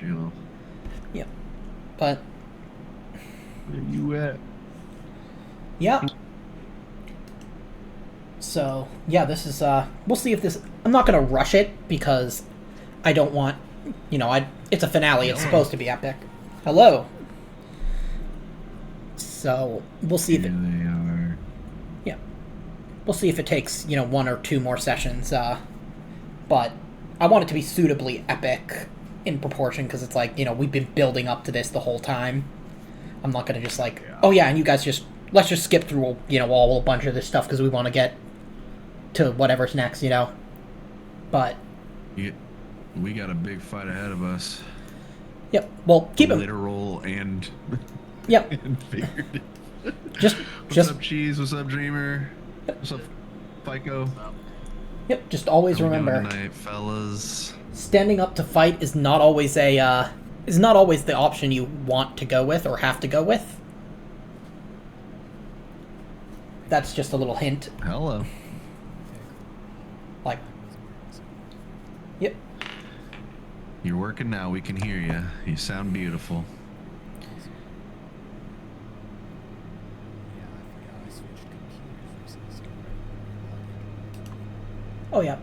you know. Yep. But Where you at? yeah. So yeah, this is we'll see if this. I'm not gonna rush it because I don't want, it's a finale. It's supposed to be epic. Hello. So we'll see if Here it. they are. Yeah. We'll see if it takes one or two more sessions. But I want it to be suitably epic in proportion because it's like we've been building up to this the whole time. I'm not gonna just like, oh yeah, and you guys let's just skip through all a bunch of this stuff because we want to get to whatever's next. But We got a big fight ahead of us. yep. Well, keep it literal and yep. and figurative. What's up, Cheese? What's up, Dreamer? Yep. What's up, FICO? Yep. Just always How we remember, doing tonight, fellas. standing up to fight is not always the option you want to go with or have to go with. That's just a little hint. Hello. Like, yep. You're working now. We can hear you. You sound beautiful. Oh yeah.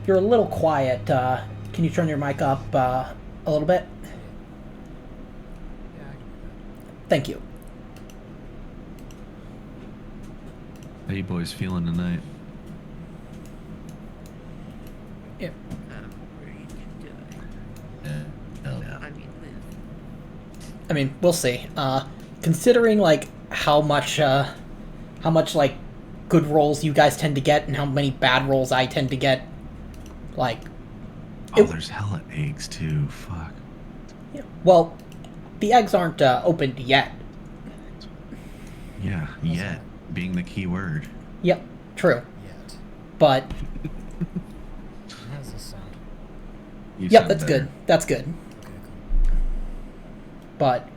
You're a little quiet. Can you turn your mic up a little bit? Thank you. How you boys feeling tonight? Yep. Ready to die. Hell yeah. I mean, we'll see. Considering like how much like good rolls you guys tend to get and how many bad rolls I tend to get, like. There's hella eggs too. Fuck. Yeah. Well, the eggs aren't opened yet. Yeah, yet being the key word. Yep. True. Yet. But. How does this sound? You Yep. sound That's better. good. That's good. Okay, cool. But.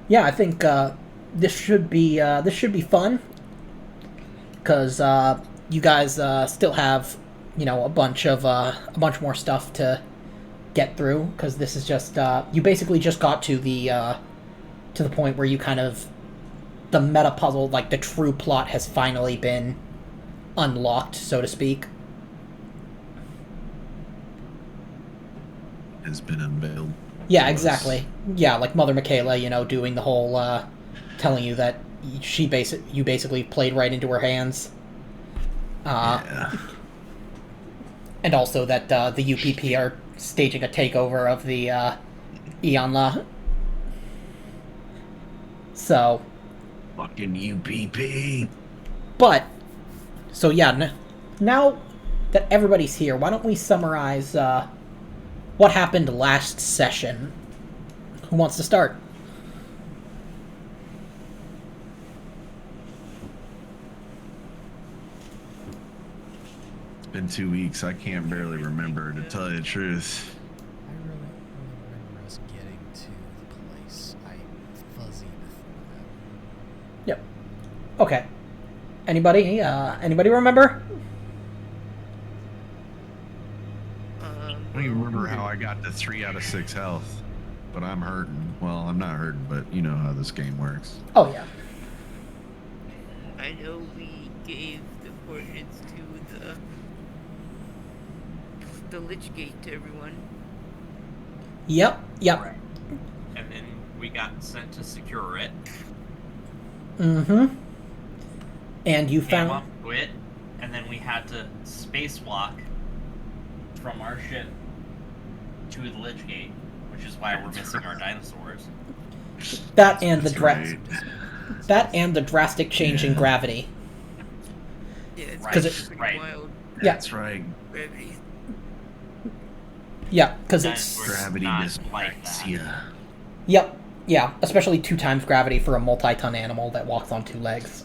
Yeah, I think this should be fun. Because you guys still have a bunch more stuff to get through. Because this is just you basically just got to the point where you kind of the meta puzzle, like the true plot, has finally been unlocked, so to speak. Has been unveiled. Yeah, exactly. Yeah, like Mother Michaela, doing the whole telling you that you basically played right into her hands. Yeah. And also that the UPP are staging a takeover of the Ìyanlá. So. Fucking UPP. But. So yeah, now that everybody's here, why don't we summarize what happened last session? Who wants to start? It's been 2 weeks. I can't barely remember, to tell you the truth. I really remember us getting to the place. I'm fuzzy before that. Yep. Okay. Anybody remember? I don't even remember how I got to 3 out of 6 health, but I'm hurting. Well, I'm not hurting, but you know how this game works. Oh yeah. I know we gave the coordinates to the Lychgate to everyone. Yep. Right. And then we got sent to secure it. Mm-hmm. And you Came found. up to it, and then we had to spacewalk from our ship to the Lychgate, which is why we're missing our dinosaurs. That and That's the right. that and the drastic change in gravity. Yeah, it's Right, pretty right. wild Yeah. That's right. gravity. Yeah, because That it's was Gravity not dislikes that. ya. yep, yeah, especially 2 times gravity for a multi-ton animal that walks on 2 legs.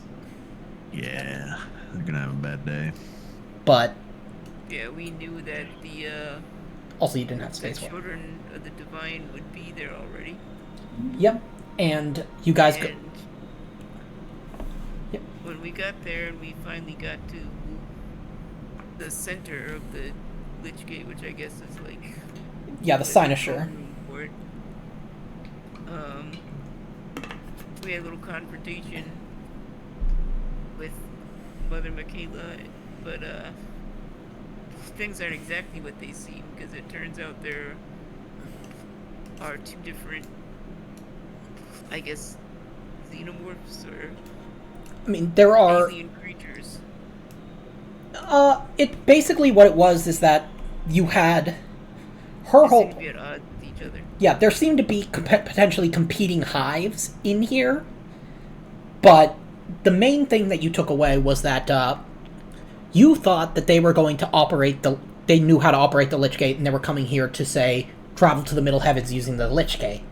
Yeah, they're gonna have a bad day. But Yeah, we knew that the also you didn't have the space walk. children of the divine would be there already. Yep, and you guys go. And Yep. when we got there and we finally got to the center of the Lychgate, which I guess is like Yeah, the cynosure. room for it. We had a little confrontation with Mother Michaela, but things aren't exactly what they seem, because it turns out there are two different, I guess, xenomorphs or I mean, there are... alien creatures. It basically what it was is that you had her They seem whole... to be at odds with each other. Yeah, there seemed to be potentially competing hives in here, but the main thing that you took away was that you thought that they were going to operate the... They knew how to operate the Lychgate, and they were coming here to, say, travel to the Middle Heavens using the Lychgate.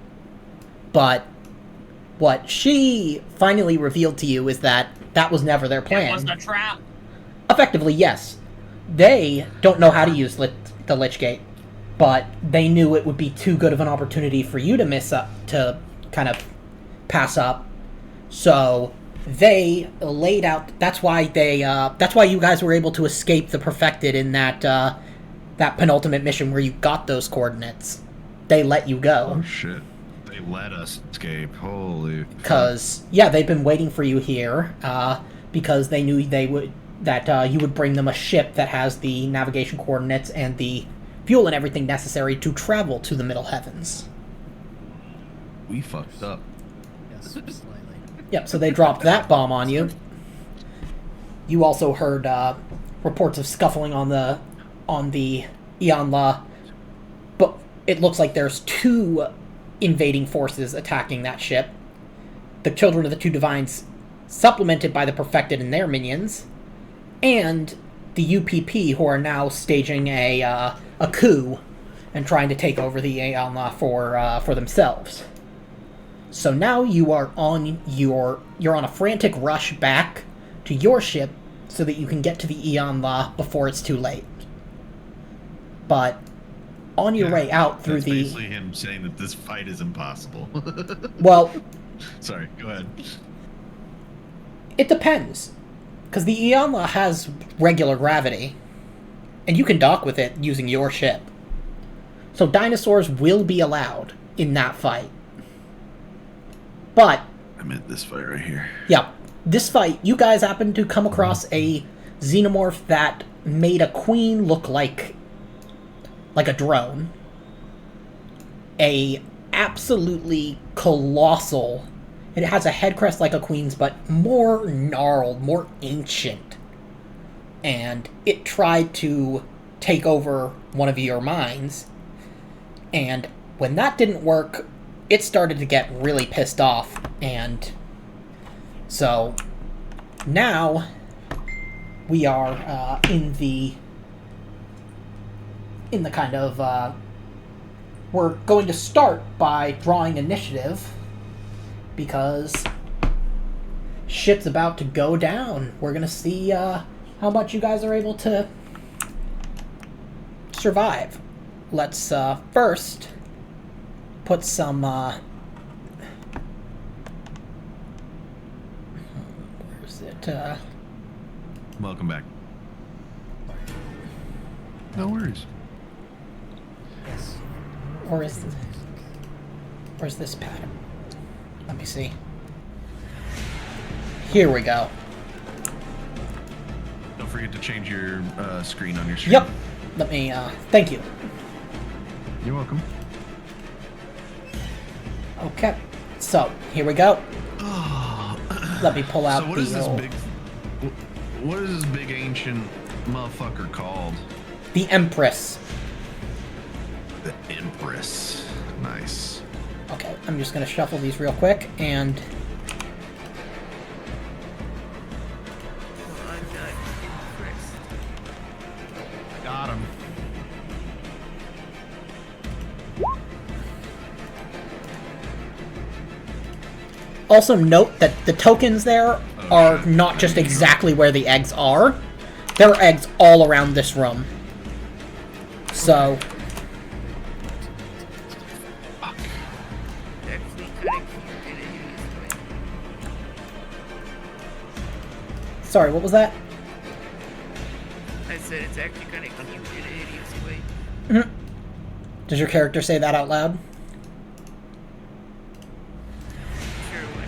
But what she finally revealed to you is that that was never their plan. It was a trap. Effectively, yes. They don't know how to use the Lychgate, but they knew it would be too good of an opportunity for you to miss up, to kind of pass up. So they laid out. That's why they. That's why you guys were able to escape the Perfected in that that penultimate mission where you got those coordinates. They let you go. Oh shit! They let us escape. Holy. Because yeah, they've been waiting for you here. Because they knew they would. That you would bring them a ship that has the navigation coordinates and the fuel and everything necessary to travel to the Middle Heavens. We fucked up. Yes, slightly. Yep, so they dropped that bomb on you. You also heard reports of scuffling on the Ìyanlá, but it looks like there's two invading forces attacking that ship. The Children of the Two Divines, supplemented by the Perfected and their minions, and the UPP, who are now staging a coup and trying to take over the Ìyanlá for themselves. So now you are on you're on a frantic rush back to your ship so that you can get to the Ìyanlá before it's too late. But on your way out through that's basically him saying that this fight is impossible. well, Sorry, go ahead. it depends. Because the Ìyanlá has regular gravity, and you can dock with it using your ship. So dinosaurs will be allowed in that fight. But, I meant this fight right here. yeah, this fight, you guys happen to come across a xenomorph that made a queen look like a drone. A absolutely colossal... It has a head crest like a queen's, but more gnarled, more ancient. And it tried to take over one of your minds. And when that didn't work, it started to get really pissed off. And so now we are in the kind of... we're going to start by drawing initiative, because shit's about to go down. We're gonna see how much you guys are able to survive. Let's first put some... where's it? Welcome back. No worries. Yes. Where's this pattern? Let me see. Here we go. Don't forget to change your screen on your stream. Yep. Let me, thank you. You're welcome. Okay. So, here we go. Let me pull out So what the is this old... big? What is this big ancient motherfucker called? The Empress. The Empress. Nice. Okay, I'm just gonna shuffle these real quick, and... Well, I'm not impressed. Got him. Also note that the tokens there are not just exactly where the eggs are. There are eggs all around this room. So... Actually, kind of cute in a hideous way. Sorry, what was that? I said it's actually kind of cute in a hideous way. Does your character say that out loud? Sure, why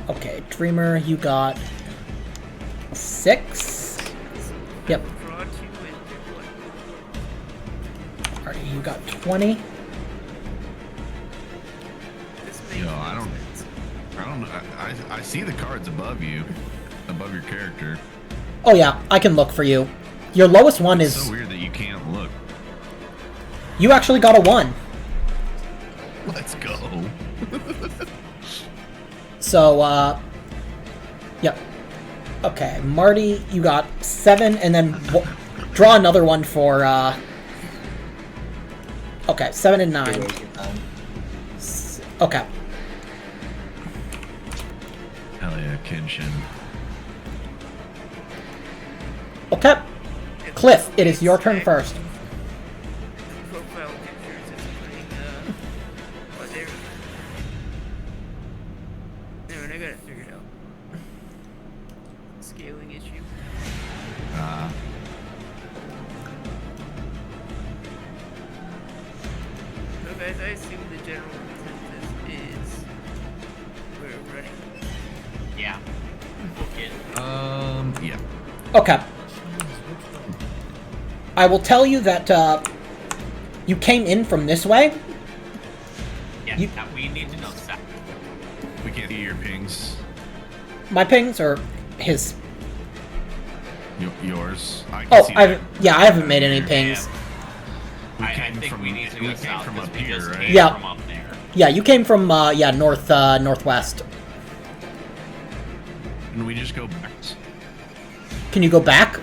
Okay, Dreamer, you got 6. Yep. not? Draw 2 and pick 1. Marty, you got 20. This makes Yo, no I don't know. I see the cards above you, above your character. Oh yeah, I can look for you. Your lowest one It's is... so weird that you can't look. You actually got a 1. Let's go. So, yep. Okay, Marty, you got 7, and then draw another one for, okay, 7 and 9. Okay. Hell yeah, Kenshin. Okay. Cliff, it is your turn first. Profile pictures is putting, what there. No, I got it figured out. Scaling issue. So guys, I assume the general consensus is we're running. Yeah. Book it. Yeah. Okay. I will tell you that, you came in from this way. Yeah, You- we need to know that. We can't see your pings. My pings, or his... Yours. I can Oh, see I that. haven't made any pings. We I came think from- we need to we go came south from because up we here, just right? came Yeah. from up there. Yeah, you came from, northwest. And we just go back. Can you go back?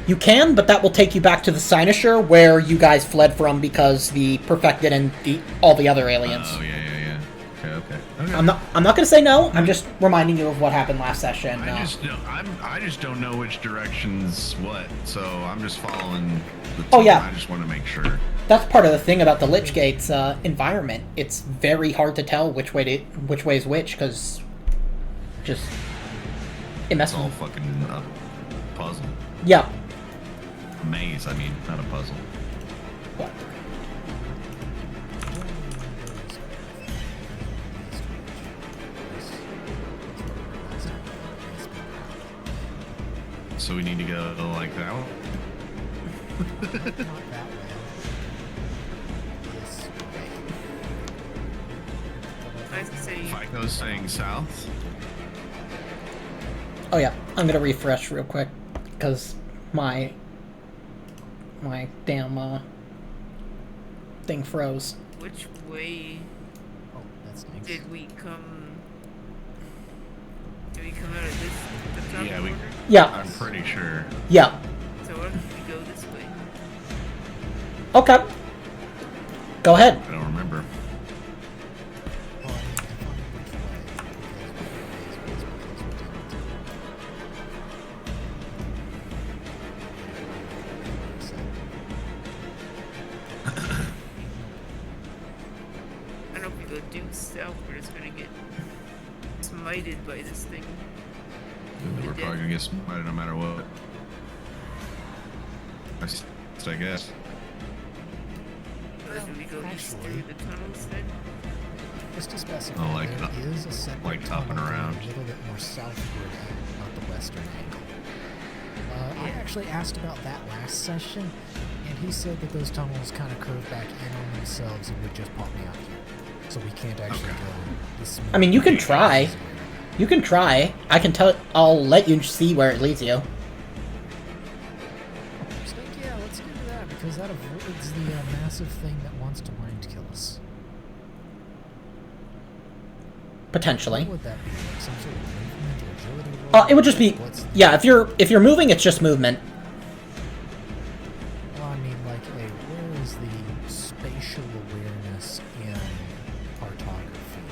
You can, but that will take you back to the Cynosure, where you guys fled from because the Perfected and all the other aliens. Oh yeah. Okay. I'm not gonna say no. I'm just reminding you of what happened last session. I just don't know which direction's what, so I'm just following the Oh, team. yeah. I just want to make sure. That's part of the thing about the Lychgate's environment. It's very hard to tell which way is which, because just it messes. It's all fucking a puzzle. Yeah. A maze, I mean, not a puzzle. What? So we need to go like that one? Not that way. This way. I say Fico's saying south. Oh yeah, I'm gonna refresh real quick because my damn thing froze. which way Oh, that's nice. did we come? Did we come out of this? The top Yeah, order? Yeah, I'm pretty sure. yeah. So why don't we go this way? Okay. Go ahead. I don't remember. Oh, I need to find which way. Because we I don't know if we go due south, we're just gonna get smited by this thing. We're probably gonna get smited no matter what. I guess. Or do we go east Actually- through the tunnels then? Just to specify, Oh, like there up- is a separate like hopping tunnel around. a little bit more southward, not the western angle. I actually asked about that last session, and he said that those tunnels kind of curve back in on themselves and would just pop me out here. So we can't actually Okay. go this I mean, you can smooth try. as we are. You can try. I can tell. I'll let you see where it leads you. So, yeah, let's do that because that avoids the massive thing that wants to mind kill us. Potentially. What would that be? Like some sort of movement or agility roll? It would just be. What's the- Yeah, if you're moving, it's just movement. Well, I mean, like, where is the spatial awareness in cartography?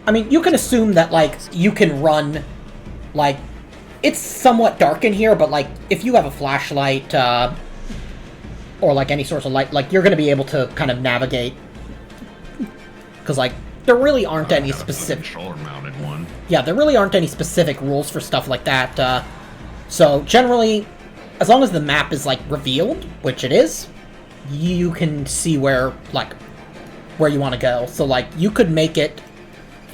I mean, you can assume that like you can run, like, it's somewhat dark in here, but like if you have a flashlight or like any source of light, like you're gonna be able to kind of navigate. Because like there really aren't I any got a specific. controller-mounted one. Yeah, there really aren't any specific rules for stuff like that. So generally, as long as the map is like revealed, which it is, you can see where you want to go. So like you could make it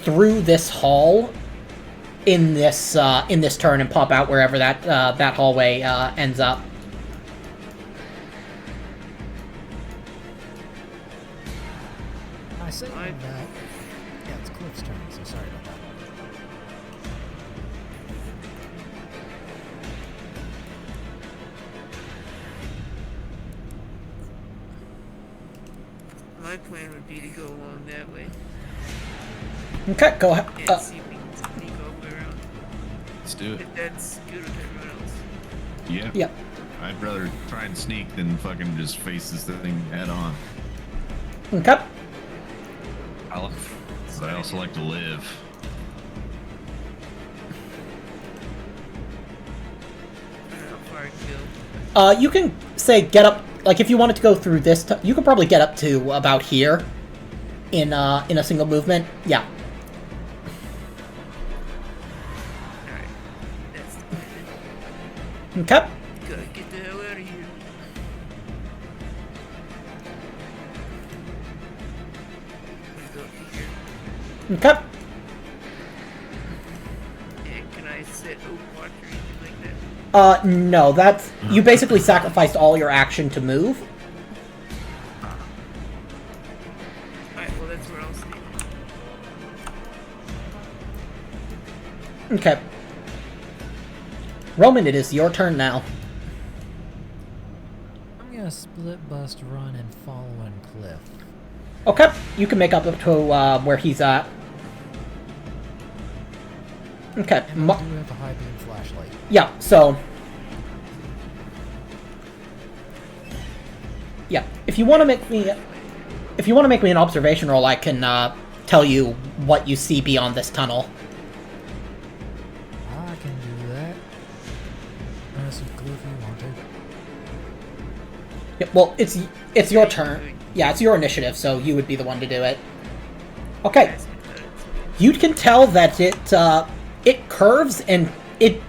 through this hall in this turn and pop out wherever that hallway ends up. I say on that. Yeah, it's Cliff's turn, so sorry about that. My plan would be to go along that way Okay, go ahead. and see if we can sneak all the way around. Let's do it. If that's good with everyone else. Yeah. Yep. I'd rather try and sneak than fucking just face this thing head on. Okay. But I also like to live. I don't know how far I can go. You can say get up. Like if you wanted to go through this, you could probably get up to about here, in a single movement. Yeah. Alright. That's the plan. Okay. Gotta get the hell out of here. I'm gonna go up here. Okay. And can I set Overwatch or anything like that? No, that's you basically sacrificed all your action to move. Alright, well that's where I'll stay. Okay. Roman, it is your turn now. I'm gonna split, bust, run, and follow in Cliff. Okay, you can make up to where he's at. Okay. And I do have a high beam flashlight. Yeah, so... Yeah, if you want to make me... If you want to make me an observation roll, I can tell you what you see beyond this tunnel. I can do that. Unless if Cliff you want to. Yeah, well, it's your turn. Yeah, it's your initiative, so you would be the one to do it. Okay. You can tell that it curves and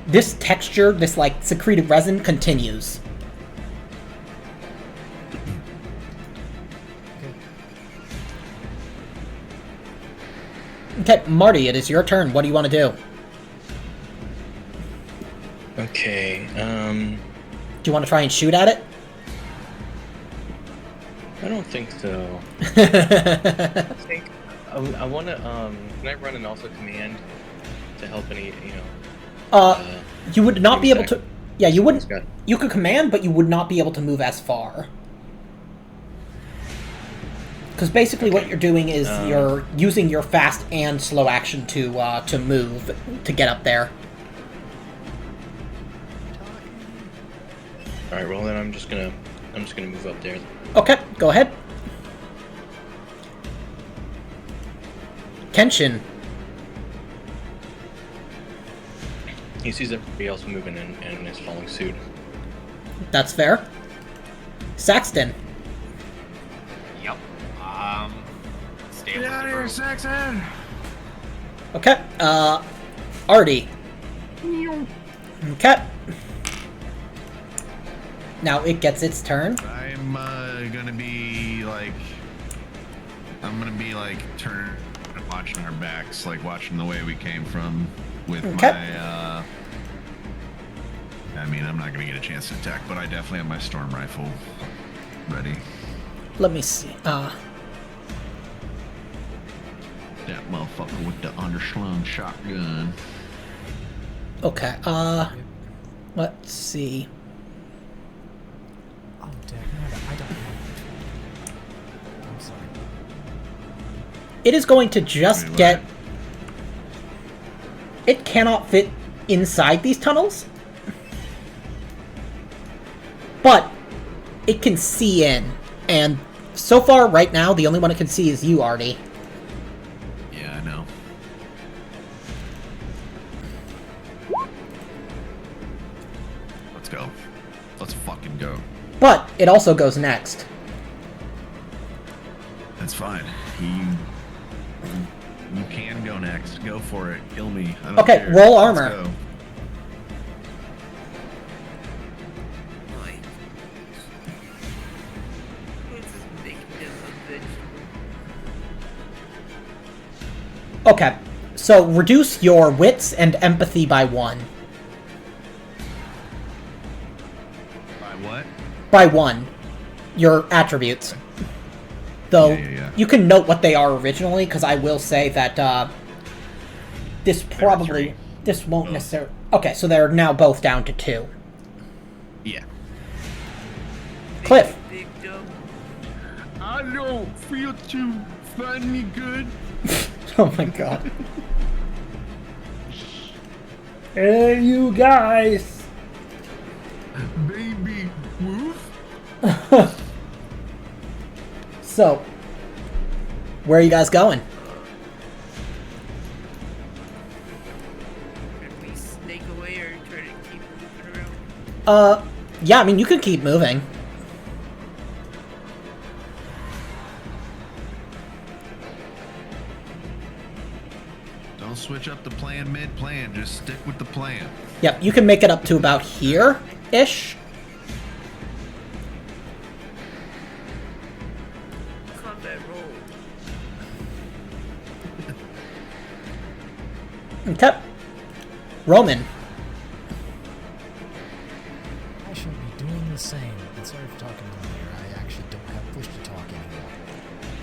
this texture, this like secreted resin continues. Okay, Marty, it is your turn. What do you want to do? Okay, Do you want to try and shoot at it? I don't think so. I think I want to, can I run and also command to help any, You would not be able to... Yeah, you wouldn't... Scott. You could command, but you would not be able to move as far. Because basically what you're doing is you're using your fast and slow action to move, to get up there. Alright, well then I'm just gonna move up there. Okay, go ahead. Kenshin. He sees everybody else moving and is following suit. That's fair. Saxton. Yep. Stay Get with out the of here, group. Saxon! Okay, Artie. Okay. Now it gets its turn. I'm gonna be like... I'm gonna be like turning and watching our backs, like watching the way we came from with Okay. my I mean, I'm not gonna get a chance to attack, but I definitely have my storm rifle ready. Let me see. That motherfucker with the underslung shotgun. Okay, let's see. Oh, dang, I don't have. I'm sorry. It is going to just Wait, get... what? It cannot fit inside these tunnels. But it can see in. And so far, right now, the only one it can see is you, Artie. Yeah, I know. Let's go. Let's fucking go. But it also goes next. That's fine. He Let's go for it. Kill me. I don't Okay, care. roll Let's armor. go. Why? This is making them a vegetable. Okay, so reduce your wits and empathy by 1. By what? By 1. Your attributes. Though, Yeah. you can note what they are originally, because I will say that, this probably... This won't Both. necessarily... Okay, so they're now both down to 2. Yeah. Cliff. Big dumb. I don't feel too funny good. Oh my god. Hey, you guys! Baby woof. So, where are you guys going? Should we snake away or try to keep moving around? Yeah, I mean, you could keep moving. Don't switch up the plan mid-plan. Just stick with the plan. Yep, you can make it up to about here-ish. Combat roll. Okay. Roman. I shall be doing the same. And sorry for talking earlier. I actually don't have push to talk anymore.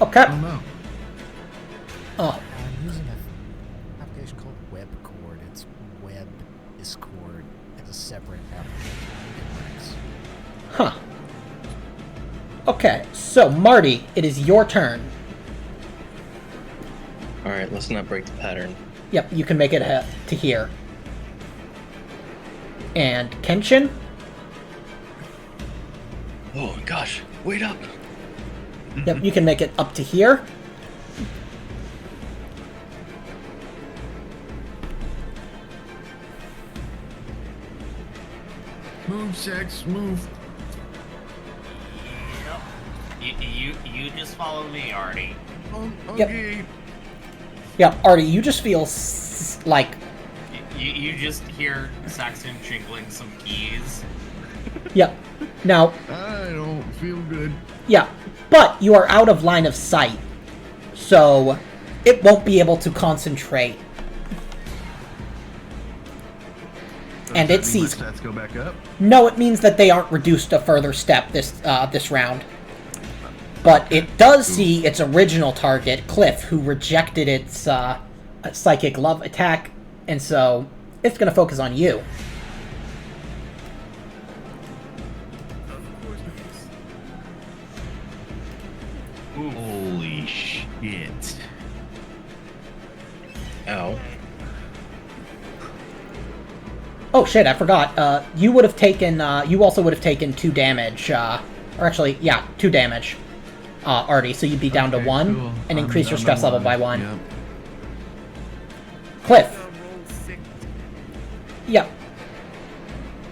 Okay. I don't know. Oh, I'm using an application called WebCord. It's Web Discord. It's a separate application. It works. huh. Okay, so Marty, it is your turn. Alright, let's not break the pattern. Yep, you can make it to here. And Kenshin? Oh gosh, wait up! Yep, you can make it up to here. Move, sex, move. Yep. You just follow me, Artie. Oh, Yep. okay. Yeah, Artie, you just feel like... You just hear Saxon jingling some keys. Yep. Now, I don't feel good. yeah, but you are out of line of sight. So, it won't be able to concentrate. Does And that it mean my sees... stats go back up. No, it means that they aren't reduced a further step this round. But it does see its original target, Cliff, who rejected its psychic love attack, and so it's going to focus on you. Of course it is. Ooh. Holy shit. Ow. Oh shit, I forgot. You would have taken, you also would have taken 2 damage, or actually, yeah, 2 damage, Artie, so you'd be down to Okay, 1, cool. and I'm increase your down to stress level 1. by 1. Yep. Cliff, Roll 6. yeah.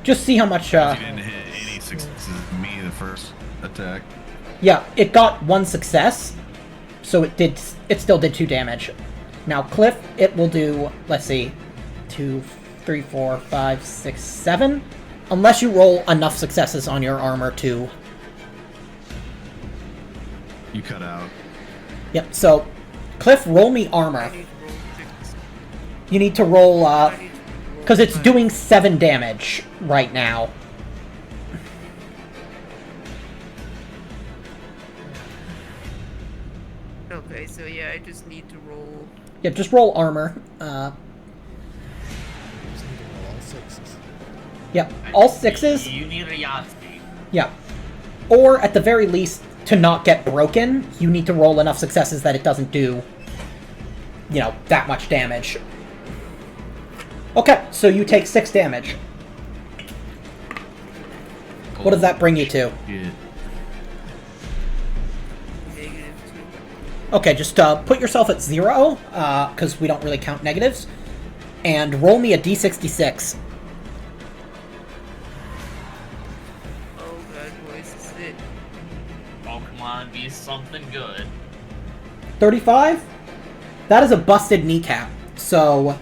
Just see how much, You didn't hit any successes. Me the first attack. yeah, it got 1 success, so it still did 2 damage. Now, Cliff, it will do, let's see, 2, 3, 4, 5, 6, 7, unless you roll enough successes on your armor to... You cut out. Yep, so, Cliff, roll me armor. I need to roll 6. You need to roll, I need to roll because it's 5. doing 7 damage right now. Okay, so yeah, I just need to roll. Yep, just roll armor. Just need to roll all 6s. Yep, all 6s. You need a Yahtzee. Yep. Or, at the very least, to not get broken, you need to roll enough successes that it doesn't do, you know, that much damage. Okay, so you take 6 damage. What does that bring you to? Shit. -2. Okay, just put yourself at 0, because we don't really count negatives, and roll me a d66. Oh god, boys, this is it. Oh, come on, be something good. 35? That is a busted kneecap. So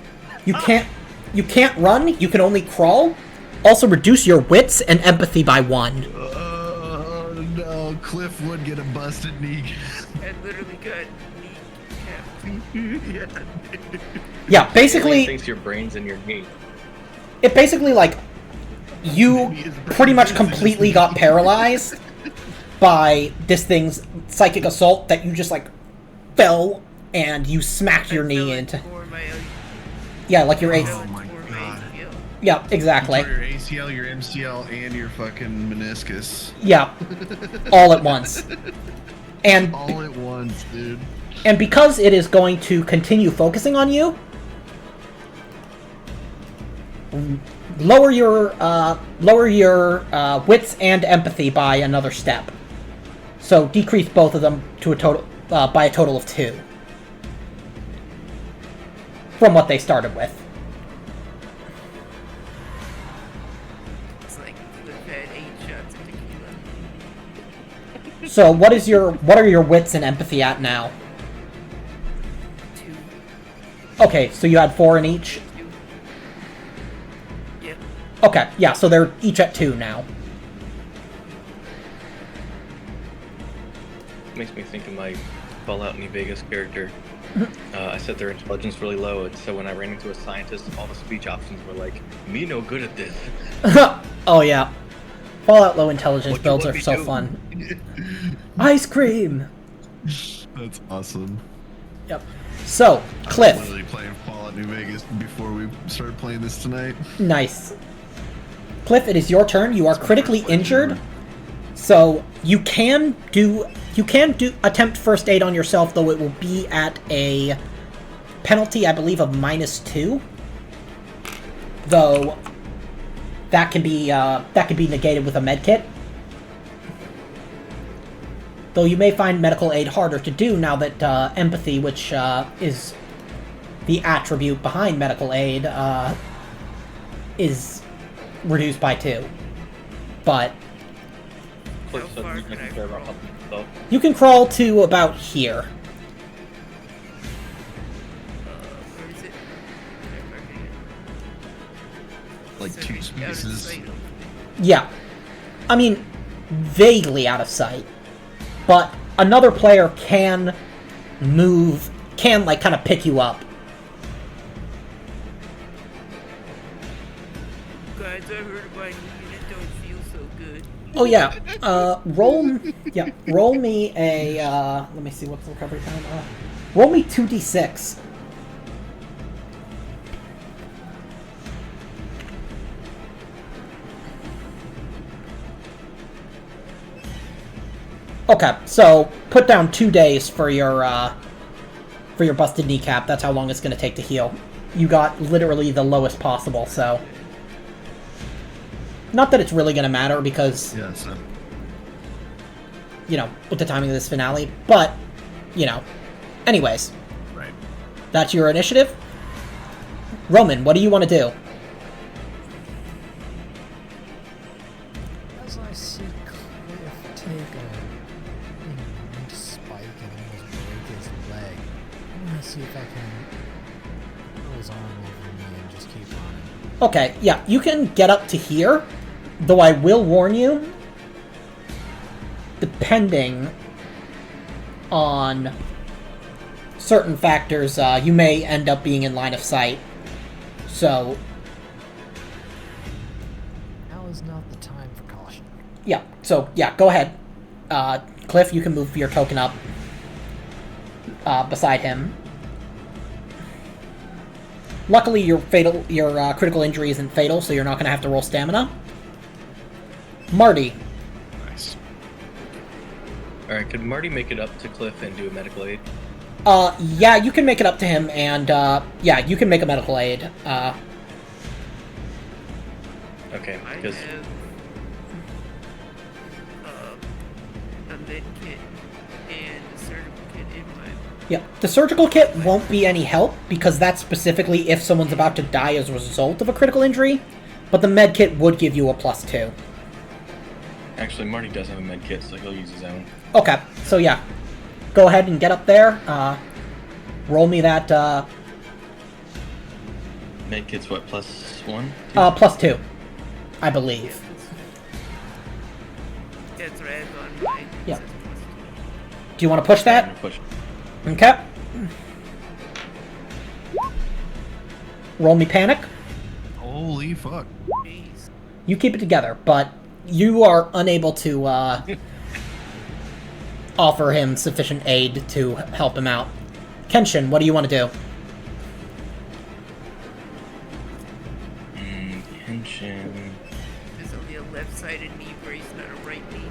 you can't run. You can only crawl. Also, reduce your wits and empathy by 1. Oh no, Cliff would get a busted knee. I literally got kneecapped. Yeah, basically, thinks your brain's in your knee. it basically like you pretty much completely got paralyzed by this thing's psychic assault that you just like fell and you smacked your knee into. Yeah, like your ace. Oh my god. Yeah, exactly. You tore your ACL, your MCL, and your fucking meniscus. Yeah, all at once. And All at once, dude. And because it is going to continue focusing on you, lower your wits and empathy by another step. So decrease both of them to a total by a total of 2 from what they started with. It's like Cliff had 8 shots of tequila. So what are your wits and empathy at now? 2. Okay, so you had 4 in each? 2. Yep. Okay, yeah, so they're each at 2 now. Makes me think of my Fallout New Vegas character. I set their intelligence really low, and so when I ran into a scientist, all the speech options were like, "Me no good at this." Oh yeah. Fallout low intelligence What you builds want are me so do? fun. Ice cream! That's awesome. Yep. So, Cliff. Literally playing Fallout New Vegas before we started playing this tonight. Nice. Cliff, it is your turn. You are critically injured. So, you can attempt first aid on yourself, though it will be at a penalty, I believe, of -2. Though that can be negated with a med kit. Though you may find medical aid harder to do now that empathy, which is the attribute behind medical aid, is reduced by 2. But Cliff How said far he can doesn't I care about crawl? helping himself. you can crawl to about here. Where is it? Like So 2 out of spaces. sight. Yeah. I mean, vaguely out of sight. But another player can like, kind of pick you up. Guys, I heard about you and it don't feel so good. Oh, yeah. Roll me a, let me see, what's the recovery time? Roll me 2d6. Okay, so put down 2 days for your busted kneecap. That's how long it's going to take to heal. You got literally the lowest possible, so... Not that it's really going to matter, because, Yeah, so. you know, with the timing of this finale, but, you know. Anyways, Right. that's your initiative. Roman, what do you want to do? As I see Cliff take a mind spike and almost break his leg, I'm gonna see if I can throw his arm over me and just keep running. Okay, yeah, you can get up to here, though I will warn you, depending on certain factors, you may end up being in line of sight. So, Now is not the time for caution. yeah, go ahead. Cliff, you can move your token up beside him. Luckily, your critical injury isn't fatal, so you're not going to have to roll stamina. Marty. Nice. Alright, could Marty make it up to Cliff and do a medical aid? Yeah, you can make it up to him, and, yeah, you can make a medical aid. Okay, I because have a med kit and a surgical kit in my. Yeah, the surgical kit won't be any help, because that's specifically if someone's about to die as a result of a critical injury, but the med kit would give you a +2. actually Marty does have a med kit, so he'll use his own. Okay, so yeah. Go ahead and get up there. Roll me that, Make it's what, +1? +2, I believe. That's right, on mine. Yeah. Do you want to push that? Push. Okay. Roll me panic. Holy fuck. Jeez. You keep it together, but you are unable to offer him sufficient aid to help him out. Kenshin, what do you want to do? Kenshin. There's only a left-sided knee brace, not a right knee.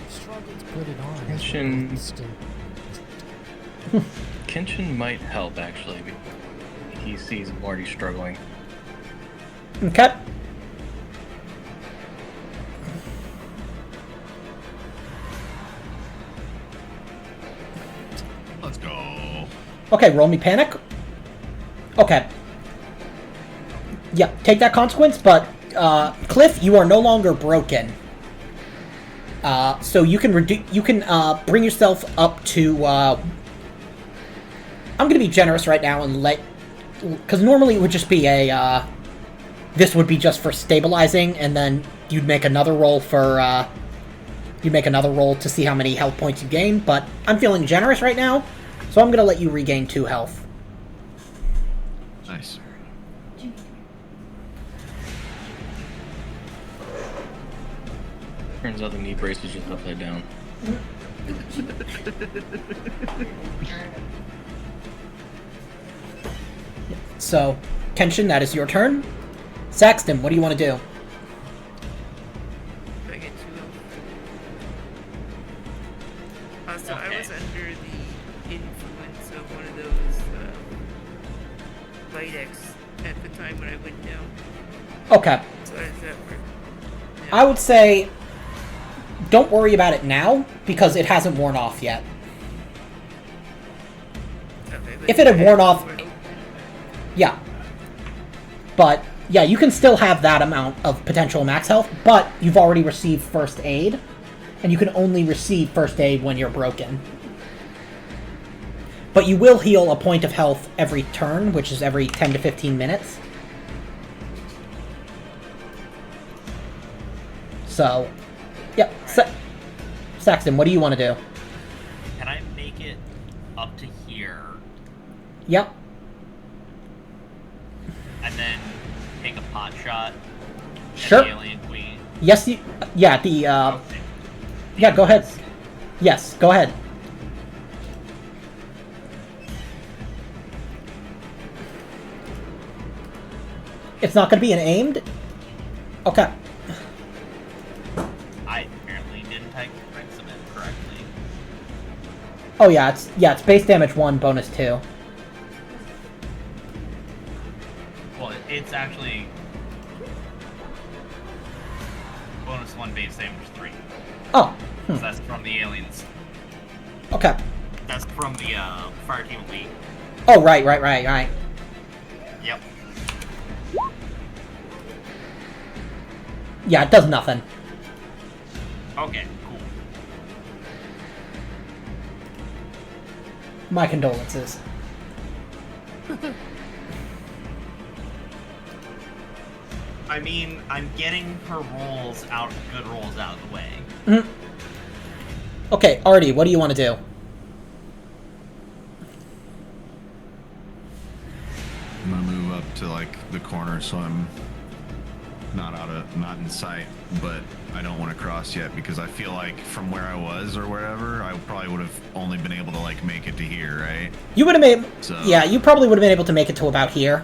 Struggled to put it on. Kenshin. Still. Kenshin might help, actually. He sees Marty struggling. Okay. Let's go. Okay, roll me panic. Okay. Yeah, take that consequence, but Cliff, you are no longer broken. So you can bring yourself up to. I'm gonna be generous right now and because normally it would just be a. This would be just for stabilizing, and then you'd make another roll for. You'd make another roll to see how many health points you gain, but I'm feeling generous right now, so I'm gonna let you regain 2 health. Nice. Turns out the knee brace was just upside down. So, Kenshin, that is your turn. Saxton, what do you want to do? I get 2 of. Also, I was under the influence of one of those Vitex at the time when I went down. Okay. So how does that work? I would say don't worry about it now, because it hasn't worn off yet. Okay, but If it had worn off... we're open. Yeah. But, yeah, you can still have that amount of potential max health, but you've already received first aid, and you can only receive first aid when you're broken. But you will heal a point of health every turn, which is every 10 to 15 minutes. So, yeah. Saxton, what do you want to do? Can I make it up to here Yep. and then take a pot shot at Sure. the alien queen? Yes, you... Yeah, the, Okay. Yeah, go ahead. Yes, go ahead. It's not going to be an aimed? Okay. I apparently didn't type them in correctly. Oh yeah, it's base damage 1, bonus 2. Well, it's actually bonus 1 base damage 3. Oh. So that's from the aliens. Okay. That's from the fire team elite. Oh, right. Yep. Yeah, it does nothing. Okay, cool. My condolences. I mean, I'm getting her good rolls out of the way. Mhm. Okay, Artie, what do you want to do? I'm gonna move up to like the corner so I'm not in sight, but I don't want to cross yet because I feel like from where I was or wherever, I probably would have only been able to like make it to here, right? You would have made... So- Yeah, you probably would have been able to make it to about here.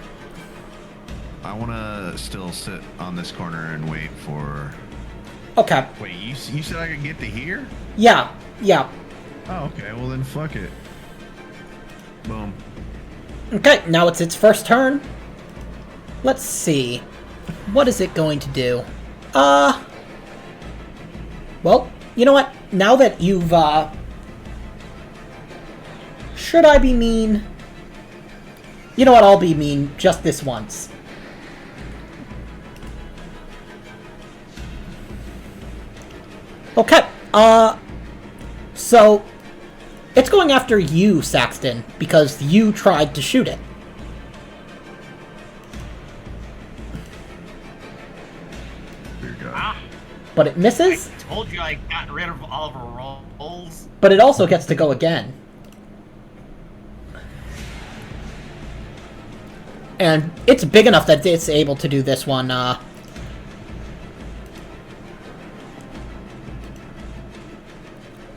I want to still sit on this corner and wait for... Okay. Wait, you said I could get to here? Yeah. Oh, okay, well then fuck it. Boom. Okay, now it's its first turn. Let's see. What is it going to do? Well, you know what? Now that you've, should I be mean? You know what? I'll be mean just this once. Okay, so It's going after you, Saxton, because you tried to shoot it. Dear God. Ah, But it misses, I told you I got rid of all of our rolls. but it also gets to go again. And it's big enough that it's able to do this one,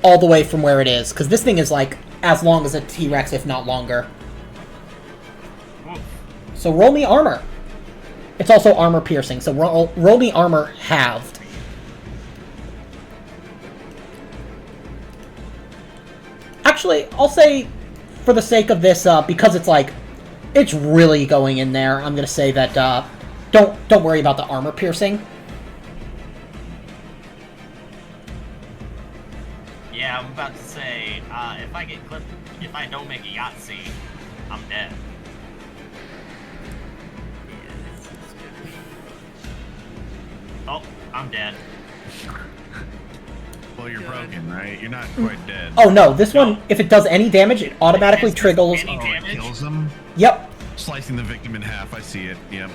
all the way from where it is, because this thing is, like, as long as a T-Rex, if not longer. Oof. So roll me armor. It's also armor piercing, so roll me armor halved. Actually, I'll say, for the sake of this, because it's like, it's really going in there, I'm gonna say that, don't worry about the armor piercing. Yeah, I'm about to say, if I get clipped, if I don't make a Yahtzee, I'm dead. Yeah, this is gonna be. Oh, I'm dead. Well, you're God. broken, right? You're not quite dead. Oh no, this one, if it does any damage, it automatically It does triggers. any Oh, it damage? kills them? Yep, Slicing the victim in half. I see it. Yep.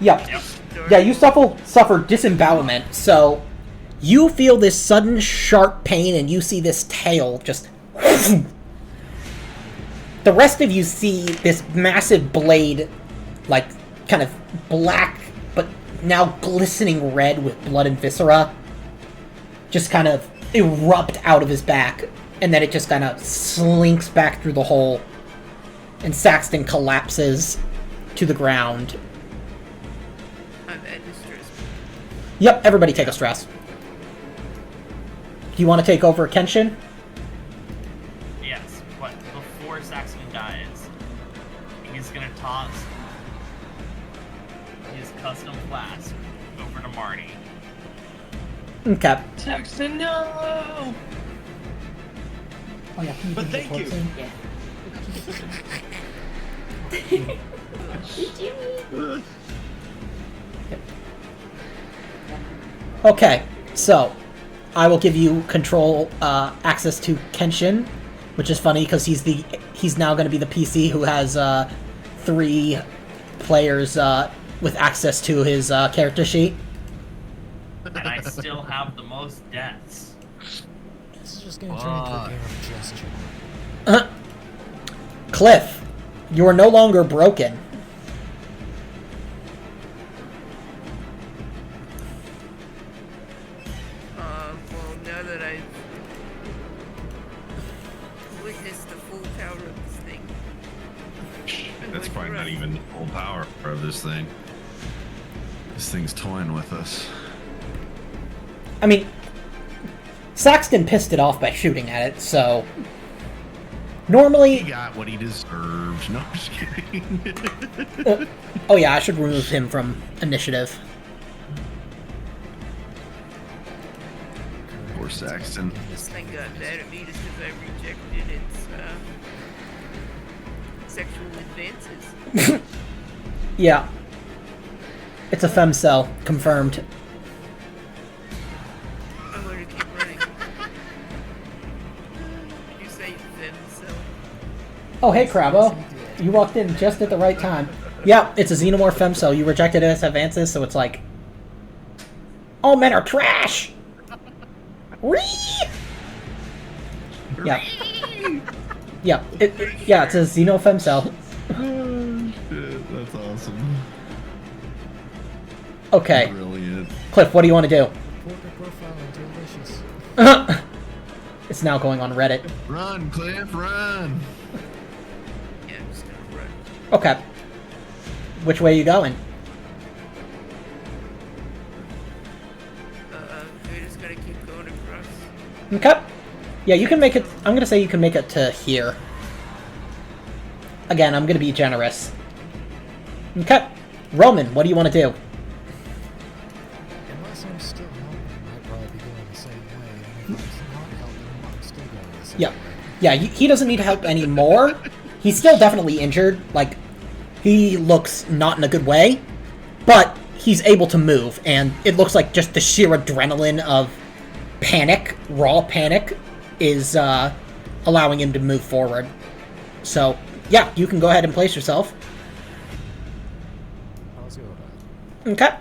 yep. Yep. Yeah, you suffer disembowelment, so you feel this sudden sharp pain and you see this tail just... The rest of you see this massive blade, like, kind of black, but now glistening red with blood and viscera, just kind of erupt out of his back, and then it just kind of slinks back through the hole, and Saxton collapses to the ground. I'm at distress. Yep, everybody take a stress. Do you want to take over Kenshin? Yes, but before Saxon dies, he's gonna toss his custom flask over to Marty. Okay. Saxton, no! Oh yeah, But thank you. Okay, so I will give you control access to Kenshin, which is funny because he's now going to be the PC who has 3 players with access to his character sheet. And I still have the most deaths. This is just gonna turn into a game of gesture. Cliff, you are no longer broken. Well, now that I've witnessed the full power of this thing, I'm That's going to probably not run. even the full power of this thing. This thing's toying with us. I mean, Saxton pissed it off by shooting at it, so... He Normally... got what he deserved. No, I'm just kidding. Oh yeah, I should remove him from initiative. Poor Saxton. This thing got mad at me just because I rejected its sexual advances. Yeah. It's a femcell, confirmed. I'm going to keep running. You say them, so Oh, hey, Crabbo. You walked in just at the right time. Yeah, it's a xenomorph femcell. You rejected its advances, so it's like... All men are trash! Whee! Yeah. Yeah, yeah, it's a xenofemcell. Oh, shit. That's awesome. Okay, Brilliant. Cliff, what do you want to do? Report the profile and delicious. It's now going on Reddit. Run, Cliff, run! yeah, I'm just gonna run. Okay. Which way are you going? We're just gonna keep going across. Okay. Yeah, you can make it... I'm gonna say you can make it to here. Again, I'm gonna be generous. Okay. Roman, what do you want to do? Unless I'm still helping, I'd probably be going the same way. And if I'm not helping, I'm still going the same Yeah. way. Yeah, he doesn't need help anymore. He's still definitely injured. Like, he looks not in a good way. But he's able to move. And it looks like just the sheer adrenaline of panic, raw panic, is allowing him to move forward. So, yeah, you can go ahead and place yourself. Let's go Okay.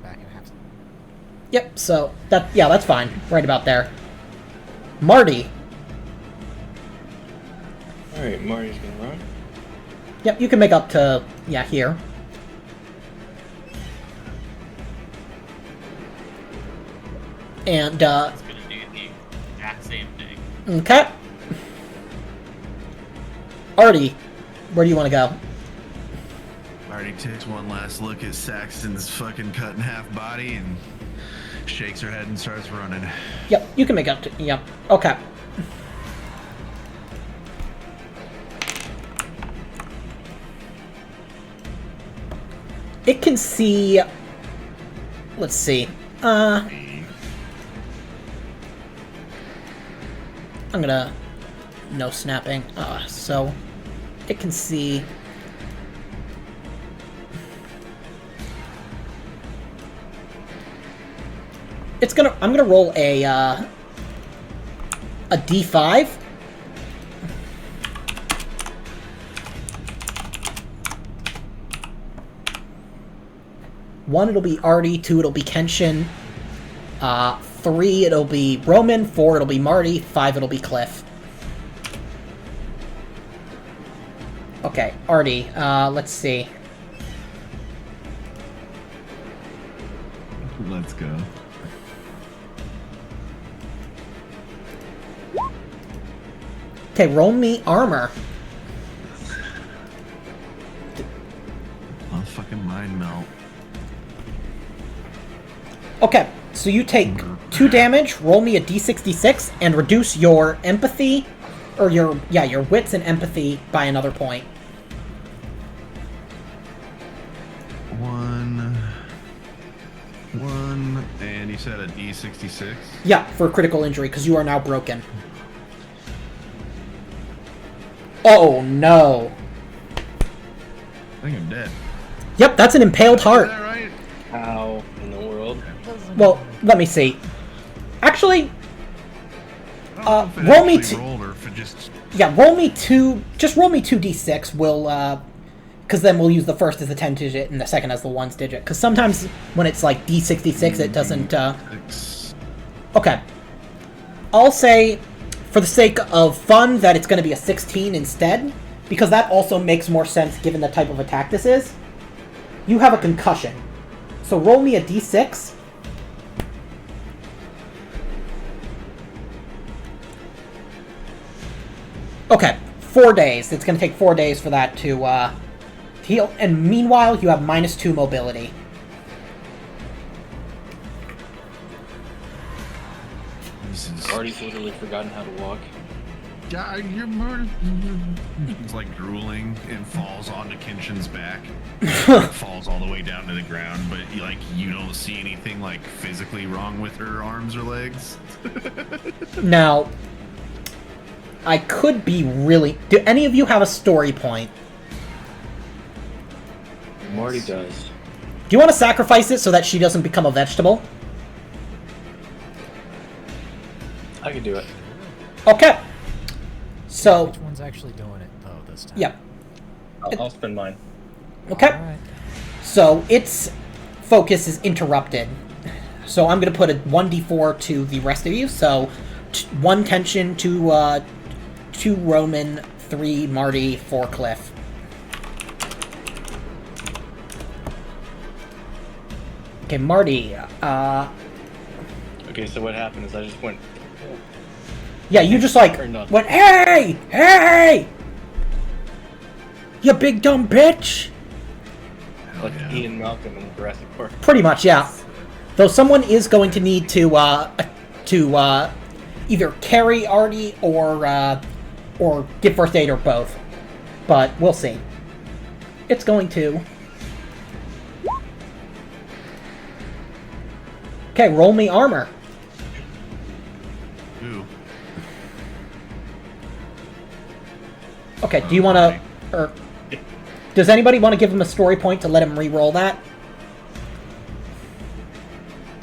back in half. Yep, so, that's fine. Right about there. Marty. Alright, Marty's gonna run. Yep, you can make up to, here. And, It's gonna do the exact same thing. okay. Artie, where do you want to go? Marty takes one last look at Saxton's fucking cut in half body and shakes her head and starts running. Yep, you can make up to, yep, okay. It can see, let's see, I'm gonna, no snapping, so it can see, I'm gonna roll a D5. One, it'll be Artie. 2, it'll be Kenshin. 3, it'll be Roman. 4, it'll be Marty. 5, it'll be Cliff. Okay, Artie, let's see. Let's go. Okay, roll me armor. I'll fucking mind melt. Okay, so you take 2 damage, roll me a d66, and reduce your empathy, or your wits and empathy by another point. 1, and you said a D66? Yeah, for critical injury, because you are now broken. Oh, no. I think I'm dead. Yep, that's an impaled Is heart. that right? How in the world? Well, let me see. Actually, I don't know if it roll me actually to- rolled or if it just... yeah, roll me 2, just roll me 2d6, because then we'll use the first as the 10 digit and the second as the 1s digit, because sometimes when it's like d66, it doesn't, Six. okay. I'll say, for the sake of fun, that it's going to be a 16 instead, because that also makes more sense given the type of attack this is. You have a concussion. So roll me a d6. Okay, 4 days. It's going to take 4 days for that to heal. And meanwhile, you have -2 mobility. Artie's literally forgotten how to walk. Yeah, you're He's like drooling and falls onto Kenshin's back. Falls all the way down to the ground, but you don't see anything like physically wrong with her arms or legs. Now, I could be really... Do any of you have a story point? Marty does. Do you want to sacrifice it so that she doesn't become a vegetable? I can do it. Okay. So, Which one's actually doing it, though, this time? yeah. I'll spend mine. Okay. Alright. So, its focus is interrupted. So, I'm going to put a 1d4 to the rest of you. So, 1 Kenshin, 2 Roman, 3 Marty, 4 Cliff. Okay, Marty, Okay, so what happened is I just went. yeah, you just like Turned on. went, hey, hey, you big dumb bitch. Hell Like yeah. Ian Malcolm in Jurassic Park. Pretty much, yeah. Though someone is going to need to either carry Artie or give first aid or both. But we'll see. It's going to. Okay, roll me armor. Ooh. Okay, do you want to... or does anybody want to give him a story point to let him re-roll that?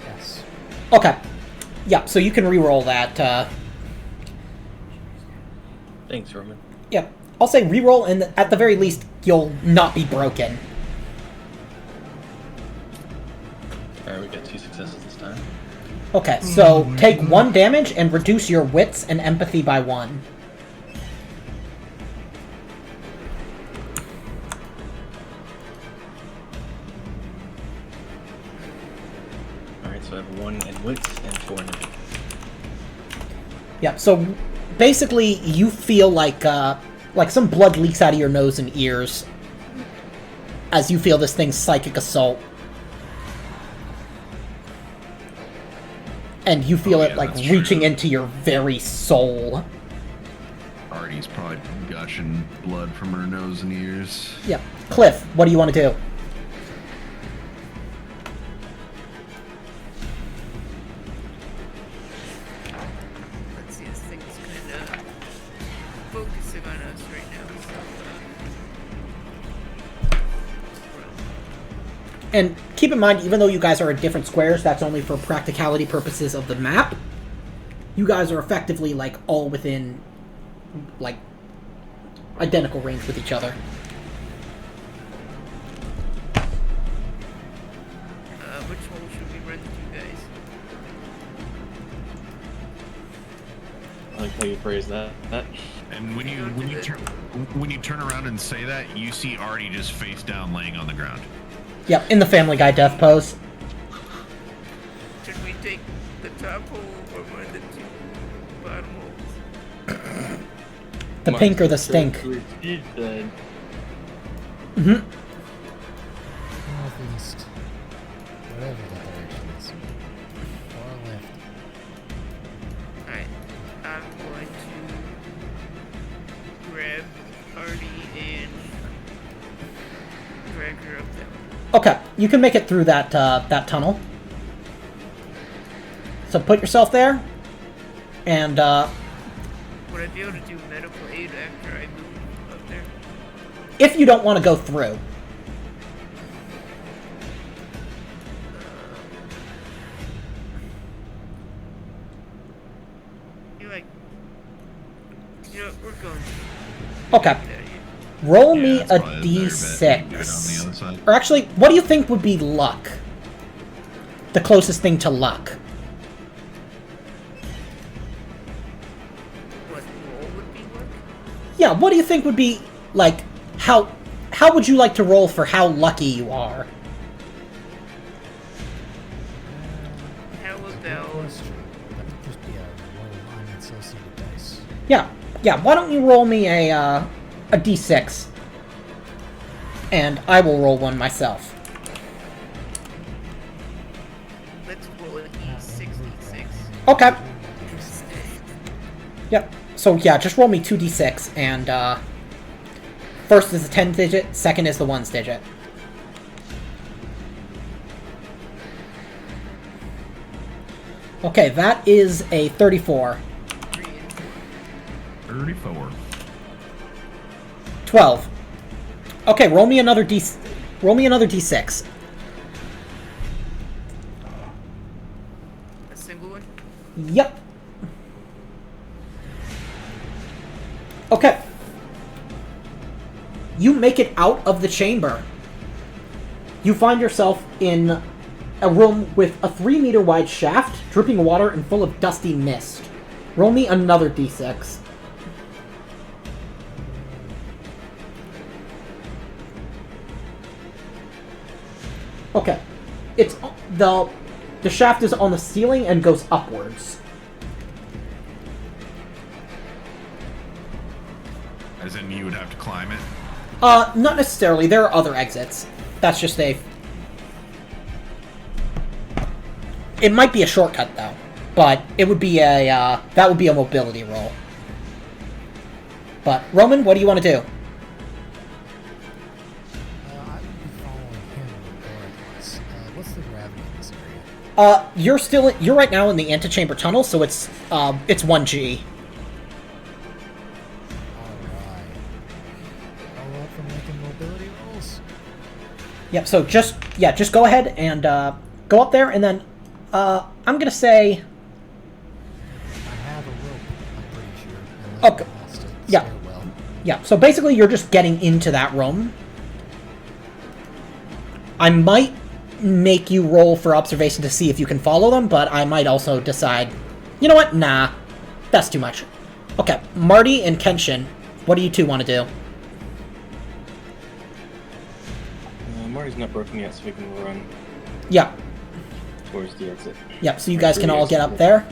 Yes. Okay. Yeah, so you can re-roll that. Thanks, Roman. Yep. I'll say reroll, and at the very least, you'll not be broken. Alright, we got 2 successes this time. Okay, so take 1 damage and reduce your wits and empathy by 1. Alright, so I have 1 in wits and 4 in empathy. Yep, so basically you feel like some blood leaks out of your nose and ears as you feel this thing's psychic assault. And you feel it, like, that's reaching true. into your very soul. Artie's probably gushing blood from her nose and ears. Yep. Cliff, what do you want to do? Let's see, this thing's kind of focusing on us right now. So, And keep in mind, even though you guys are in different squares, that's only for practicality purposes of the map. You guys are effectively, like, all within, like, identical range with each other. which hole should we run to, guys? I like how you phrase that. And when you turn around and say that, you see Artie just face down, laying on the ground. Yep, in the Family Guy death pose. Should we take the top hole or one of the 2 bottom holes? The pink or the stink. Then. Mm-hmm. Northeast. Whatever that direction is. Far left. Alright, I'm going to grab Artie and drag her up that way. Okay, you can make it through that that tunnel. So put yourself there, and Would I be able to do meta blade after I move up there? if you don't want to go through, You're like, you know, we're going. okay. There, Roll Yeah, me that's a probably better bet. Do it on the d6. other side. Or actually, what do you think would be luck? The closest thing to luck. what roll would be work? Yeah, what do you think would be, like, how would you like to roll for how lucky you are? How about Question. That would just be a roll on associated dice. Yeah, why don't you roll me a d6? And I will roll one myself. let's roll an E66. Okay. Yep. So yeah, just roll me 2d6, and first is the 10 digit, second is the 1s digit. Okay, that is a 34. 3 and 4. 34. 12. Okay, roll me another d6. A single one? Yep. Okay. You make it out of the chamber. You find yourself in a room with a 3-meter wide shaft, dripping water and full of dusty mist. Roll me another d6. Okay. It's the shaft is on the ceiling and goes upwards. As in, you would have to climb it. Not necessarily. There are other exits. That's just a... It might be a shortcut, though. But it would be a, that would be a mobility roll. But, Roman, what do you want to do? I would be following him regardless. What's the gravity in this area? You're right now in the antechamber tunnel, so it's 1G. Alright. Follow up from making mobility rolls? Yep, so just go ahead and, go up there, and then, I'm gonna say... I have a rope, I'm pretty sure. unless Okay. I lost it, Yeah, Yeah, so basically you're just getting into that room. I might make you roll for observation to see if you can follow them, but I might also decide, you know what? Nah, that's too much. Okay, Marty and Kenshin, what do you two want to do? Marty's not broken yet, so we can run Yeah, towards the exit. yep, so you guys can all get up there.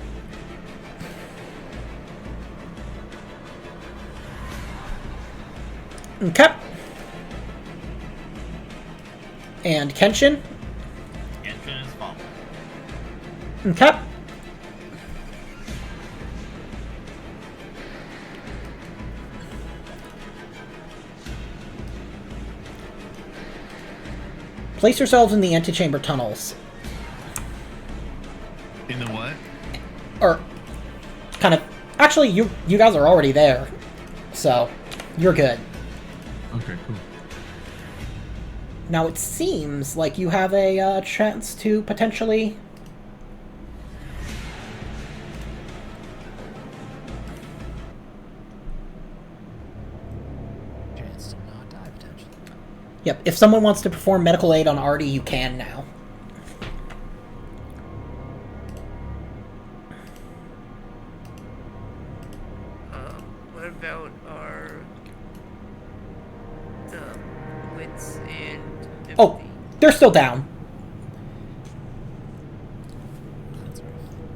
Okay. And Kenshin? Engine is fumbling. Okay. Place yourselves in the antechamber tunnels. In the what? Or, kind of... Actually, you guys are already there. So, you're good. Okay, cool. Now, it seems like you have a chance to potentially... Chance to not die, potentially. Yep, if someone wants to perform medical aid on Artie, you can now. What about our wits and empathy? Oh, they're still down. That's right.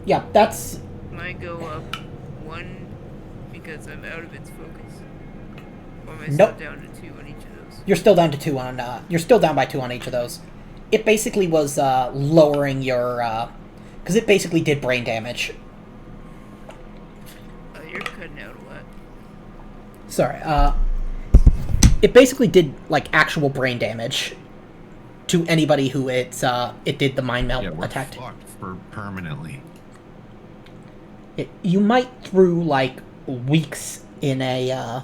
Yeah, that's... Mine go up 1 because I'm out of its focus. Or am I still Nope. down to 2 on each of those? You're still down to 2 on, you're still down by 2 on each of those. It basically was, lowering your, because it basically did brain damage. You're cutting out a lot. Sorry, it basically did, like, actual brain damage to anybody who it did the mind melt Yeah, we're attack. fucked for permanently. You might through, like, weeks in a,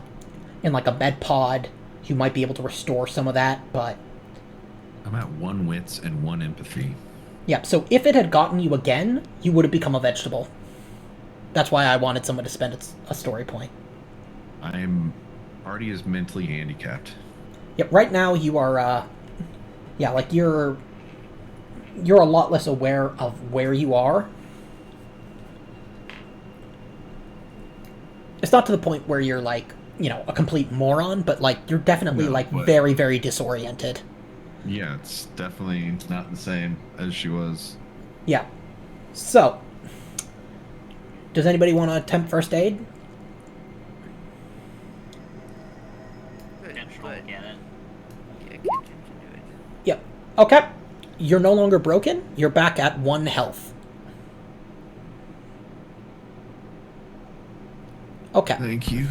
in, like, a med pod, you might be able to restore some of that, but... I'm at 1 wits and 1 empathy. Yeah, so if it had gotten you again, you would have become a vegetable. That's why I wanted someone to spend a story point. Artie is mentally handicapped. Yep, right now you are, yeah, like you're a lot less aware of where you are. It's not to the point where you're like, you know, a complete moron, but like you're definitely No, like but- very, very disoriented. Yeah, it's definitely not the same as she was. Yeah. So, does anybody want to attempt first aid? But, Get it. yeah, Kitchen should do it. Yep. Okay. You're no longer broken. You're back at 1 health. Okay. Thank you.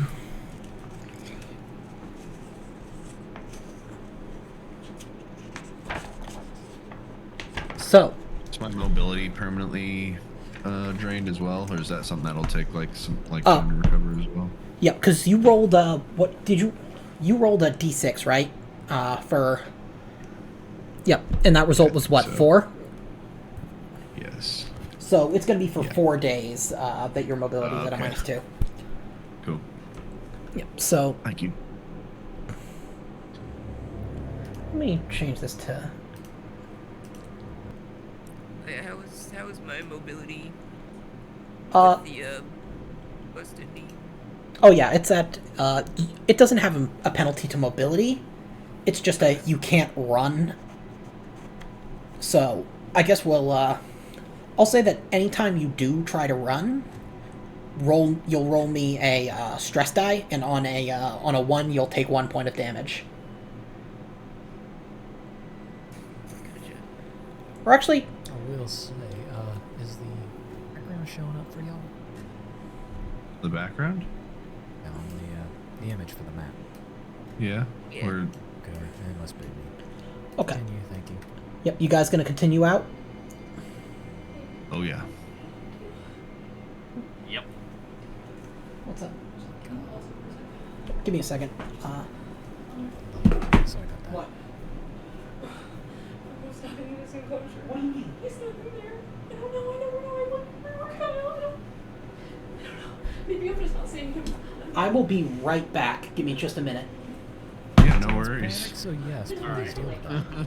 So, Is my mobility permanently drained as well, or is that something that'll take like some Oh. time to recover as well? yeah, because you rolled what did you? You rolled a d6, right? For. Yep, and that result was what, So- 4? Yes. So it's going to be for Yeah. 4 days that your mobility is at a Okay. -2. Cool. Yep. So Thank you. let me change this to. Yeah, how was my mobility Uh with the busted knee? oh yeah, it's at. It doesn't have a penalty to mobility. It's just a you can't run. So I guess we'll. I'll say that anytime you do try to run, you'll roll me a stress die, and on a 1 you'll take 1 point of damage. Gotcha. Or actually, I will say, is the background showing up for y'all? The background? Yeah, on the image for the map. Yeah. Yeah. We're Okay, it must be me. okay. Continue, thank you. Yep, you guys gonna continue out? oh yeah. Yep. What's up? Give me a second. So I got that. What? What's happening in this enclosure? What do you mean? He's not in there. I don't know. We're working on it. I don't know. Maybe I'm just not seeing him. I'm I will be right back. Give me just a minute. Yeah, no Sounds worries. panicked, so yes, please Alright. deal with that.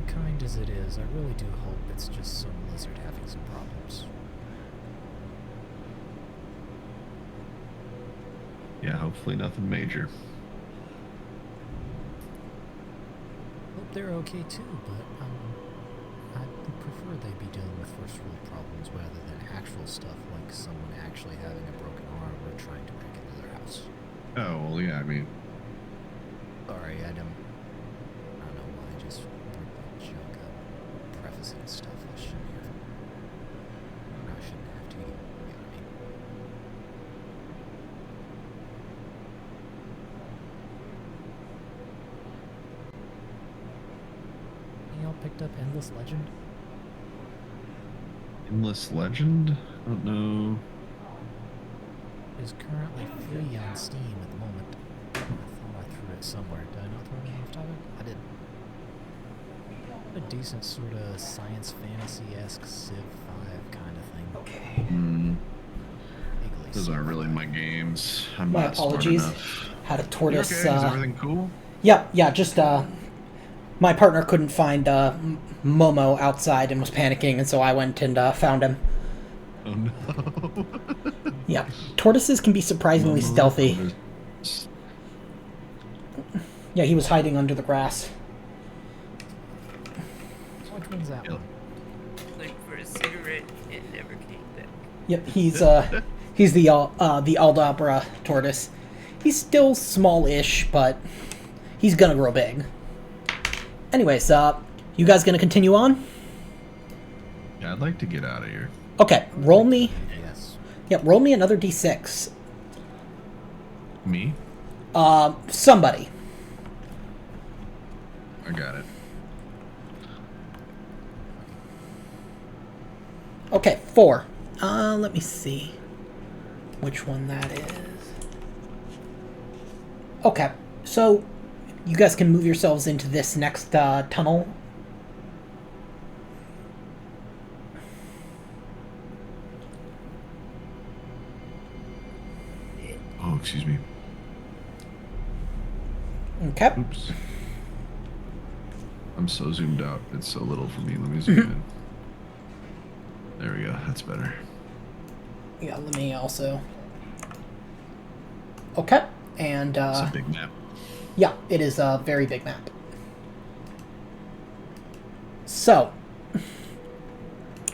Kind as it is, I really do hope it's just some lizard having some problems. Yeah, hopefully nothing major. Hope they're okay too, but I would prefer they be dealing with first world problems rather than actual stuff like someone actually having a broken arm or trying to break into their house. Oh, well, yeah, I mean, Sorry, I don't know why I just brought that joke up, prefacing stuff I shouldn't have. Or I shouldn't have to, you know what I mean? Y'all picked up Endless Legend? Endless Legend? I don't know. Is currently free on Steam at the moment. I thought I threw it somewhere. Did I not throw it off topic? I did. A decent sort of science fantasy-esque Civ 5 kind of thing. Okay. Vaguely Those aren't really my sci-fi. games. I'm My not smart apologies. enough. Had a You tortoise. okay? Is everything cool? Yeah, just my partner couldn't find Momo outside and was panicking, and so I went and found him. Oh no. Yeah, tortoises can be surprisingly stealthy. Yeah, he was hiding under the grass. Which one's that Yep. one? Went for a cigarette and never came back. Yep, he's the Aldabra tortoise. He's still small-ish, but he's gonna grow big. Anyways, you guys gonna continue on? Yeah, I'd like to get out of here. Okay, roll me. Yes. Yep, roll me another d6. Me? Somebody. I got it. Okay, 4. Let me see which one that is. Okay, so you guys can move yourselves into this next tunnel. Oh, excuse me. Okay. Oops. I'm so zoomed out. It's so little for me. Let me zoom in. There we go. That's better. Yeah, let me also. Okay, and It's a big map. yeah, it is a very big map. So,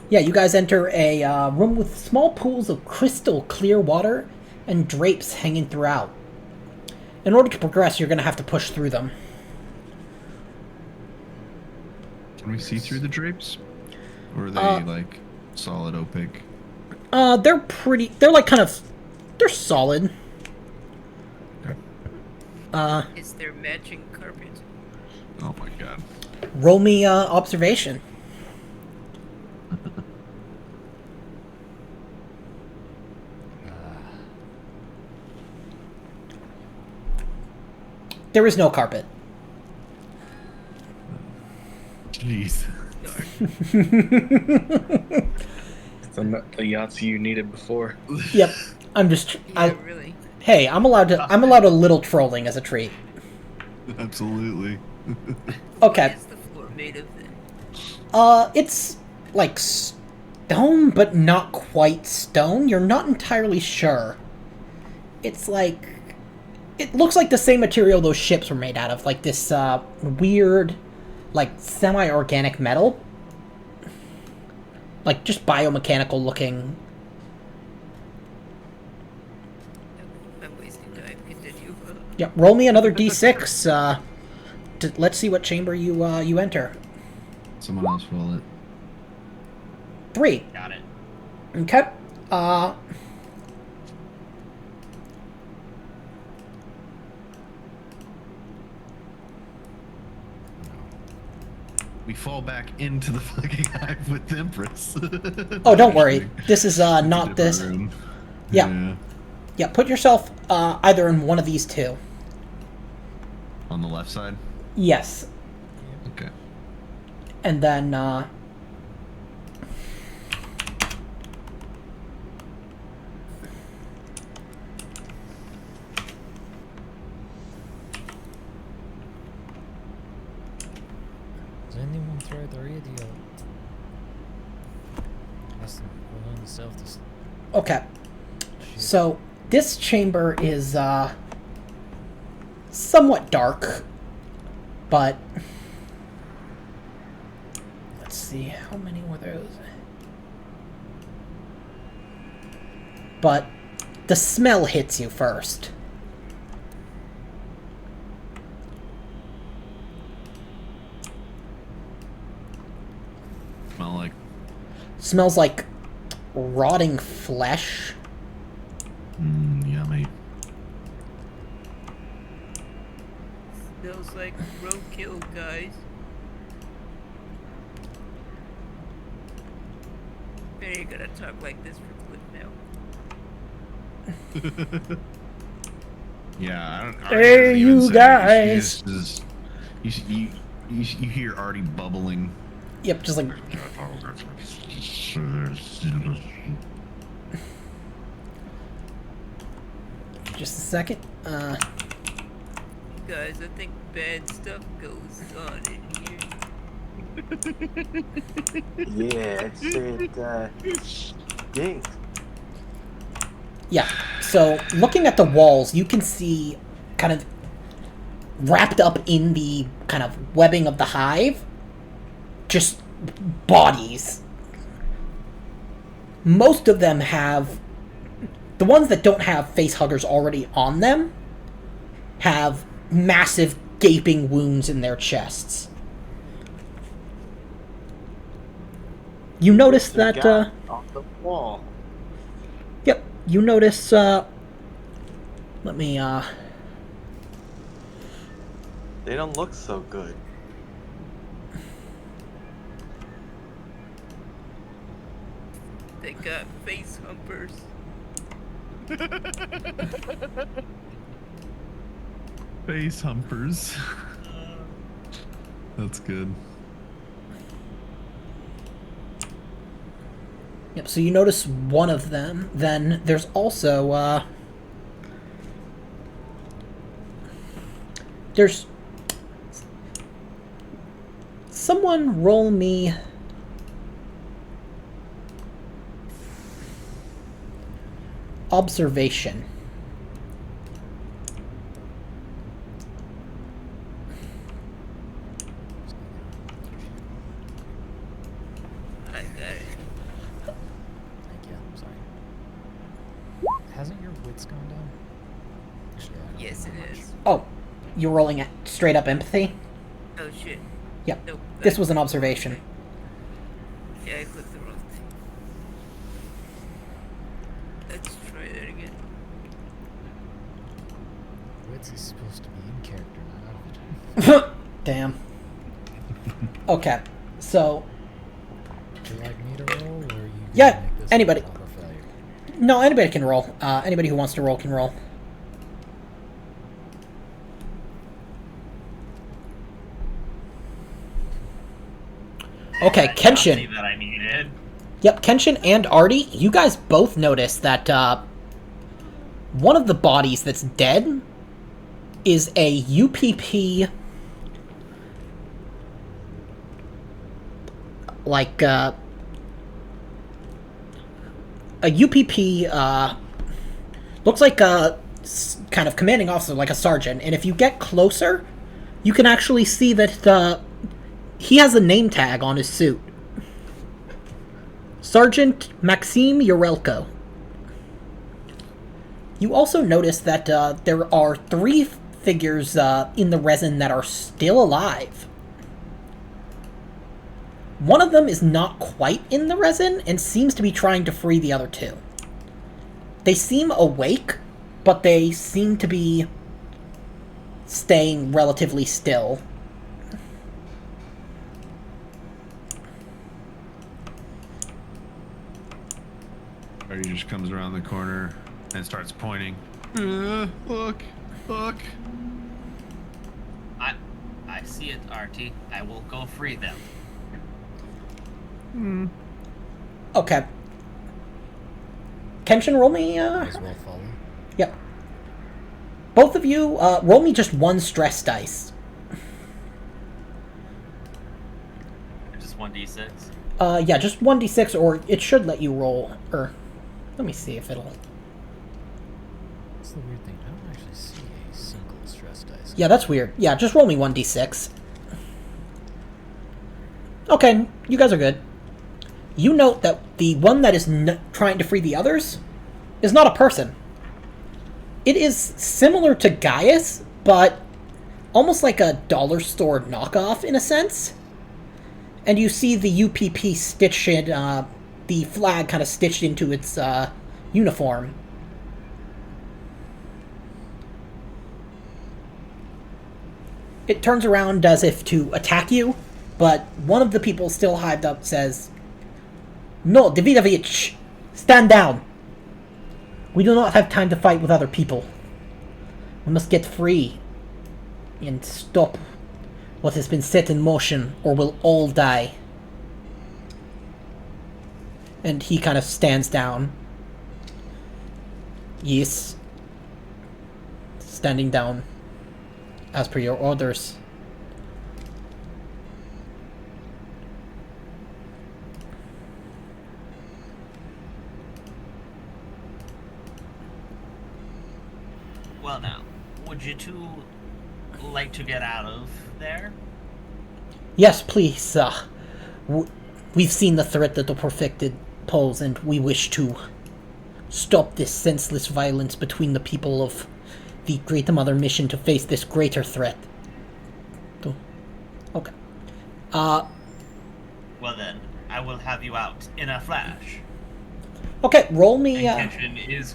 yeah, you guys enter a room with small pools of crystal clear water and drapes hanging throughout. In order to progress, you're going to have to push through them. Can we see through the drapes? Or are they like solid opaque? They're like kind of, they're solid. Okay. Is there matching carpet? Oh my god. Roll me observation. There is no carpet. Jeez. The Yahtzee you needed before. Yep. I'm just. Yeah, really. Hey, I'm allowed a little trolling as a treat. Absolutely. Okay. What is the floor made of then? It's like stone, but not quite stone. You're not entirely sure. It's like, it looks like the same material those ships were made out of, like this weird, like semi-organic metal, like just biomechanical looking. I'm wasting time. Continue. Yeah, roll me another d6. Let's see what chamber you enter. Someone else roll it. 3. Got it. Okay. We fall back into the fucking hive with the Empress. Oh, don't worry. This is It's a not different this. room. Yeah. Yeah, put yourself either in one of these two. On the left side? Yes. Okay. And then, Does anyone throw the radio? That's willing to self this. okay. Shit. So, this chamber is, somewhat dark, but let's see, how many were those? But the smell hits you first. Smell like. Smells like rotting flesh. Yummy. Smells like roadkill, guys. Maybe you're gonna talk like this for Cliff now. Yeah, I don't. Hey, Artie doesn't even you say it. guys. You hear Artie bubbling. Yep, just like just a second. Guys, I think bad stuff goes on in here. Yeah, it stinks. Yeah. So, looking at the walls, you can see kind of wrapped up in the kind of webbing of the hive, just bodies. Most of them have, the ones that don't have face huggers already on them, have massive gaping wounds in their chests. You notice that, Off the wall. yep, you notice, let me, They don't look so good. They got face humpers. Face humpers. That's good. yep, so you notice one of them. Then there's also, there's someone roll me observation. I got it. Thank you. I'm sorry. Hasn't your wits gone down? Actually, I don't Yes, know it how much. is. Oh, you're rolling at straight up empathy? Oh shit. Yep. Nope. This was an observation. Yeah, I clicked the wrong thing. Let's try that again. Wits is supposed to be in character, not out of it. Damn. Okay, so Would you like me to roll, or are you gonna Yeah, make this anybody. a failure? no, anybody can roll. Anybody who wants to roll can roll. Okay, That Kenshin. Nazi that I needed. Yep, Kenshin and Artie, you guys both notice that one of the bodies that's dead is a UPP, like, a UPP, looks like a kind of commanding officer, like a sergeant, and if you get closer, you can actually see that he has a name tag on his suit. Sergeant Maxime Urelko. You also notice that there are 3 figures in the resin that are still alive. One of them is not quite in the resin and seems to be trying to free the other 2. They seem awake, but they seem to be staying relatively still. Artie just comes around the corner and starts pointing. Look, look. I Artie. I will go free them. Okay. Kenshin, roll me, Might as well follow. Yep. Both of you, roll me just one stress dice. Just 1d6. Yeah, just 1d6, or it should let you roll, or... Let me see if it'll... That's the weird thing. I don't actually see a single stress dice. Yeah, that's weird. Yeah, just roll me 1d6. Okay, you guys are good. You note that the one that is trying to free the others is not a person. It is similar to Gaius, but almost like a dollar store knockoff in a sense. And you see the UPP stitched in, the flag kind of stitched into its uniform. It turns around as if to attack you, but one of the people still hived up says, "No, Davidovich, stand down. We do not have time to fight with other people. We must get free and stop what has been set in motion, or we'll all die." And he kind of stands down. Yes. Standing down. As per your orders. Well now, would you two like to get out of there? Yes, please. We've seen the threat that the Perfected pose, and we wish to stop this senseless violence between the people of the Great Mother mission to face this greater threat. Okay. Well then, I will have you out in a flash. Okay, roll me. And Kenshin is.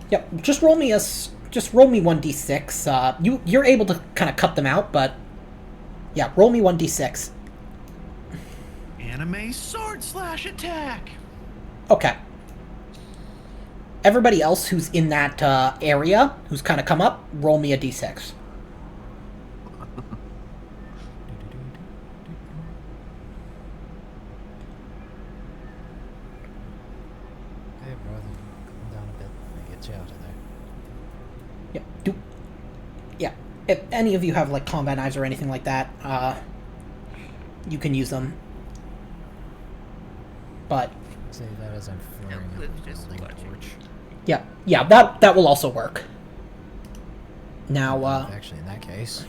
Yep, just roll me 1d6. You're able to kind of cut them out, but yeah, roll me 1d6. Anime sword slash attack. Okay. Everybody else who's in that area, who's kind of come up, roll me a d6. Hey, brother, calm down a bit. Let me get you out of there. Yep. Yeah. If any of you have like combat knives or anything like that, you can use them. But Say that as I'm flaring up Cliff's a just welding watching. torch. yeah, that will also work. Now, Actually, in that case,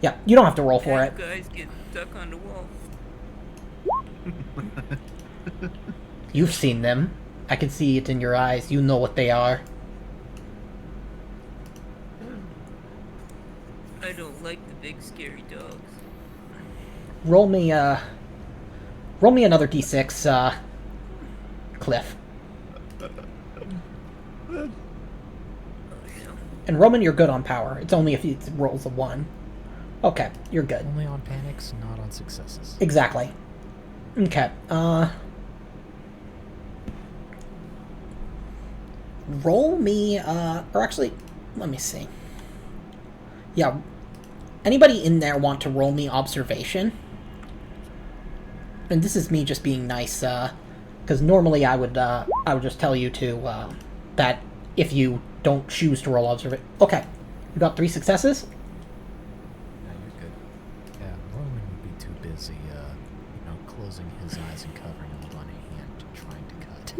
yeah, you don't have to roll for it. You guys get stuck on the wall. You've seen them. I can see it in your eyes. You know what they are. I don't like the big scary dogs. Roll me another d6, Cliff. And Roman, you're good on power. It's only if it rolls a 1. Okay, you're good. only on panics, not on successes. Exactly. Okay, roll me, or actually, let me see. Yeah, anybody in there want to roll me observation? And this is me just being nice, because normally I would just tell you to, that if you don't choose to roll observation. Okay, you got 3 successes? No, you're good. Yeah, Roman would be too busy, closing his eyes and covering them with one hand, trying to cut.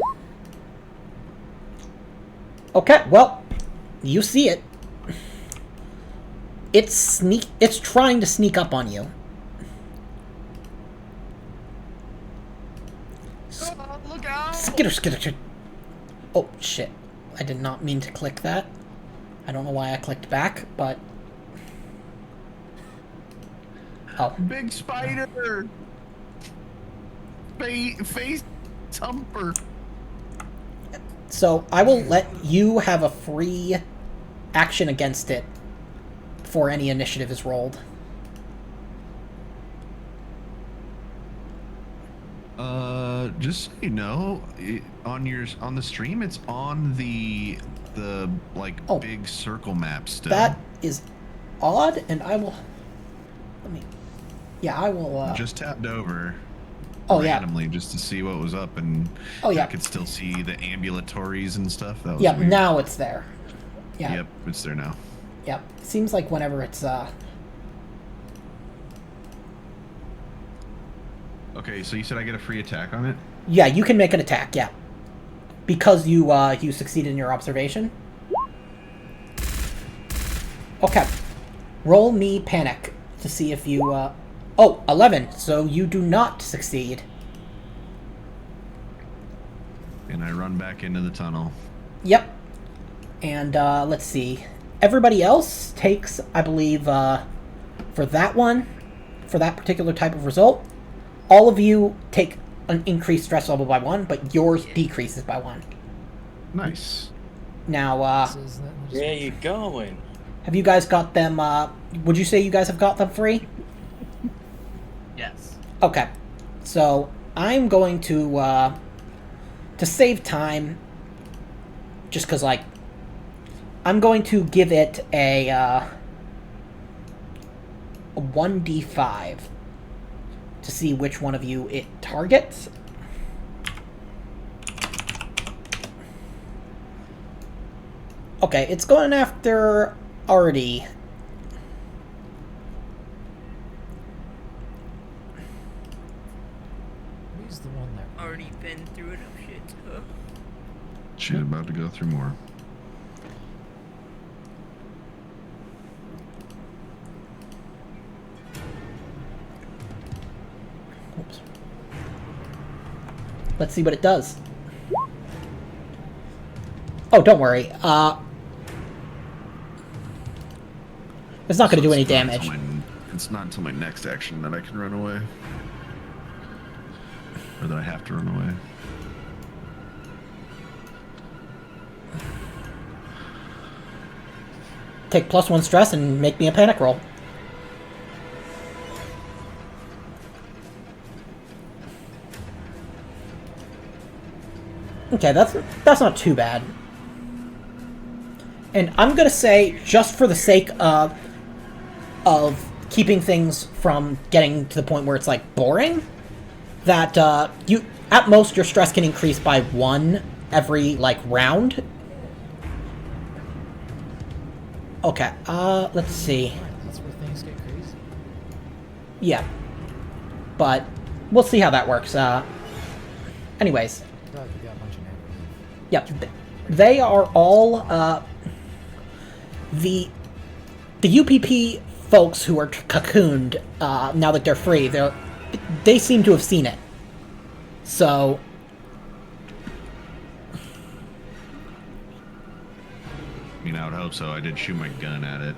Okay, well, you see it. It's trying to sneak up on you. Look out! Skitter. Oh, shit. I did not mean to click that. I don't know why I clicked back, but... Oh. Big spider! Face thumper. So, I will let you have a free action against it before any initiative is rolled. Just so you know, on the stream, it's on the like Oh. big circle map still. That is odd, and I will... Let me. Yeah, I will. Just tapped over Oh yeah. randomly just to see what was up, and Oh yeah. I could still see the ambulatories and stuff. That was Yep. weird. Now it's there. Yeah. Yep, it's there now. Yep. Seems like whenever it's Okay, so you said I get a free attack on it? Yeah, you can make an attack. Yeah. Because you succeeded in your observation. Okay. Roll me panic to see if you Oh, 11. So you do not succeed. And I run back into the tunnel. Yep. And let's see. Everybody else takes, I believe, for that one, for that particular type of result, all of you take an increased stress level by 1, but yours decreases by 1. Nice. Now, Says that in the Where you going? have you guys got them, would you say you guys have got them free? Yes. Okay. So, I'm going to save time, just because, like, I'm going to give it a 1d5 to see which one of you it targets. Okay, it's going after Artie. Who's the one that Already been through enough shit. Huh? Shit, about to go through more. Oops. Let's see what it does. Oh, don't worry. It's not going to do any damage. It's not until my next action that I can run away. Or that I have to run away. Take +1 stress and make me a panic roll. Okay, that's not too bad. And I'm gonna say, just for the sake of keeping things from getting to the point where it's like boring, that you at most your stress can increase by 1 every like round. Okay, let's see. That's where things get crazy. Yeah. But we'll see how that works. Anyways. Glad we got a bunch of neighborhoods. Yep. They are all, the UPP folks who are cocooned, now that they're free, they seem to have seen it. So... I mean, I would hope so. I did shoot my gun at it.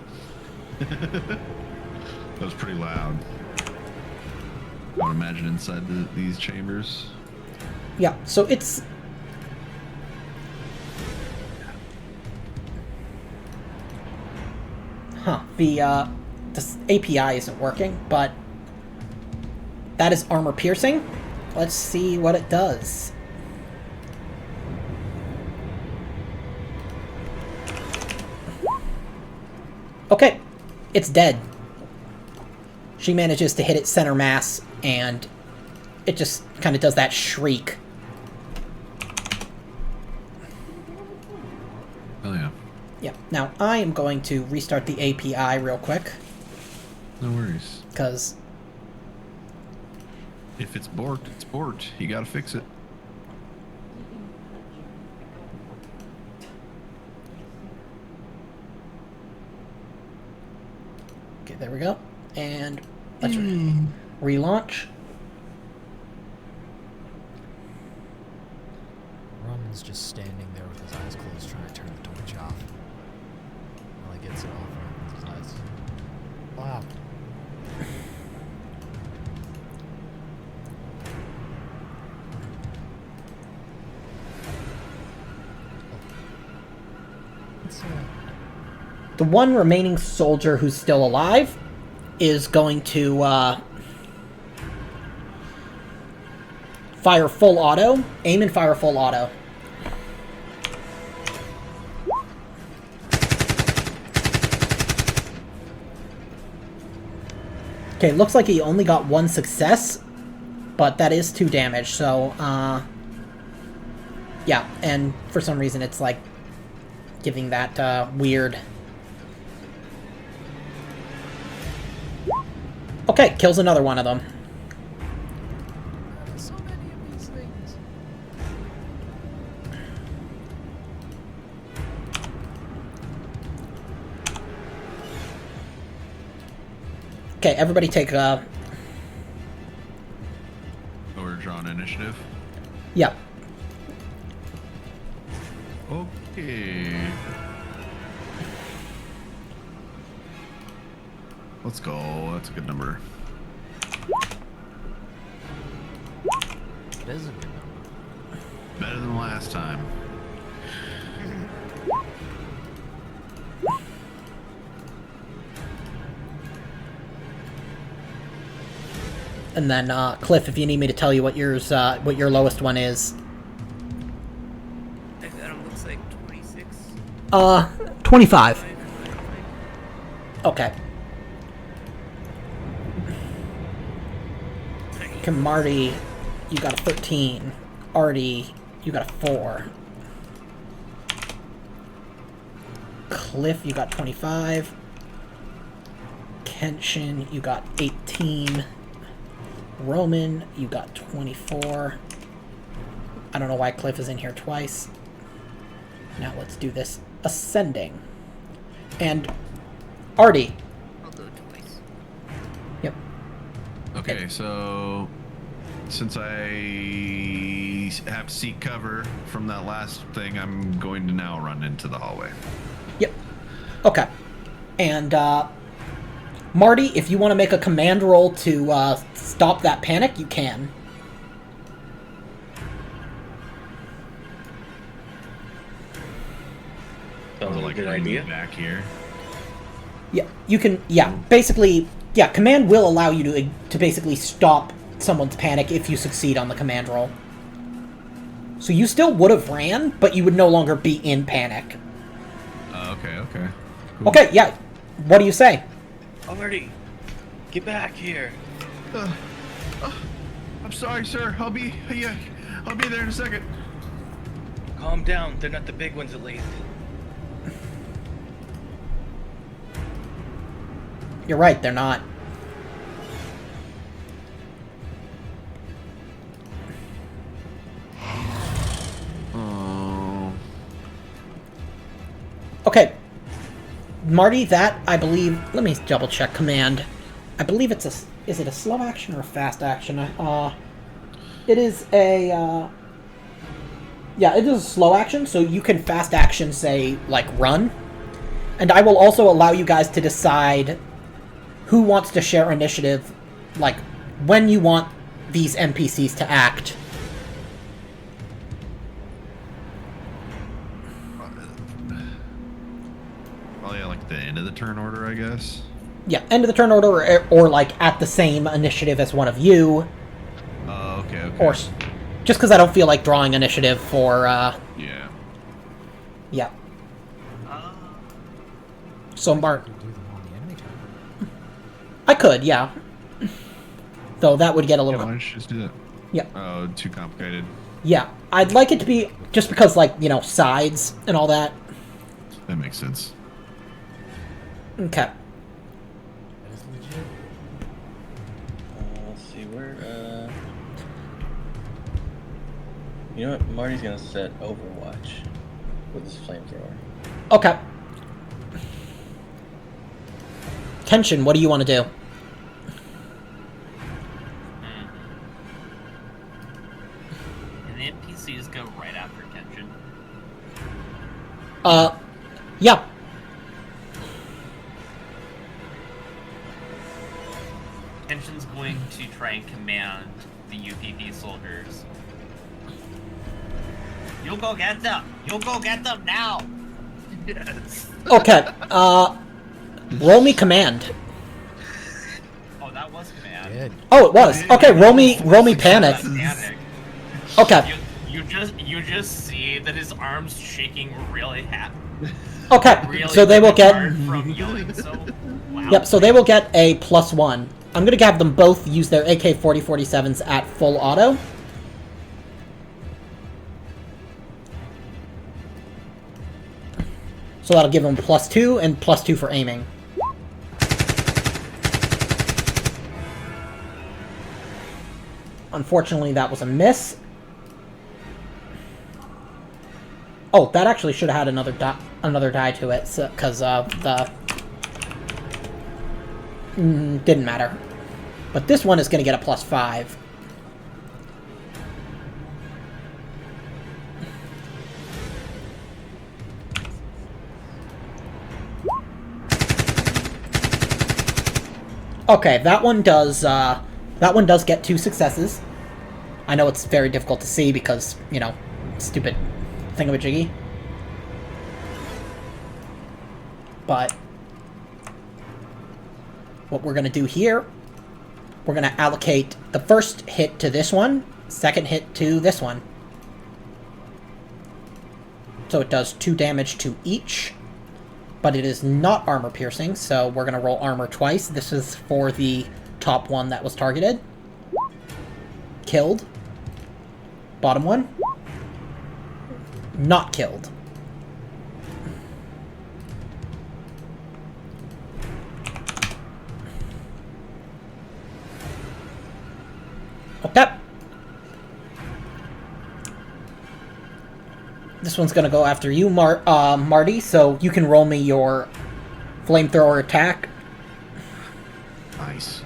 That was pretty loud. I would imagine inside these chambers. Yeah, so it's... Huh, this API isn't working, but that is armor piercing. Let's see what it does. Okay, it's dead. She manages to hit its center mass, and it just kind of does that shriek. Oh yeah. Yep. Now, I am going to restart the API real quick, No worries. because... If it's borked, it's borked. You gotta fix it. Okay, there we go. And let's relaunch. Roman's just standing there with his eyes closed, trying to turn the torch off. While he gets it off with his eyes. Wow. It's, The one remaining soldier who's still alive is going to fire full auto. Aim and fire full auto. Okay, looks like he only got 1 success, but that is 2 damage, so, yeah, and for some reason it's, like, giving that, weird... Okay, kills another one of them. So many of these things. Okay, everybody take, We're drawing initiative. yeah. Okay. Let's go. That's a good number. It is a good number. Better than last time. And then, Cliff, if you need me to tell you what yours, what your lowest one is. I got him, looks like 26. 25. Okay. Okay, Marty, you got a 13. Artie, you got a 4. Cliff, you got 25. Kenshin, you got 18. Roman, you got 24. I don't know why Cliff is in here twice. Now let's do this ascending. And Artie. I'll go twice. Yep. Okay, so since I have to seek cover from that last thing, I'm going to now run into the hallway. Yep. Okay. And Marty, if you want to make a command roll to stop that panic, you can. Sounds like a good bring idea. me back here. Yeah, you can. Yeah, basically, yeah. Command will allow you to basically stop someone's panic if you succeed on the command roll. So you still would have ran, but you would no longer be in panic. Okay, okay. Cool. Okay, yeah. What do you say? Artie, get back here. I'm sorry, sir. I'll be there in a second. Calm down. They're not the big ones, at least. You're right, they're not. Oh. Okay. Marty, that, I believe... Let me double check command. I believe it's a... Is it a slow action or a fast action? It is a... Yeah, it is a slow action, so you can fast action, say, like, run. And I will also allow you guys to decide who wants to share initiative, like, when you want these NPCs to act. Probably at, like, the end of the turn order, I guess. Yeah, end of the turn order, or like, at the same initiative as one of you. Oh, okay, okay. Or... Just because I don't feel like drawing initiative for, Yeah. Yeah. So, Mark... You do them on the enemy turn. I could, yeah. Though that would get a Yeah, little... why don't you just do that? Yeah. Oh, too complicated. Yeah. I'd like it to be... Just because, like, you know, sides and all that. That makes sense. Okay. That is legit. Let's see, where, You know what? Marty's gonna set Overwatch with his flamethrower. Okay. Kenshin, what do you want to do? And the NPCs go right after Kenshin. Yeah. Kenshin's going to try and command the UPP soldiers. You'll go get them! You'll go get them now! Yes. Okay, roll me command. Oh, that was command. Good. Oh, it was. Okay, roll me panic. Panic. Okay. You just see that his arm's shaking really Okay, really so they will get... hard from yelling so loud. Yep, so they will get a +1 I'm gonna have them both use their AK-47s at full auto. So that'll give them +2 and +2 for aiming. Unfortunately, that was a miss. Oh, that actually should have had another die to it, because the... didn't matter. But this one is going to get a +5. Okay, that one does get 2 successes. I know it's very difficult to see because, you know, stupid thingamajiggy. But what we're going to do here, we're going to allocate the first hit to this one, second hit to this one. So it does 2 damage to each, but it is not armor piercing, so we're going to roll armor twice. This is for the top one that was targeted. Killed. Bottom one. Not killed. Okay. This one's gonna go after you, Marty, so you can roll me your flamethrower attack. Nice.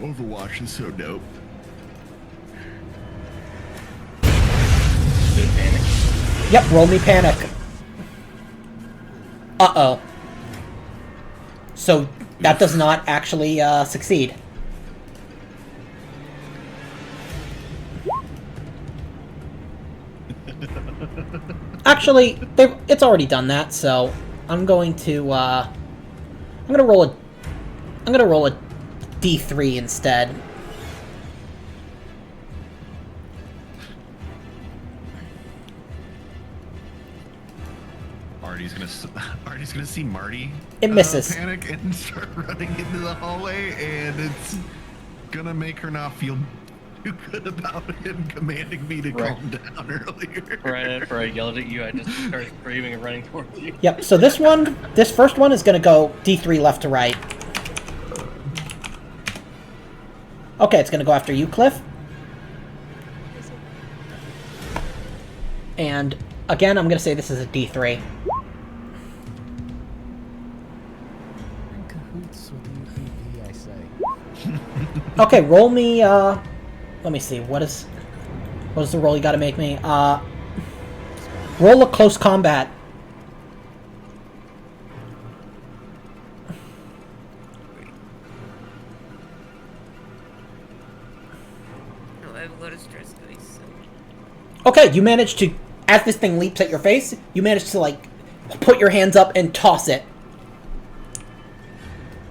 Overwatch is so dope. Good panic. Yep, roll me panic. Uh-oh. So, that does not actually, succeed. Actually, it's already done that, so I'm going to, I'm gonna roll a D3 instead. Artie's gonna see Marty. It misses. Panic and start running into the hallway, and it's gonna make her not feel too good about him commanding me to calm down earlier. Right after I yelled at you, I just started screaming and running towards you. Yep, so this first one is gonna go D3 left to right. Okay, it's gonna go after you, Cliff. And again, I'm gonna say this is a D3. In cahoots with UPV, I say. Okay, roll me, let me see, what is the roll you gotta make me? Roll a close combat. No, I have a lot of stress dice, so... Okay, you manage to, as this thing leaps at your face, you manage to, like, put your hands up and toss it.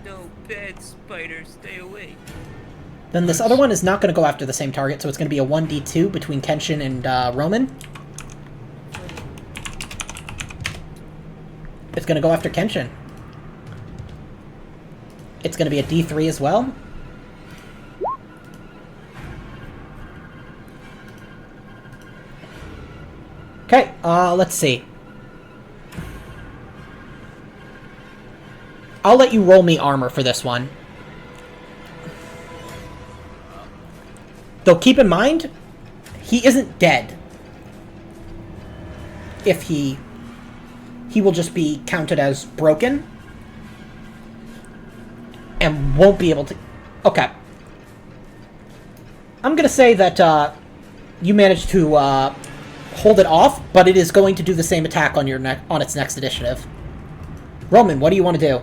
No, bad spider, stay away. Then this other one is not going to go after the same target, so it's going to be a 1d2 between Kenshin and Roman. It's going to go after Kenshin. It's going to be a D3 as well. Okay, let's see. I'll let you roll me armor for this one. Though keep in mind, he isn't dead. If he will just be counted as broken. And won't be able to... Okay. I'm gonna say that, you managed to, hold it off, but it is going to do the same attack on on its next initiative. Roman, what do you want to do?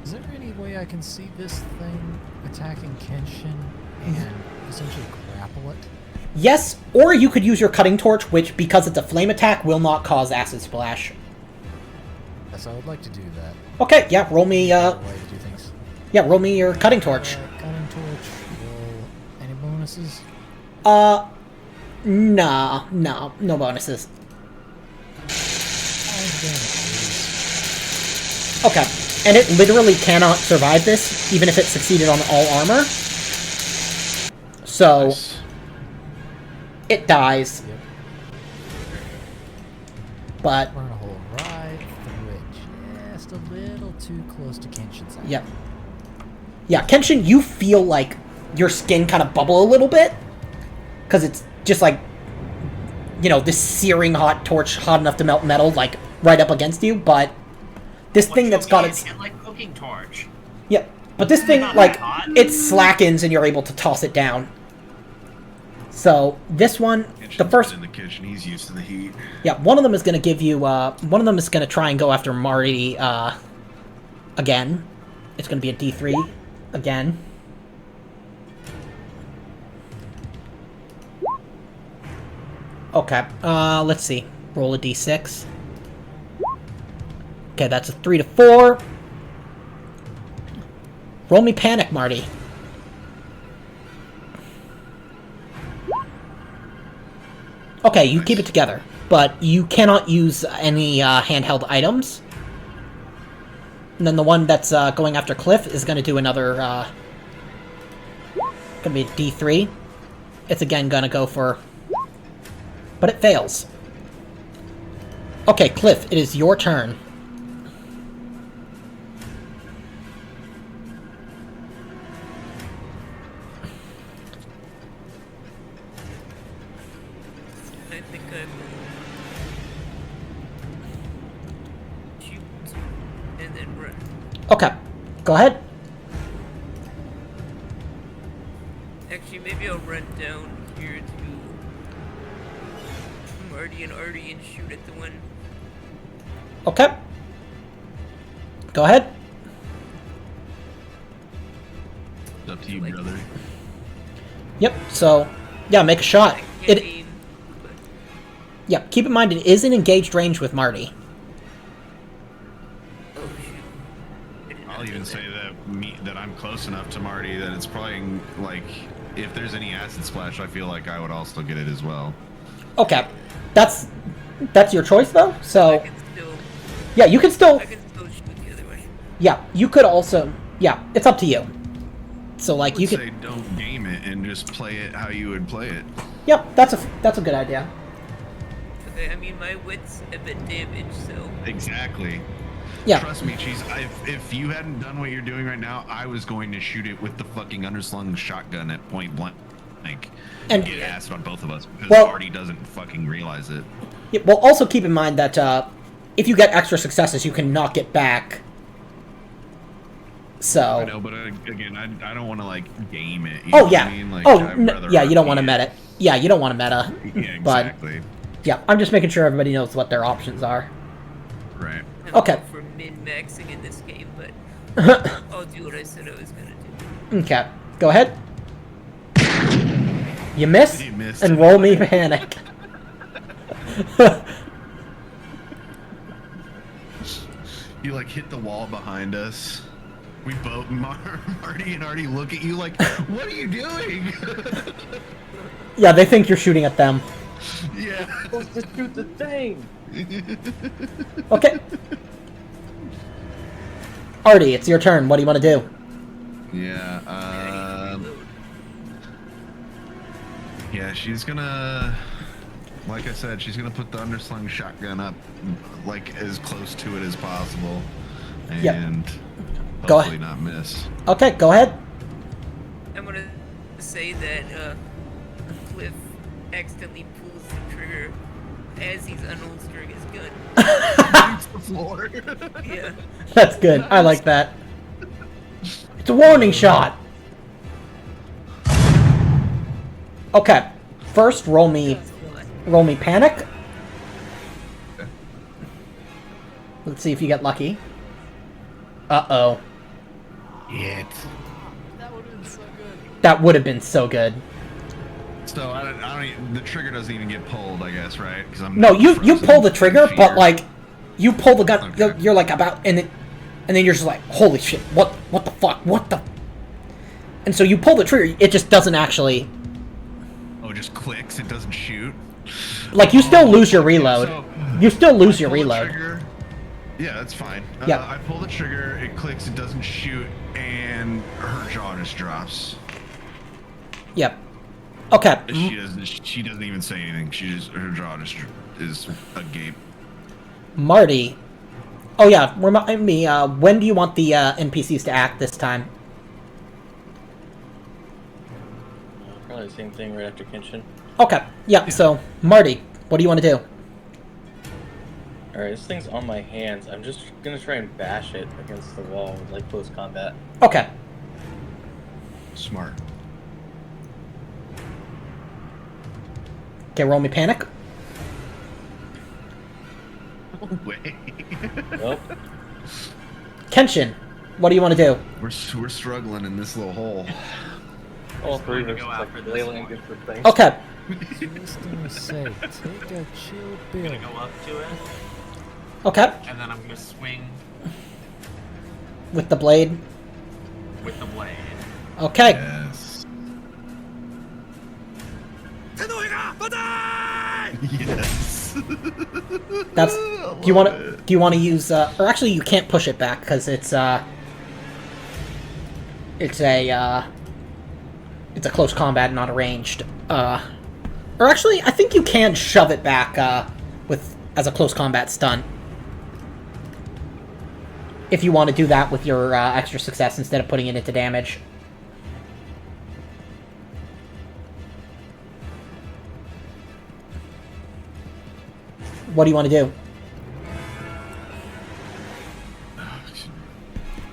Is there any way I can see this thing attacking Kenshin and essentially grapple it? Yes, or you could use your cutting torch, which, because it's a flame attack, will not cause acid splash. Yes, I would like to do that. Okay, yeah, roll me, Way to do things. yeah, roll me your cutting torch. Cutting torch. Roll any bonuses? No bonuses. Okay, and it literally cannot survive this, even if it succeeded on all armor. So, Nice. it dies. Yep. But, Burn a hole right through it, just a little too close to Kenshin's eye. yep. Yeah, Kenshin, you feel like your skin kind of bubble a little bit. Because it's just like, you know, this searing hot torch, hot enough to melt metal, like, right up against you. But this thing that's got its... It's like cooking torch. Yeah, but this thing, Not like, hot. it slackens and you're able to toss it down. So, this one, the Kitchen's first... been in the kitchen. He's used to the heat. Yeah, one of them is going to give you, one of them is going to try and go after Marty, again. It's going to be a D3, again. Okay, let's see. Roll a D6. Okay, that's a 3 to 4. Roll me panic, Marty. Okay, you keep it together, but you cannot use any handheld items. And then the one that's going after Cliff is going to do another, going to be a D3. It's again going to go for... But it fails. Okay, Cliff, it is your turn. I think I will shoot and then run. Okay, go ahead. Actually, maybe I'll run down here to Marty and Artie and shoot at the one. Okay. Go ahead. It's up to you, Like- brother. Yep, so, yeah, make a shot. I can't It, aim, but yeah, keep in mind it is in engaged range with Marty. oh shoot. I did not I'll know even that. say that I'm close enough to Marty that it's probably like if there's any acid splash, I feel like I would also get it as well. Okay, that's your choice though. I So can still, yeah, you can still I can still shoot the other way. yeah, you could also yeah, it's up to you. So like I you would could say don't game it and just play it how you would play it. yep, that's a good idea. Okay, I mean my wit's a bit damaged, so Exactly. Yeah, Trust me, Cheese. If you hadn't done what you're doing right now, I was going to shoot it with the fucking underslung shotgun at point blank. And- Get asked on both of us because Well- Marty doesn't fucking realize it. yeah, well also keep in mind that if you get extra successes, you can knock it back. I So know, but again, I don't want to like game it. You oh know what yeah, I mean? Like, oh I'd no, rather yeah, you don't want to RP meta. Yeah, you don't want to meta. Yeah, But exactly. yeah, I'm just making sure everybody knows what their options are. Right. I'm Okay. all for min-maxing in this game, but I'll do what I said I was gonna do. Okay, go ahead. You miss, You missed. and roll me panic. You like hit the wall behind us. We both, Marty and Artie, look at you like, what are you doing? Yeah, they think you're shooting at them. Yeah. Supposed to shoot the thing. Okay. Artie, it's your turn. What do you want to do? Yeah. I need to reload. Yeah, she's gonna, like I said, she's gonna put the underslung shotgun up, like as close to it as possible, and Yep. Go hopefully ahead. not miss. Okay, go ahead. I'm gonna say that Cliff accidentally pulls the trigger as he's unholstering his gun. Hits the floor. Yeah. That's good. I like that. It's a warning shot. Okay. First, roll me panic. Let's see if you get lucky. Uh-oh. Yet. That would have been so good. That would have been so good. So I don't even, the trigger doesn't even get pulled, I guess, right? Because I'm No, not you frozen pull the in trigger, fear. but like you pull the gun. Okay. You're like about, and then you're just like, holy shit! What the fuck? What the? And so you pull the trigger. It just doesn't actually. Oh, it just clicks. It doesn't shoot. Like, you still lose your reload. So, You still lose your I pull the reload. trigger. Yeah, that's fine. Yeah. I pull the trigger, it clicks, it doesn't shoot, and her jaw just drops. Yep. Okay. She doesn't even say anything. Her jaw just is agape. Marty. Oh yeah, remind me, when do you want the NPCs to act this time? Probably the same thing right after Kenshin. Okay. Yep, so, Marty, what do you want to do? Alright, this thing's on my hands. I'm just gonna try and bash it against the wall with like close combat. Okay. Smart. Okay, roll me panic. Wait. Well, Kenshin, what do you want to do? We're struggling in this little hole. all Just three going of to us go just, after like this flailing one. against the thing. Okay. Just gonna say, take a chill I'm pill. gonna go up to it, Okay. and then I'm gonna swing With the blade. with the blade. Okay. Yes. Yes. That's. Do you want to? Do you want to use? Or actually, you can't push it back because it's a. It's a close combat, not a ranged. Or actually, I think you can shove it back with as a close combat stunt. If you want to do that with your extra success instead of putting it into damage. What do you want to do?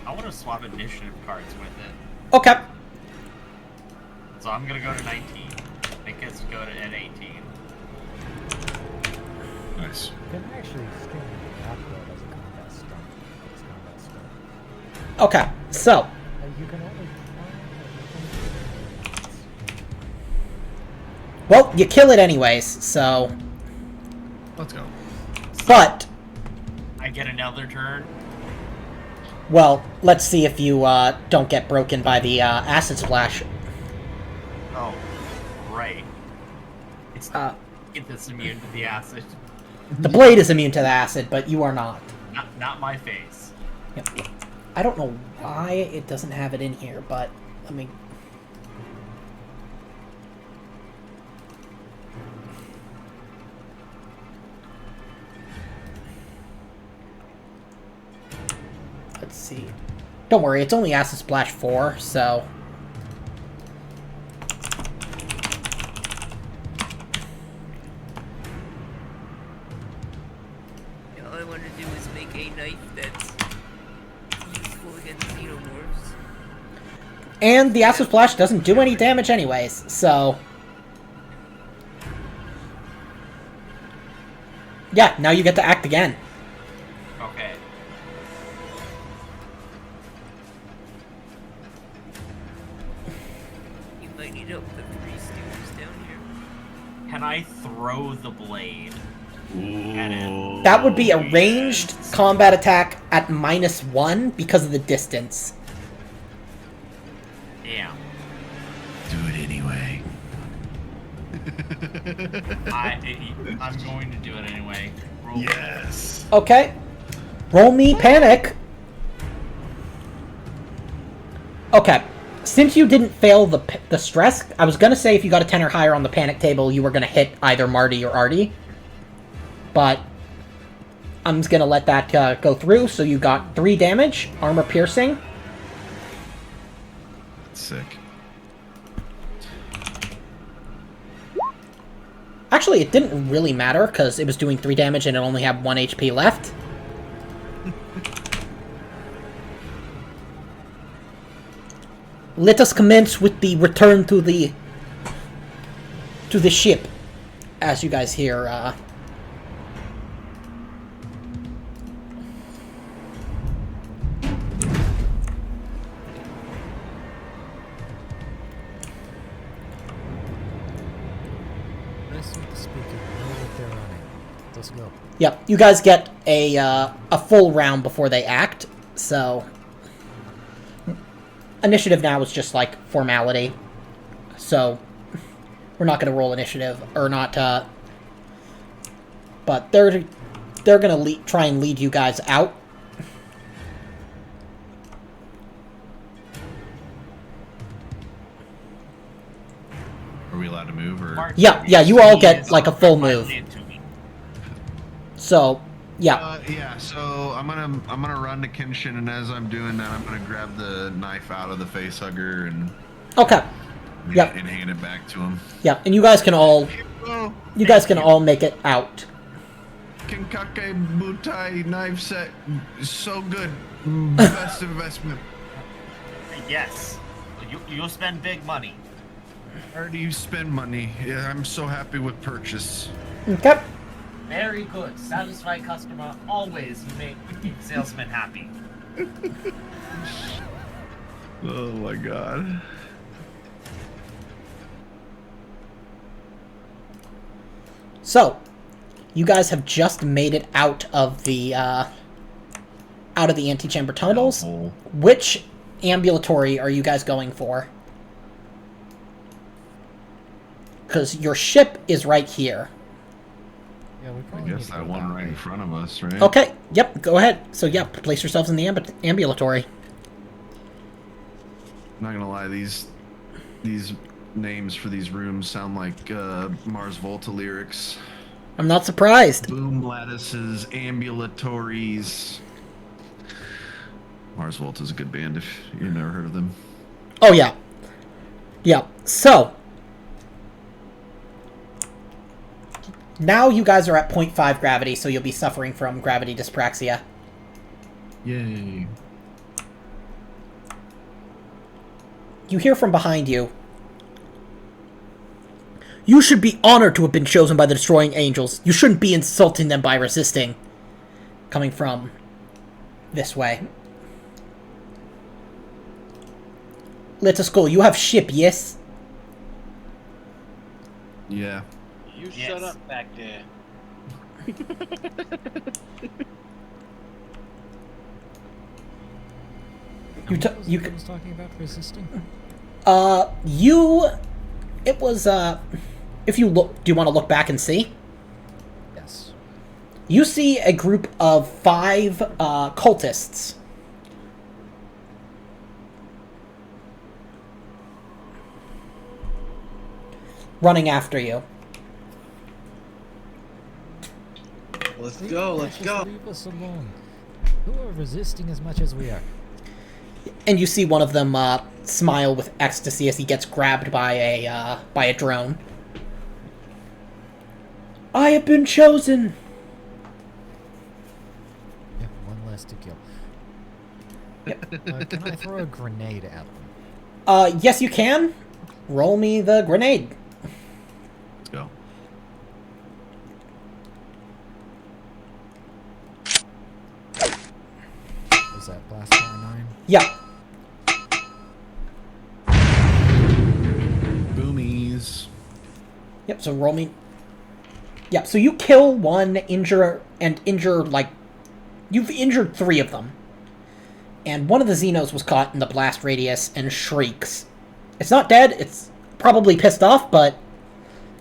I want to swap initiative cards with it. Okay. So I'm gonna go to 19. It gets to go to an 18. Nice. You can actually skin the backboard as a combat stunt. As combat stunt. Okay. So. You can only Well, you kill it anyways, so... Let's go. But, I get another turn. well, let's see if you don't get broken by the acid splash. Oh, right. It's it's immune to the acid. The blade is immune to the acid, but you are not. Not my face. Yep. I don't know why it doesn't have it in here, but let me... Let's see. Don't worry, it's only Acid Splash 4, so... All I want to do is make a knife that's useful against xenomorphs. And the Acid Splash doesn't do any damage anyways, so... Yeah, now you get to act again. Okay. You might need help with the three stooges down here. Can I throw the blade at it? That would be a ranged combat attack at -1 because of the distance. Damn. Do it anyway. I'm going to do it anyway. Roll. Yes. Okay. Roll me panic. Okay. Since you didn't fail the stress, I was going to say if you got a 10 or higher on the panic table, you were going to hit either Marty or Artie. But I'm just going to let that go through. So you got 3 damage, armor piercing. Sick. Actually, it didn't really matter because it was doing 3 damage and it only had 1 HP left. Let us commence with the return to the ship. As you guys hear, listen to the speaker. Know what they're running. Let's go. Yep, you guys get a full round before they act, so... Initiative now is just, like, formality. So, we're not going to roll initiative, or not, but they're gonna try and lead you guys out. Are we allowed to move or? Yeah, you all get like a full move. So, yeah. Yeah. So I'm gonna run to Kenshin, and as I'm doing that, I'm gonna grab the knife out of the face hugger and Okay. Yep. and hand it back to him. Yeah, and you guys can all make it out. Kinkake Butai knife set, so good, best investment. Yes. You'll spend big money. Where do you spend money? Yeah, I'm so happy with purchase. Okay. Very good. Satisfied customer always make salesman happy. Oh my god. So, you guys have just made it out of the antechamber tunnels. Hellhole. Which ambulatory are you guys going for? Because your ship is right here. Yeah, we I probably guess need to that go one that right way. in front of us, right? Okay, yep, go ahead. So, yeah, place yourselves in the ambulatory. Not gonna lie, these names for these rooms sound like Mars Volta lyrics. I'm not surprised. Boom lattices, ambulatories. Mars Volta's a good band if you've never heard of them. Oh, yeah. Yeah, so... now you guys are at 0.5 gravity, so you'll be suffering from gravity dyspraxia. Yay. You hear from behind you. You should be honored to have been chosen by the Destroying Angels. You shouldn't be insulting them by resisting. Coming from this way. Let's go. You have ship, yes? Yeah. You Yes. shut up back there. What was it I was talking about resisting? It was, if you look, do you want to look back and see? Yes. You see a group of 5, cultists. Running after you. Let's Please, go, let's just go. leave us alone. Who are resisting as much as we are? And you see one of them smile with ecstasy as he gets grabbed by a drone. I have been chosen. Yeah, one less to kill. Can I throw a grenade at them? Yes, you can. Roll me the grenade. Let's go. Was that blast fire 9? Yeah. Boomies. Yep. So roll me. Yep. So you kill one, injure like, you've injured 3 of them, and one of the Xenos was caught in the blast radius and shrieks. It's not dead. It's probably pissed off, but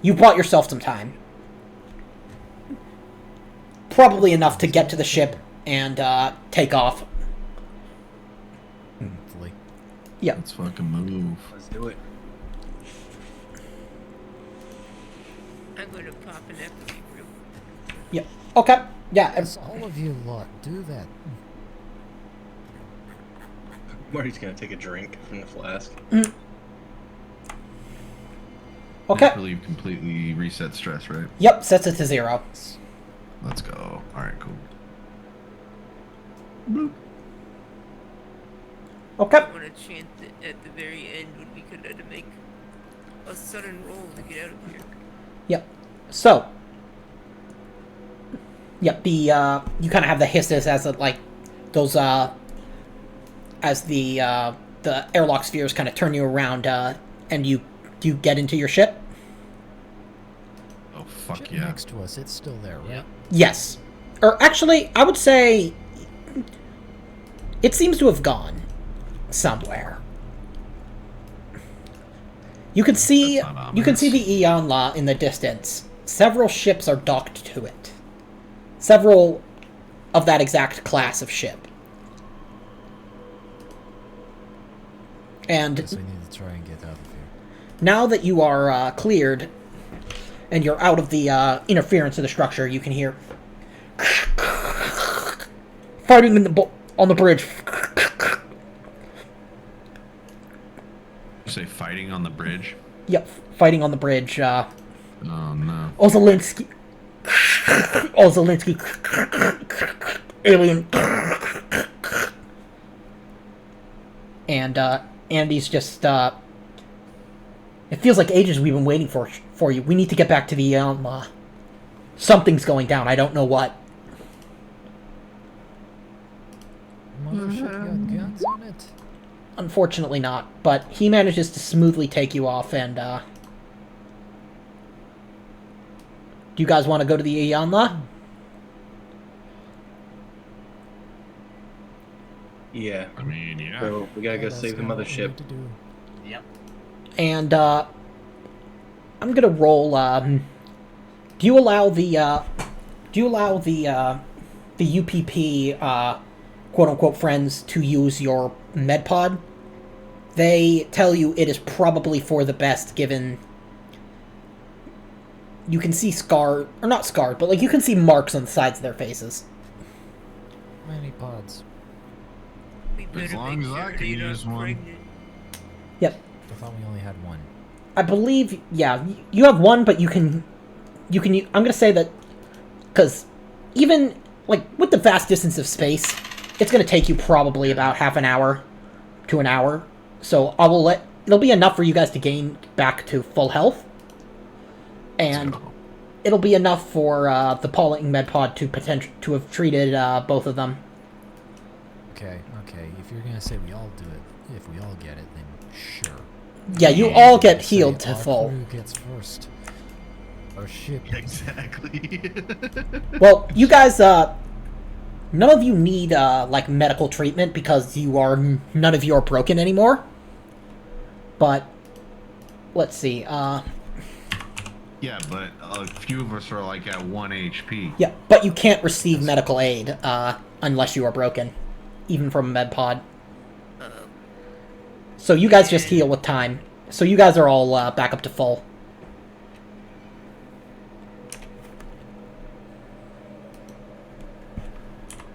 you bought yourself some time. Probably enough to get to the ship and take off. Hopefully. Yeah. Let's fucking move. Let's do it. I'm going to pop an equity room. Yeah. Okay. Yeah. Yes, all of you lot, do that. Marty's gonna take a drink from the flask. Okay. I believe completely reset stress, right? Yep. Sets it to 0. Let's go. Alright, cool. Bloop. Okay. I want to chant at the very end when we could to make a sudden roll to get out of here. Yep. So. Yep. The you kind of have the hisses as it, like, those as the airlock spheres kind of turn you around, and you get into your ship. Oh, fuck Ship yeah. next to us, it's still there, right? Yes. Or actually, I would say it seems to have gone somewhere. You can see That's not the ominous. Ìyánlá in the distance. Several ships are docked to it. several of that exact class of ship. And Guess we need to try and get out of here. now that you are cleared and you're out of the interference of the structure, you can hear fighting on the bridge. You say fighting on the bridge? Yep, fighting on the bridge. Oh no. Ozelinski. Alien. And Andy's just it feels like ages we've been waiting for you. We need to get back to the something's going down. I don't know what. Mothership got guns on it. Unfortunately not, but he manages to smoothly take you off and do you guys want to go to the Ìyánlá? Yeah. I mean, yeah. So we gotta go That's save the kinda what we mothership. need to do. Yep. And I'm gonna roll. Do you allow the UPP quote unquote friends to use your med pod? They tell you it is probably for the best, given you can see scarred, or not scarred, but like you can see marks on the sides of their faces. Many pods. We better long make as I sure can they're not use one. pregnant. Yep. I thought we only had one. I believe, yeah, you have one, but you can, I'm gonna say that, because even, like, with the vast distance of space, it's gonna take you probably about half an hour to an hour, so it'll be enough for you guys to gain back to full health, and it'll be enough for, the Pauling Medpod to have treated, both of them. Okay. If you're gonna say we all do it, if we all get it, then sure. Yeah, you all get Say healed to our full. crew gets first. Our ship. Exactly. Well, you guys, none of you need, like, medical treatment because none of you are broken anymore. But, let's see, Yeah, but a few of us are like at 1 HP. yeah, but you can't receive medical aid, unless you are broken, even from a med pod. So you guys just heal with time. So you guys are all, back up to full.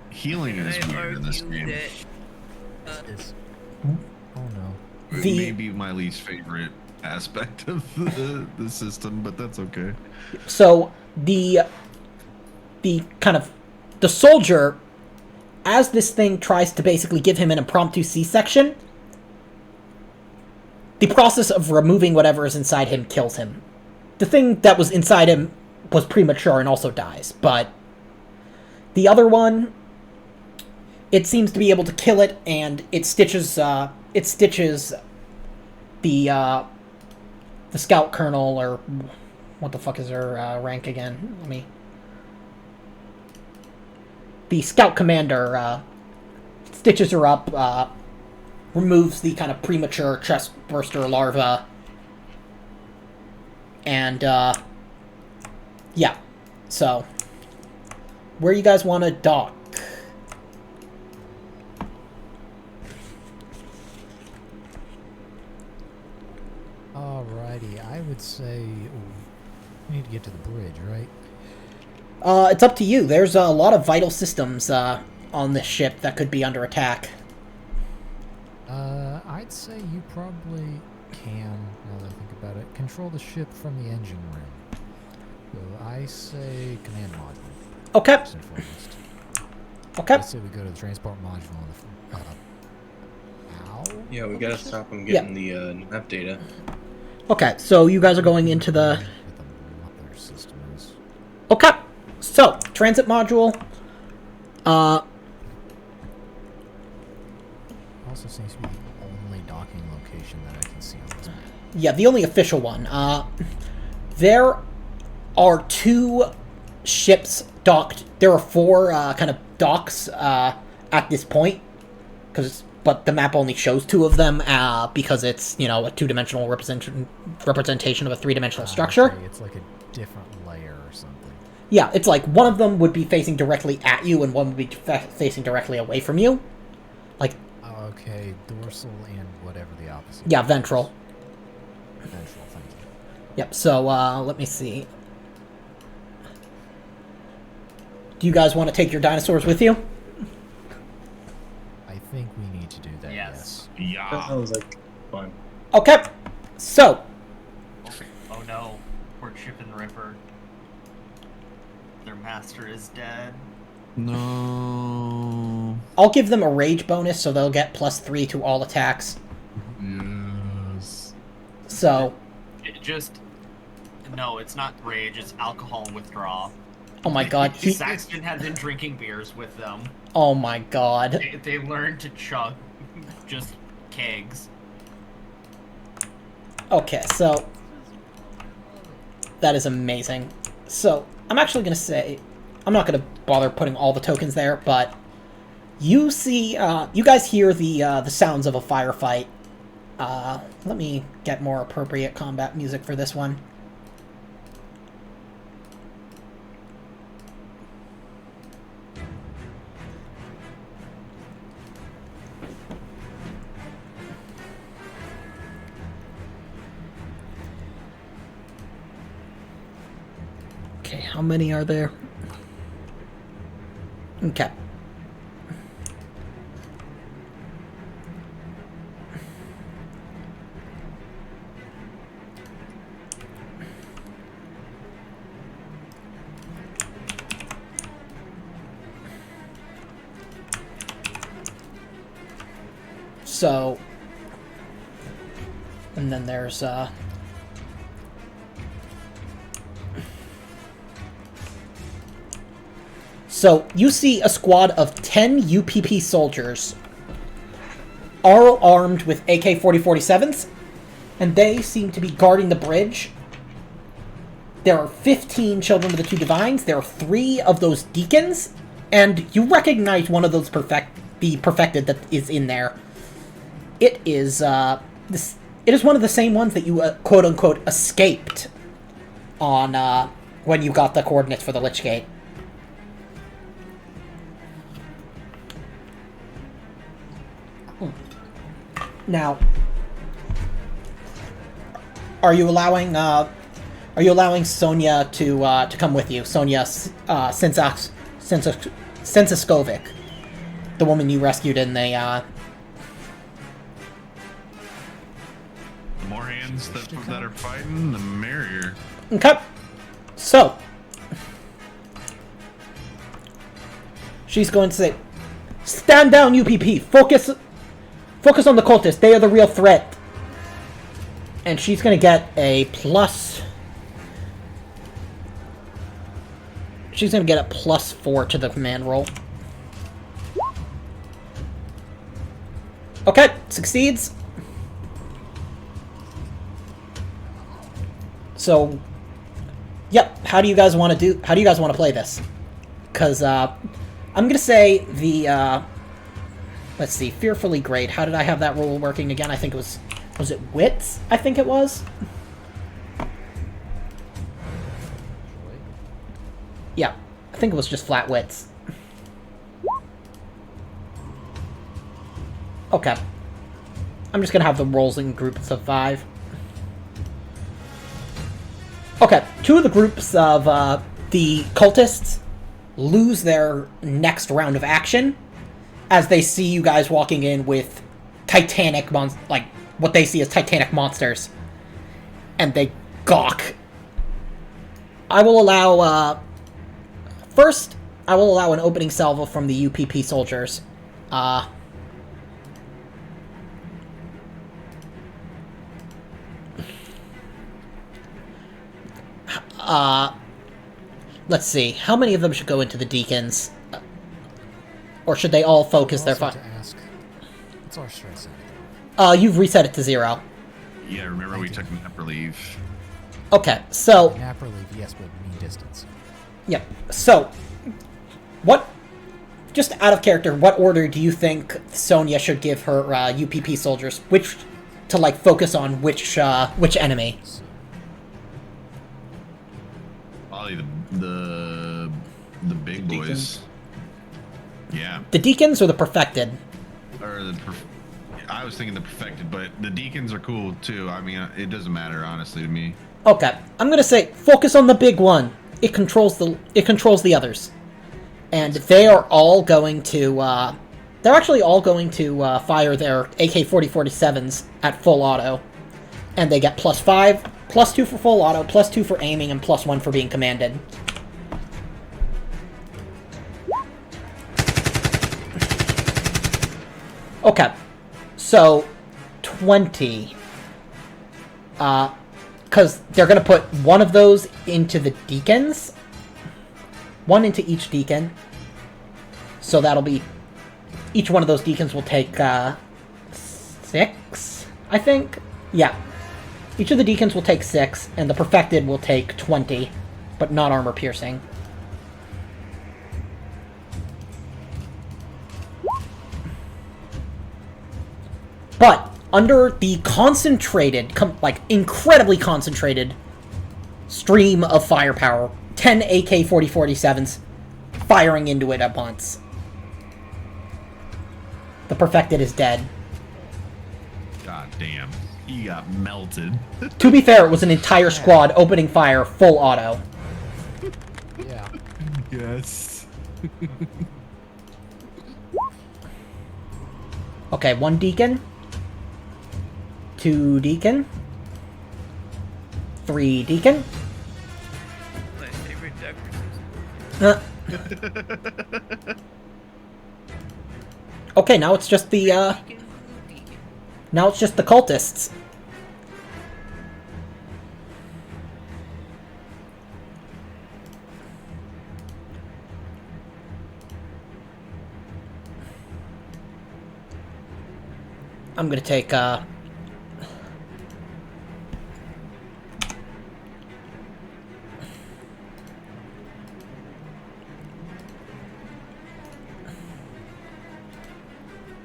Healing is I weird in this argue game. that Is. Oh no. It The- may be my least favorite aspect of the system, but that's okay. So, the soldier, as this thing tries to basically give him an impromptu C-section, the process of removing whatever is inside him kills him. The thing that was inside him was premature and also dies, but the other one, it seems to be able to kill it, and it stitches the scout colonel, or what the fuck is her rank again? The scout commander stitches her up, removes the kind of premature chest burster larva, and yeah. So, where you guys want to dock? Alrighty, I would say we need to get to the bridge, right? It's up to you. There's a lot of vital systems on this ship that could be under attack. I'd say you probably can, now that I think about it, control the ship from the engine room. So I say command module, Okay. first and foremost. Okay. I say we go to the transport module on the Yeah, we gotta stop them getting the nav data. Okay, so you guys are going into the... what the mother system is. Okay, so, transit module. Also seems to be the only docking location that I can see on this map. Yeah, the only official one. There are 2 ships docked. There are 4 kind of docks at this point, but the map only shows 2 of them because it's, a 2-dimensional representation of a 3-dimensional structure. Okay, it's like a different layer or something. Yeah, it's like one of them would be facing directly at you and one would be facing directly away from you. Like, Okay, dorsal and whatever the opposite. yeah, ventral. Ventral, thank you. Yep, so, let me see. Do you guys want to take your dinosaurs with you? I think we need to do that, Yes. That Yeah. sounds like fun. Okay, so, Oh no, poor Chip and Ripper. Their master is dead. No. I'll give them a rage bonus, so they'll get +3 to all attacks. Yes. So, It just... No, it's not rage, it's alcohol withdrawal. oh my god, Saxton had been drinking beers with them. oh my god. They learned to chug just kegs. Okay, so, that is amazing. So, I'm actually gonna say, I'm not gonna bother putting all the tokens there, but you see, you guys hear the sounds of a firefight. Let me get more appropriate combat music for this one. Okay, how many are there? Okay. So, and then there's, so, you see a squad of 10 UPP soldiers, all armed with AK-47s, and they seem to be guarding the bridge. There are 15 Children of the Two Divines, there are 3 of those deacons, and you recognize one of those the perfected that is in there. It is, it is one of the same ones that you, quote-unquote, escaped on, when you got the coordinates for the Lychgate. Now, are you allowing Sonia to come with you? Sonia Sensiskovic, the woman you rescued in the The more hands that are fighting, the merrier. Okay. So, she's going to say, "Stand down, UPP. Focus on the cultists. They are the real threat." And she's going to get a plus... She's going to get a +4 to the command roll. Okay, succeeds. So, yep. How do you guys want to play this? Because I'm gonna say the let's see, fearfully great. How did I have that roll working again? I think it was it wits? I think it was. Yeah, I think it was just flat wits. Okay. I'm just gonna have the rolls in groups of 5. Okay, 2 of the groups of the cultists lose their next round of action as they see you guys walking in with titanic like what they see as titanic monsters, and they gawk. I will allow first. I will allow an opening salvo from the UPP soldiers. Let's see. How many of them should go into the deacons? Or should they all focus their Also fire? to ask, what's our stress You've reset it to 0. Yeah, remember we took nap relief. Okay, so... Nap relief, yes, but mean distance. Yeah, so... What... Just out of character, what order do you think Sonia should give her UPP soldiers? Which... To, like, focus on which enemy? Probably the boys. deacons. Yeah. The deacons or the perfected? Or I was thinking the perfected, but the deacons are cool too. I mean, it doesn't matter honestly to me. Okay, I'm gonna say focus on the big one. It controls the others, and they are all going to. They're actually all going to fire their AK-47s at full auto, and they get +5, +2 for full auto, +2 for aiming, and +1 for being commanded. Okay, so 20. Because they're going to put one of those into the deacons. One into each deacon. So that'll be... Each one of those deacons will take 6, I think? Yeah. Each of the deacons will take 6, and the perfected will take 20, but not armor piercing. But under the concentrated, like incredibly concentrated stream of firepower, 10 AK-47s firing into it at once. The perfected is dead. God damn. He got melted. To be fair, it was an entire squad opening fire full auto. Yeah. Yes. Okay, 1 deacon. 2 deacon. 3 deacon. My favorite Dr. Seuss. Okay, now it's just the Deacon. now it's just the cultists. I'm gonna take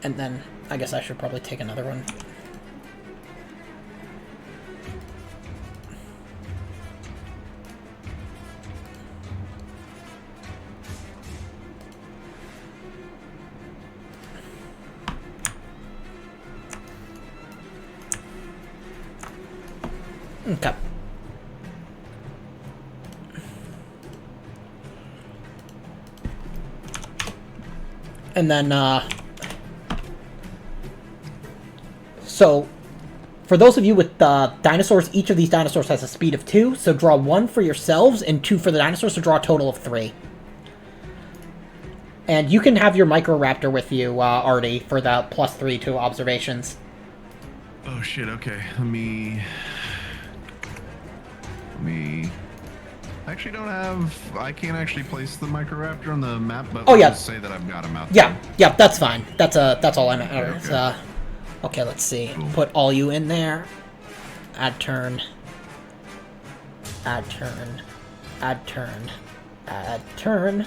and then I guess I should probably take another one. Okay. And then, so, for those of you with dinosaurs, each of these dinosaurs has a speed of 2, so draw 1 for yourselves and 2 for the dinosaurs, so draw a total of 3. And you can have your Microraptor with you, Artie, for the +3 to observations. Oh shit, okay. Let me... I actually don't have... I can't actually place the Microraptor on the map, but Oh, yeah. let's say that I've got him out Yeah, there. yeah, that's fine. That's all I meant. Okay. Okay, let's see. Cool. Put all you in there. Add turn. Add turn. Add turn. Add turn.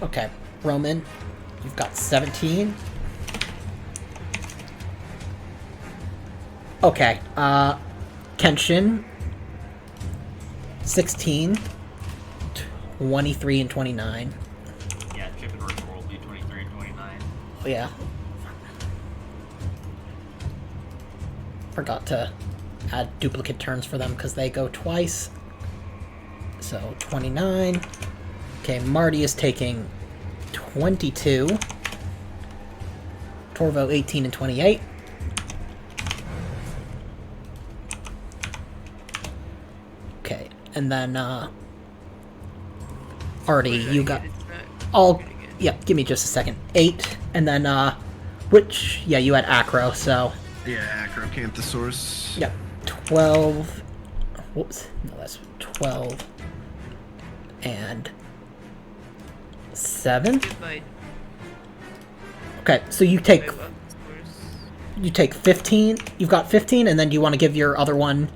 Okay, Roman, you've got 17. Okay, Kenshin, 16, 23, and 29. Yeah, Chip and Ripper will be 23 and 29. Oh, yeah. Forgot to add duplicate turns for them because they go twice. So, 29. Okay, Marty is taking 22. Torvo, 18 and 28. Okay, and then, Artie, you got... It's not All... pretty good. Yeah, give me just a second. 8, and then, which... Yeah, you had Acro, so... Yeah, Acrocanthosaurus. Yeah, 12... Whoops. No, that's 12. And... 7? Goodbye. Okay, so you take... My luck scores. You take 15. You've got 15, and then do you want to give your other one...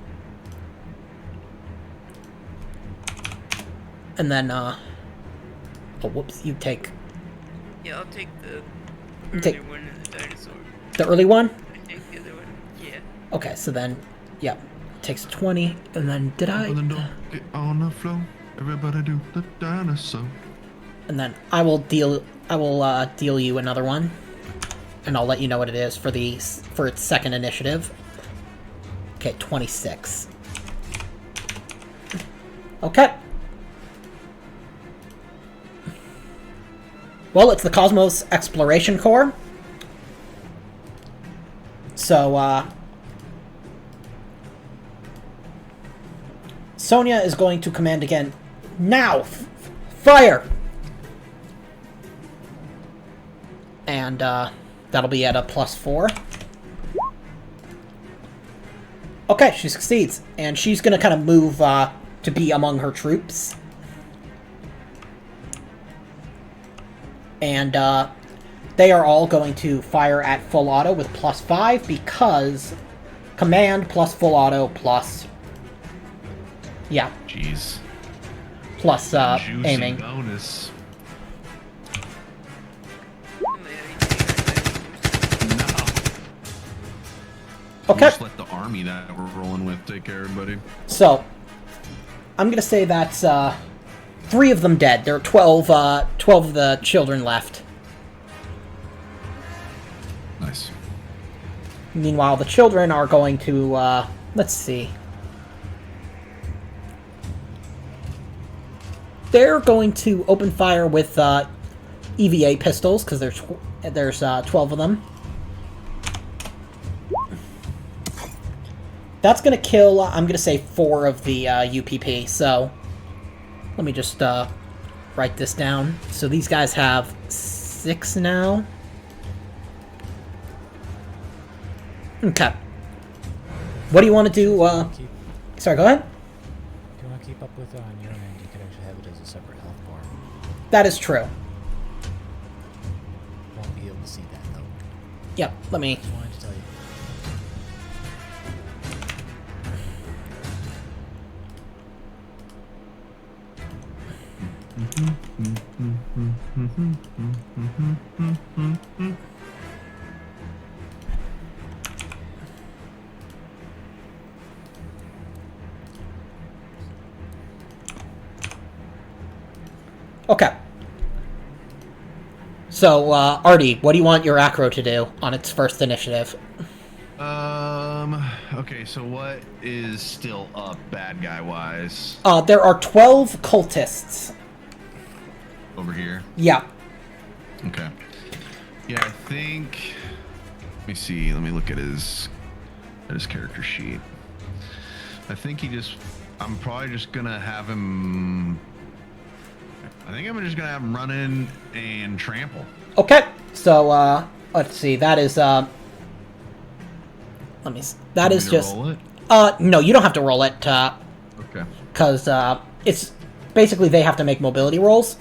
And then, oh, whoops, you take Yeah, I'll take the You earlier take- one and the dinosaur. the early one? I take the other one. Yeah. Okay, so then, yeah. takes 20, and then did I? Open the door, get on the floor. Everybody do the dinosaur. And then I will deal you another one, and I'll let you know what it is for its second initiative. Okay, 26. Okay. Well, it's the Cosmos Exploration Corps. So, Sonia is going to command again. Now! Fire! And, that'll be at a +4. Okay, she succeeds. And she's gonna kind of move, to be among her troops. And, they are all going to fire at full auto with +5 because command plus full auto plus... Yeah. Jeez. Plus, Juicy aiming. bonus. Okay. Just let the army that we're rolling with take care of everybody. So, I'm gonna say that's, 3 of them dead. There are 12 of the children left. Nice. Meanwhile, the children are going to, let's see. They're going to open fire with, EVA pistols, because there's 12 of them. That's going to kill, I'm going to say 4 of the UPP, so let me just write this down. So these guys have 6 now. Okay. What do you want to do? Sorry, go ahead. If you want to keep up with it on your end, you could actually have it as a separate health bar. That is true. Won't be able to see that though. Yep, let me... Just wanted to tell you. Okay. So, Artie, what do you want your acro to do on its first initiative? Okay, so what is still up bad guy wise? There are 12 cultists. Over here? Yeah. Okay. Yeah, I think... Let me see. Let me look at his character sheet. I think I'm probably just gonna have him... I think I'm just gonna have him run in and trample. Okay. So, let's see. That is, That is just... Roll it? No, you don't have to roll it, Okay. because, it's... Basically, they have to make mobility rolls.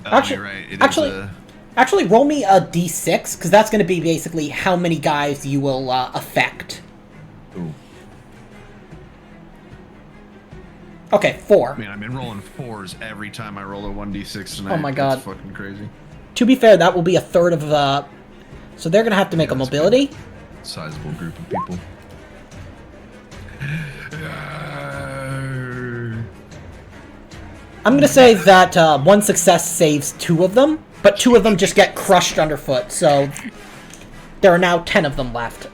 Actually, you're right. Actually, roll me a d6, because that's going to be basically how many guys you will affect. Ooh. Okay, 4. Man, I've been rolling 4s every time I roll a 1d6 tonight. Oh my god. That's fucking crazy. To be fair, that will be a third of the... So they're going to have to make a mobility. Sizable group of people. I'm going to say that one success saves 2 of them, but 2 of them just get crushed underfoot, so there are now 10 of them left.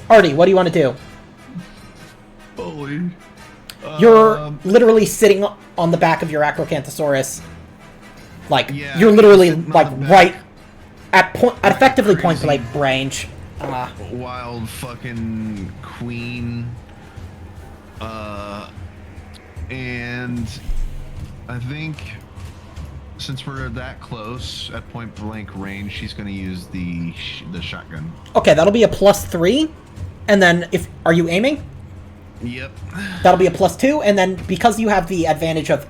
Artie, what do you want to do? Holy. You're literally sitting on the back of your Acrocanthosaurus. Like, Yeah, you're literally, sitting on like, the back. right at effectively crazy. point-blank range. Wild fucking queen. And I think since we're that close at point blank range, she's gonna use the shotgun. Okay, that'll be a +3. And then, are you aiming? Yep. That'll be a +2, and then because you have the advantage of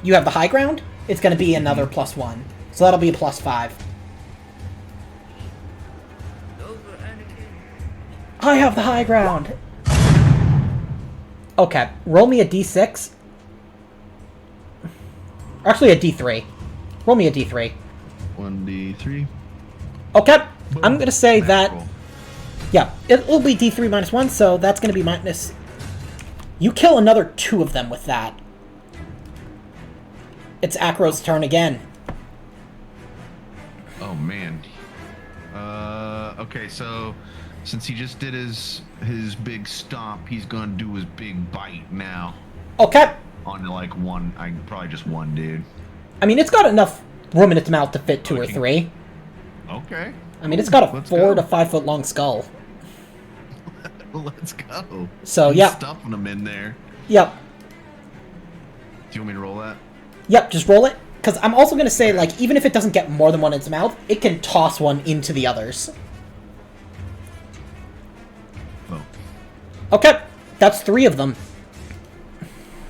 you have the high ground, it's going to be another +1. So that'll be a +5. I have the high ground. Okay, roll me a d6. Actually, a d3. Roll me a d3. 1d3. Okay, I'm going to say that Natural. Yeah, it'll be D3 minus 1, so that's going to be minus... You kill another 2 of them with that. It's Acro's turn again. Oh, man. Okay, so since he just did his big stomp, he's gonna do his big bite now. Okay. On like one, probably just one dude. I mean, it's got enough room in its mouth to fit 2 or 3. Okay. I mean, it's got a Let's 4 go. to 5 foot long skull. Let's go. So, He's yeah. stuffing them in there. Yep. Do you want me to roll that? Yep, just roll it. Because I'm also going to say, like, even if it doesn't get more than one in its mouth, it can toss one into the others. Oh. Okay, that's 3 of them.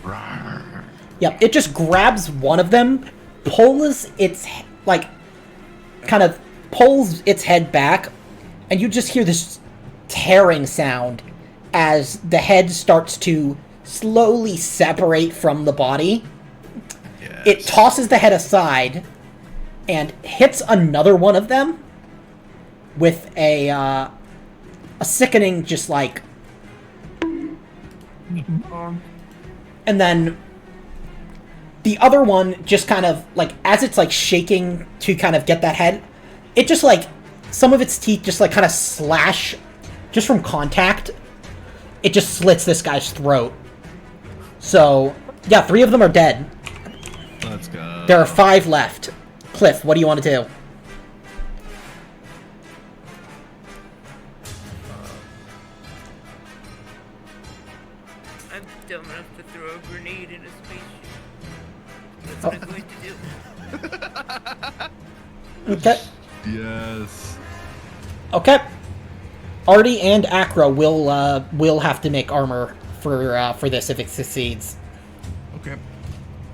Rawr. Yep, it just grabs one of them, pulls its, like, kind of pulls its head back, and you just hear this tearing sound as the head starts to slowly separate from the body. Yes. It tosses the head aside and hits another one of them with a sickening, just like... And then the other one just kind of, like, as it's, like, shaking to kind of get that head, it just, like, some of its teeth just, like, kind of slash, just from contact, it just slits this guy's throat. So, yeah, 3 of them are dead. Let's go. There are 5 left. Cliff, what do you want to do? I'm dumb enough to throw a grenade in a spaceship. That's what I'm going to do. Okay. Yes. Okay. Artie and Acro will have to make armor for this if it succeeds. Okay.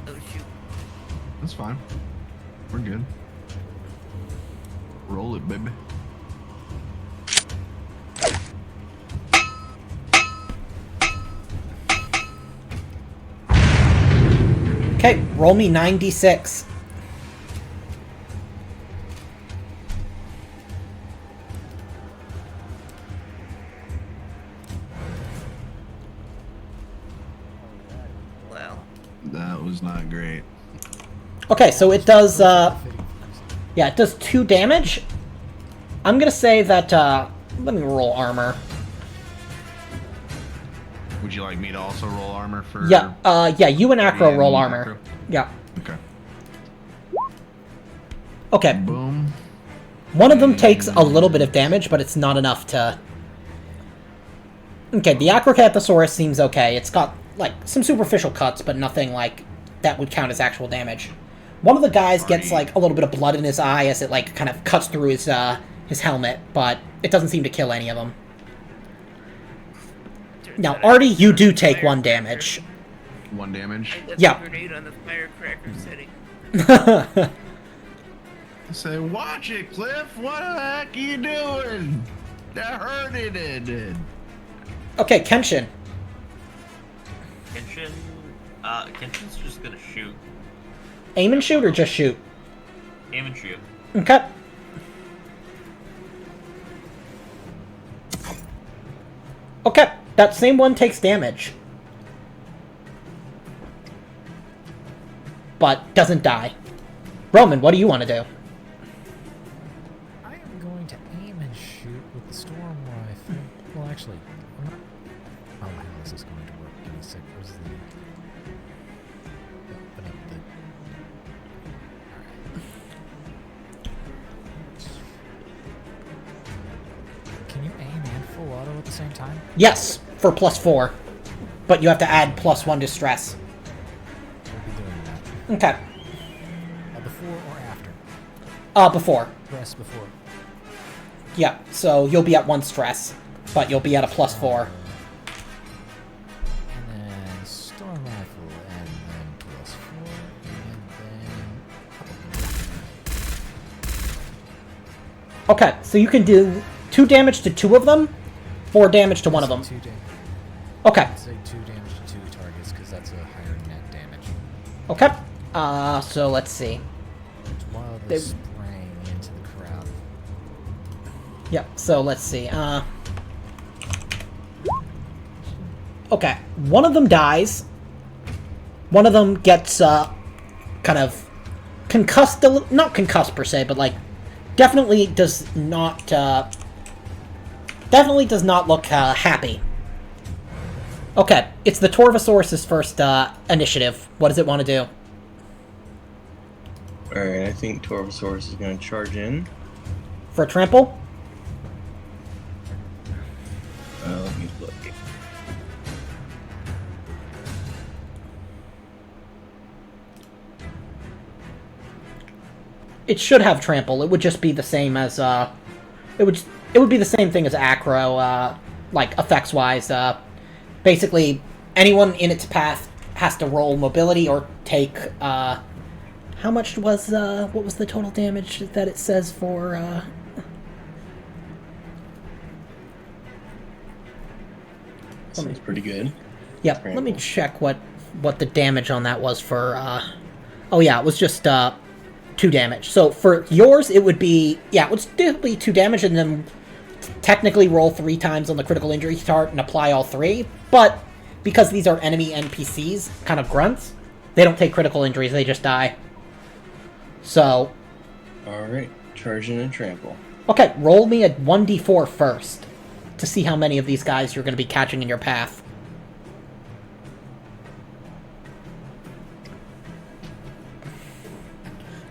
Oh shoot. That's fine. We're good. Roll it, baby. Okay, roll me 9d6. Wow. That was not great. Okay, so it does, yeah, it does 2 damage. I'm gonna say that, let me roll armor. Would you like me to also roll armor for? Yeah, yeah, you and Acro me roll and armor. Acro? Yeah. Okay. Okay, Boom. one of them takes a little bit of damage, but it's not enough to... Okay, the Acrocathosaurus seems okay. It's got, like, some superficial cuts, but nothing, like, that would count as actual damage. One of the guys gets, like, a little bit of blood in his eye as it, like, kind of cuts through his helmet, but it doesn't seem to kill any of them. Turns Now, out I Artie, you do threw a take 1 firecracker. damage. 1 damage. I left Yeah. a grenade on the firecracker setting. Say, watch it, Cliff. What the heck are you doing? That hurted it. Okay, Kenshin. Kenshin's just gonna shoot. Aim and shoot or just shoot? Aim and shoot. Okay. Okay, that same one takes damage. But doesn't die. Roman, what do you want to do? I am going to aim and shoot with the storm rifle. Well, actually, I'm not... Oh, how is this going to work? Give me a sec. Where's the... Open up the... Alright. Can you aim and full auto at the same time? Yes, for +4. But you have to add +1 to stress. We'll be doing that. Okay. Before or after? Before. Press before. Yeah, so you'll be at 1 stress, but you'll be at a +4. And then storm rifle, and then +4, and then... Okay, so you can do 2 damage to 2 of them, 4 damage to one of them. 2 damage. Okay, I'd say 2 damage to 2 targets, because that's a higher net damage. okay. So let's see. While They- they're spraying into the crowd. Yep, so let's see. Okay, one of them dies. One of them gets kind of concussed, not concussed per se, but like definitely does not look happy. Okay, it's the Torvosaurus's first initiative. What does it want to do? Alright, I think Torvosaurus is going to charge in. For a trample? Let me look. It should have trample. It would just be the same as it would be the same thing as acro, like effects wise. Basically, anyone in its path has to roll mobility or take. How much was what was the total damage that it says for? Sounds pretty good. Yep. Let me check what the damage on that was for. Oh yeah, it was just 2 damage. So for yours, it would be it would still be 2 damage, and then technically roll 3 times on the critical injury chart and apply all 3. But because these are enemy NPCs, kind of grunts, they don't take critical injuries; they just die. So. Alright, charge in and trample. Okay, roll me a 1d4 first to see how many of these guys you're going to be catching in your path.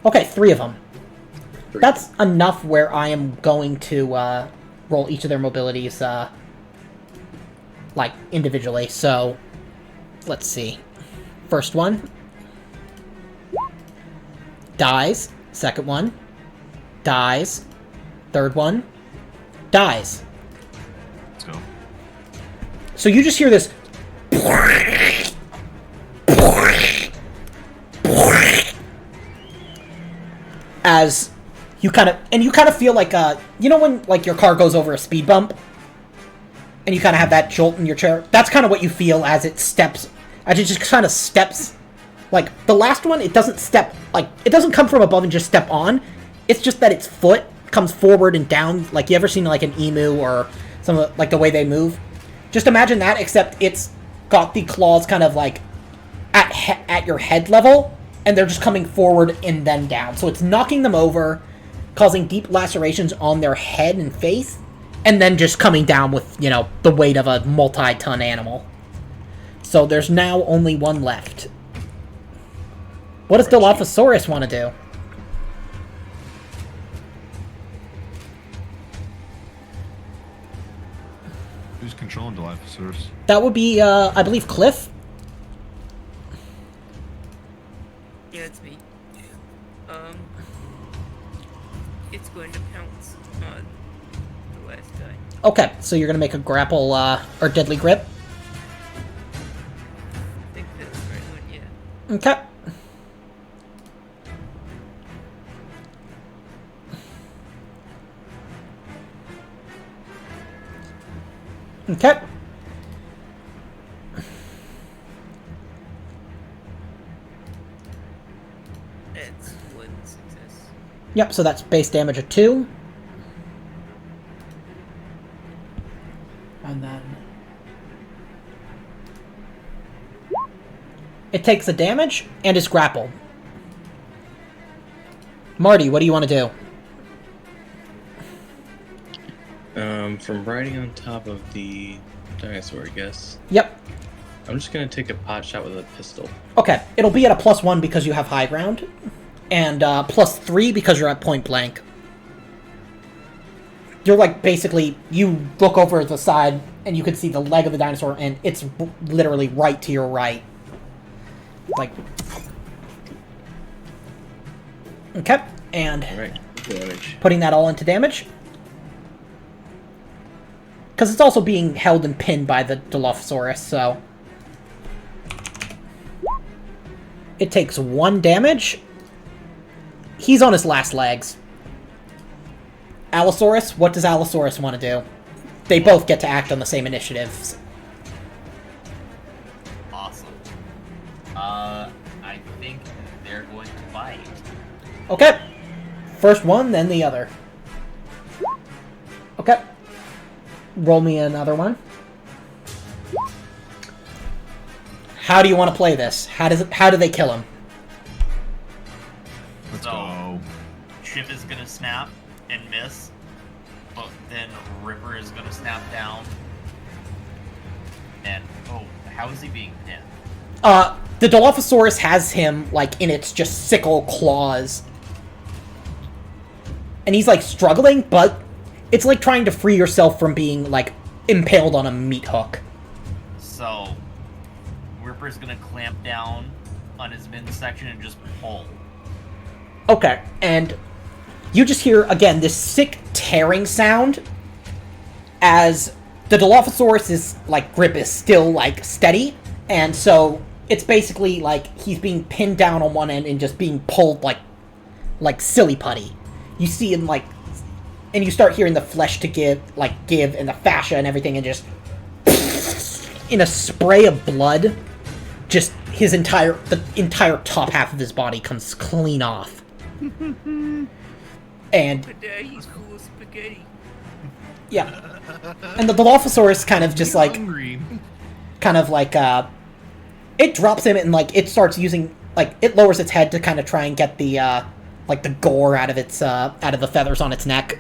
Okay, 3 of them. That's enough where I am going to roll each of their mobilities, like, individually. So, let's see. First one. Dies. Second one. Dies. Third one. Dies. Let's go. So you just hear this. As you kind of feel like you know when like your car goes over a speed bump and you kind of have that jolt in your chair. That's kind of what you feel as it just kind of steps. Like the last one, it doesn't step, like it doesn't come from above and just step on. It's just that its foot comes forward and down. Like you ever seen like an emu or some of like the way they move? Just imagine that, except it's got the claws kind of like at your head level, and they're just coming forward and then down. So it's knocking them over, causing deep lacerations on their head and face, and then just coming down with, you know, the weight of a multi-ton animal. So there's now only one left. What does Dilophosaurus want to do? Who's controlling Dilophosaurus? That would be, I believe, Cliff. Yeah, it's me. It's going to pounce on the last guy. Okay, so you're going to make a grapple, or deadly grip. I think that's the right one, yeah. Okay. Okay. That's 1 success. Yep, so that's base damage of 2. And then it takes the damage and is grappled. Marty, what do you want to do? From riding on top of the dinosaur, I guess. Yep. I'm just gonna take a pot shot with a pistol. Okay, it'll be at a +1 because you have high ground, and +3 because you're at point blank. You're like, basically, you look over the side and you can see the leg of the dinosaur, and it's literally right to your right. Like, okay, and Alright, damage. putting that all into damage. Because it's also being held and pinned by the Dilophosaurus, so it takes 1 damage. He's on his last legs. Allosaurus, what does Allosaurus want to do? They both get to act on the same initiatives. Awesome. I think they're going to bite. Okay. First one, then the other. Okay. Roll me another one. How do you want to play this? How do they kill him? Let's So- go. Chip is gonna snap and miss, but then Ripper is gonna snap down. And how is he being pinned? The Dilophosaurus has him, like, in its just sickle claws. And he's, like, struggling, but it's like trying to free yourself from being, like, impaled on a meat hook. So Ripper's gonna clamp down on his midsection and just pull. Okay, and you just hear, again, this sick tearing sound as the Dilophosaurus' like, grip is still, like, steady, and so it's basically like he's being pinned down on one end and just being pulled like silly putty. You see him, like, and you start hearing the flesh to give, and the fascia and everything, and just in a spray of blood, just the entire top half of his body comes clean off. And But he's full of spaghetti. yeah, and the Dilophosaurus kind of just like, Hungry. It drops him and, like, it starts using, like, it lowers its head to kind of try and get the, like, the gore out of its, out of the feathers on its neck.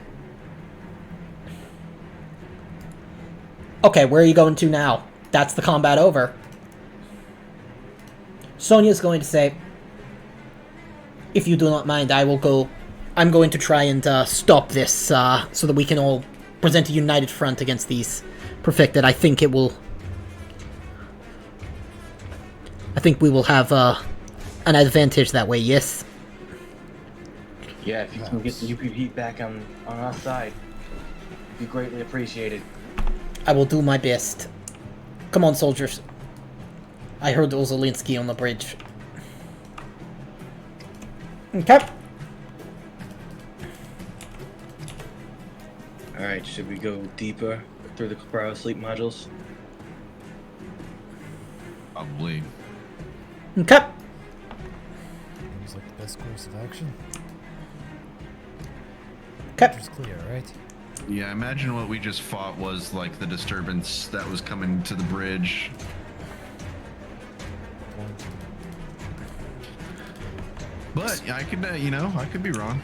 Okay, where are you going to now? That's the combat over. Sonia's going to say, if you do not mind, I will go. I'm going to try and stop this so that we can all present a united front against these perfected. I think we will have an advantage that way, yes? Yeah, if you can get the UPV back on our side, it'd be greatly appreciated. I will do my best. Come on, soldiers. I heard Ozolinski on the bridge. Okay. Alright, should we go deeper through the cryo sleep modules? Probably. Okay. Seems like the best course of action. Okay. It's clear, right? Yeah, imagine what we just fought was like the disturbance that was coming to the bridge. But I could, I could be wrong.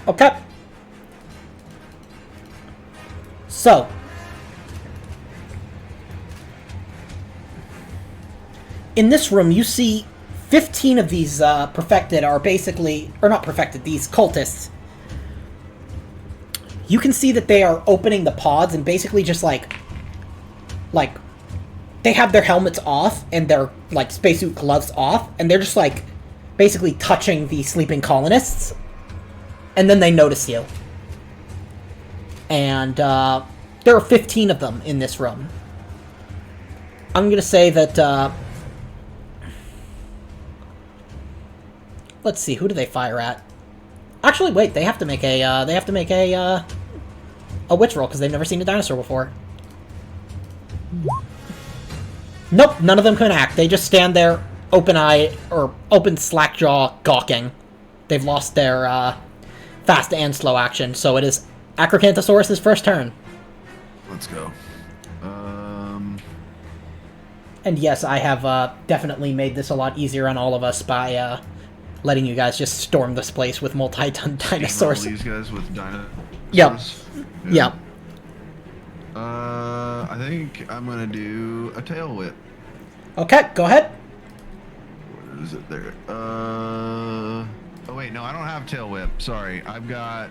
Okay. So. In this room, you see 15 of these perfected are basically, or not perfected, these cultists. You can see that they are opening the pods and basically just like they have their helmets off and their like spacesuit gloves off, and they're just like basically touching the sleeping colonists, and then they notice you. And there are 15 of them in this room. I'm gonna say that. Let's see, who do they fire at? Actually, wait, they have to make a witch roll because they've never seen a dinosaur before. Nope, none of them can act. They just stand there, open eye or open slack jaw, gawking. They've lost their fast and slow action, so it is Acrocanthosaurus' first turn. Let's go. And yes, I have definitely made this a lot easier on all of us by letting you guys just storm this place with multi-ton dinosaurs. These guys with dinosaurs. Yep. Yep. I think I'm gonna do a tail whip. Okay, go ahead. Where is it there? Oh wait, no, I don't have tail whip. Sorry, I've got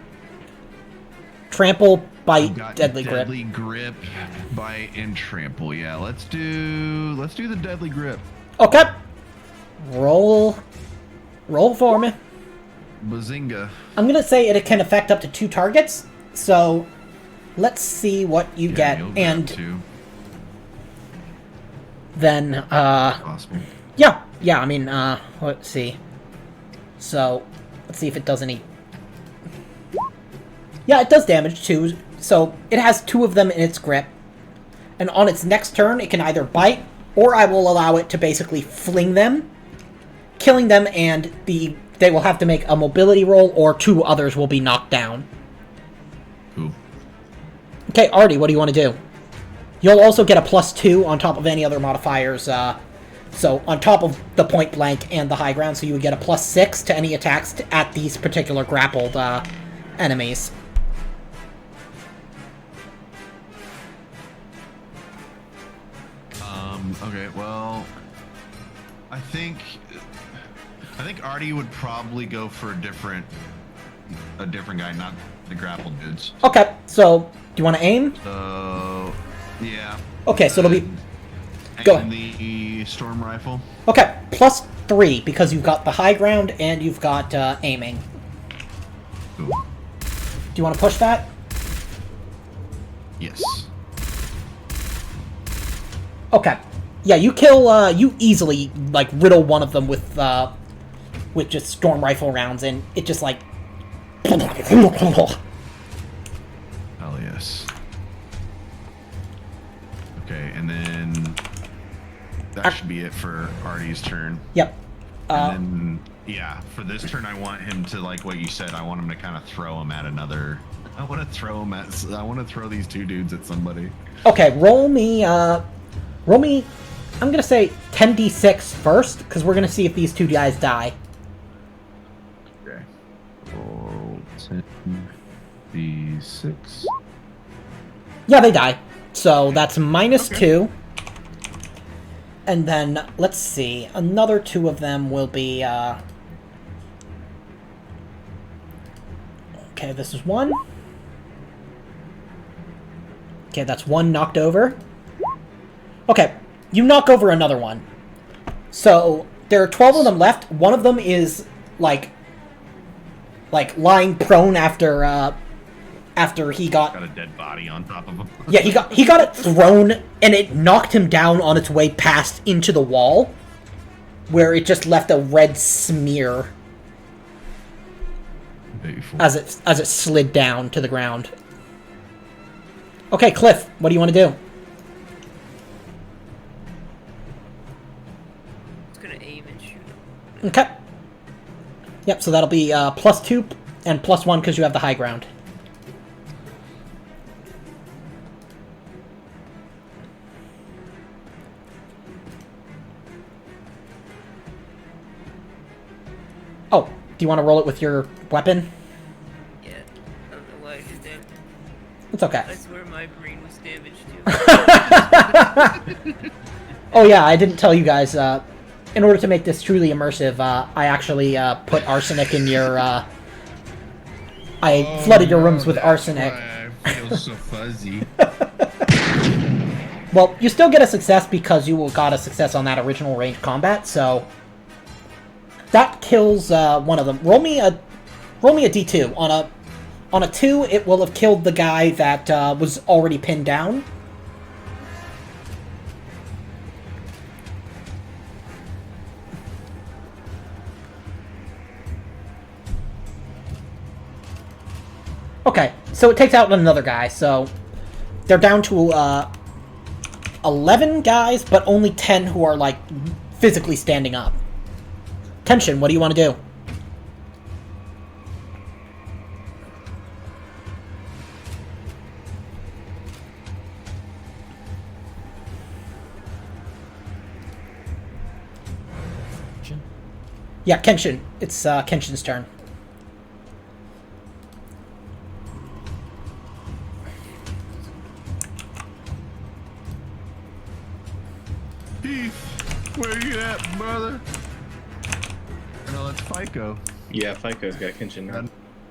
Trample, bite, I've got deadly deadly grip. grip, bite, and trample. Yeah, let's do the deadly grip. Okay. Roll for me. Bazinga. I'm gonna say it can affect up to 2 targets, so let's see what you get, you'll get and two. then Possible. yeah, I mean, let's see. So, let's see if it does any. Yeah, it does damage too. So, it has 2 of them in its grip. And on its next turn, it can either bite, or I will allow it to basically fling them, killing them, and they will have to make a mobility roll, or 2 others will be knocked down. Cool. Okay, Artie, what do you want to do? You'll also get a +2 on top of any other modifiers, so on top of the point blank and the high ground, so you would get a +6 to any attacks at these particular grappled enemies. Okay, well, I think Artie would probably go for a different guy, not the grappled dudes. Okay, so do you want to aim? So, yeah. Okay, so it'll be... Go Aim ahead. the storm rifle. Okay, +3, because you've got the high ground and you've got aiming. Cool. Do you want to push that? Yes. Okay. Yeah, you kill, you easily, like, riddle one of them with just storm rifle rounds, and it just, like... Hell yes. Okay, and then that should be it for Artie's turn. Yep. And then, yeah, for this turn, I want him to, like what you said, I want him to kind of throw him at another... I want to throw these 2 dudes at somebody. Okay, roll me, I'm gonna say 10d6 first, because we're gonna see if these 2 guys die. Okay. Roll 10d6. Yeah, they die. So that's -2. And then, let's see, another 2 of them will be, okay, this is 1. Okay, that's 1 knocked over. Okay, you knock over another one. So, there are 12 of them left. One of them is, like lying prone after he got a dead body on top of him. Yeah, he got it thrown, and it knocked him down on its way past into the wall, where it just left a red smear as it slid down to the ground. Okay, Cliff, what do you want to do? It's gonna aim and shoot. Okay. Yep, so that'll be +2 and +1 because you have the high ground. Oh, do you want to roll it with your weapon? Yeah, I don't know why I did that. It's okay. I swear my brain was damaged too. Oh yeah, I didn't tell you guys, in order to make this truly immersive, I actually put arsenic in your, I flooded your rooms with arsenic. Why I feel so fuzzy. Well, you still get a success because you got a success on that original range combat, so that kills one of them. Roll me a d2. On a 2, it will have killed the guy that was already pinned down. Okay, so it takes out another guy, so they're down to 11 guys, but only 10 who are, like, physically standing up. Tension, what do you want to do? Yeah, Kenshin. It's Kenshin's turn. Heath, where you at, brother? No, that's FICO. Yeah, FICO's got Kenshin now.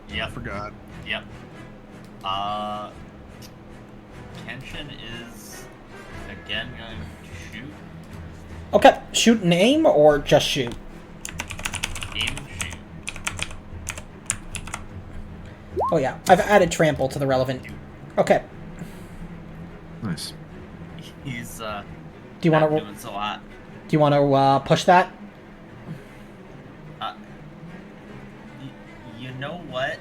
Yep. I forgot. Yep. Kenshin is again going to shoot. Okay, shoot and aim, or just shoot? Aim, shoot. Oh yeah, I've added trample to the relevant. Okay, Nice. He's do you want not to doing so hot. do you want to push that? You know what?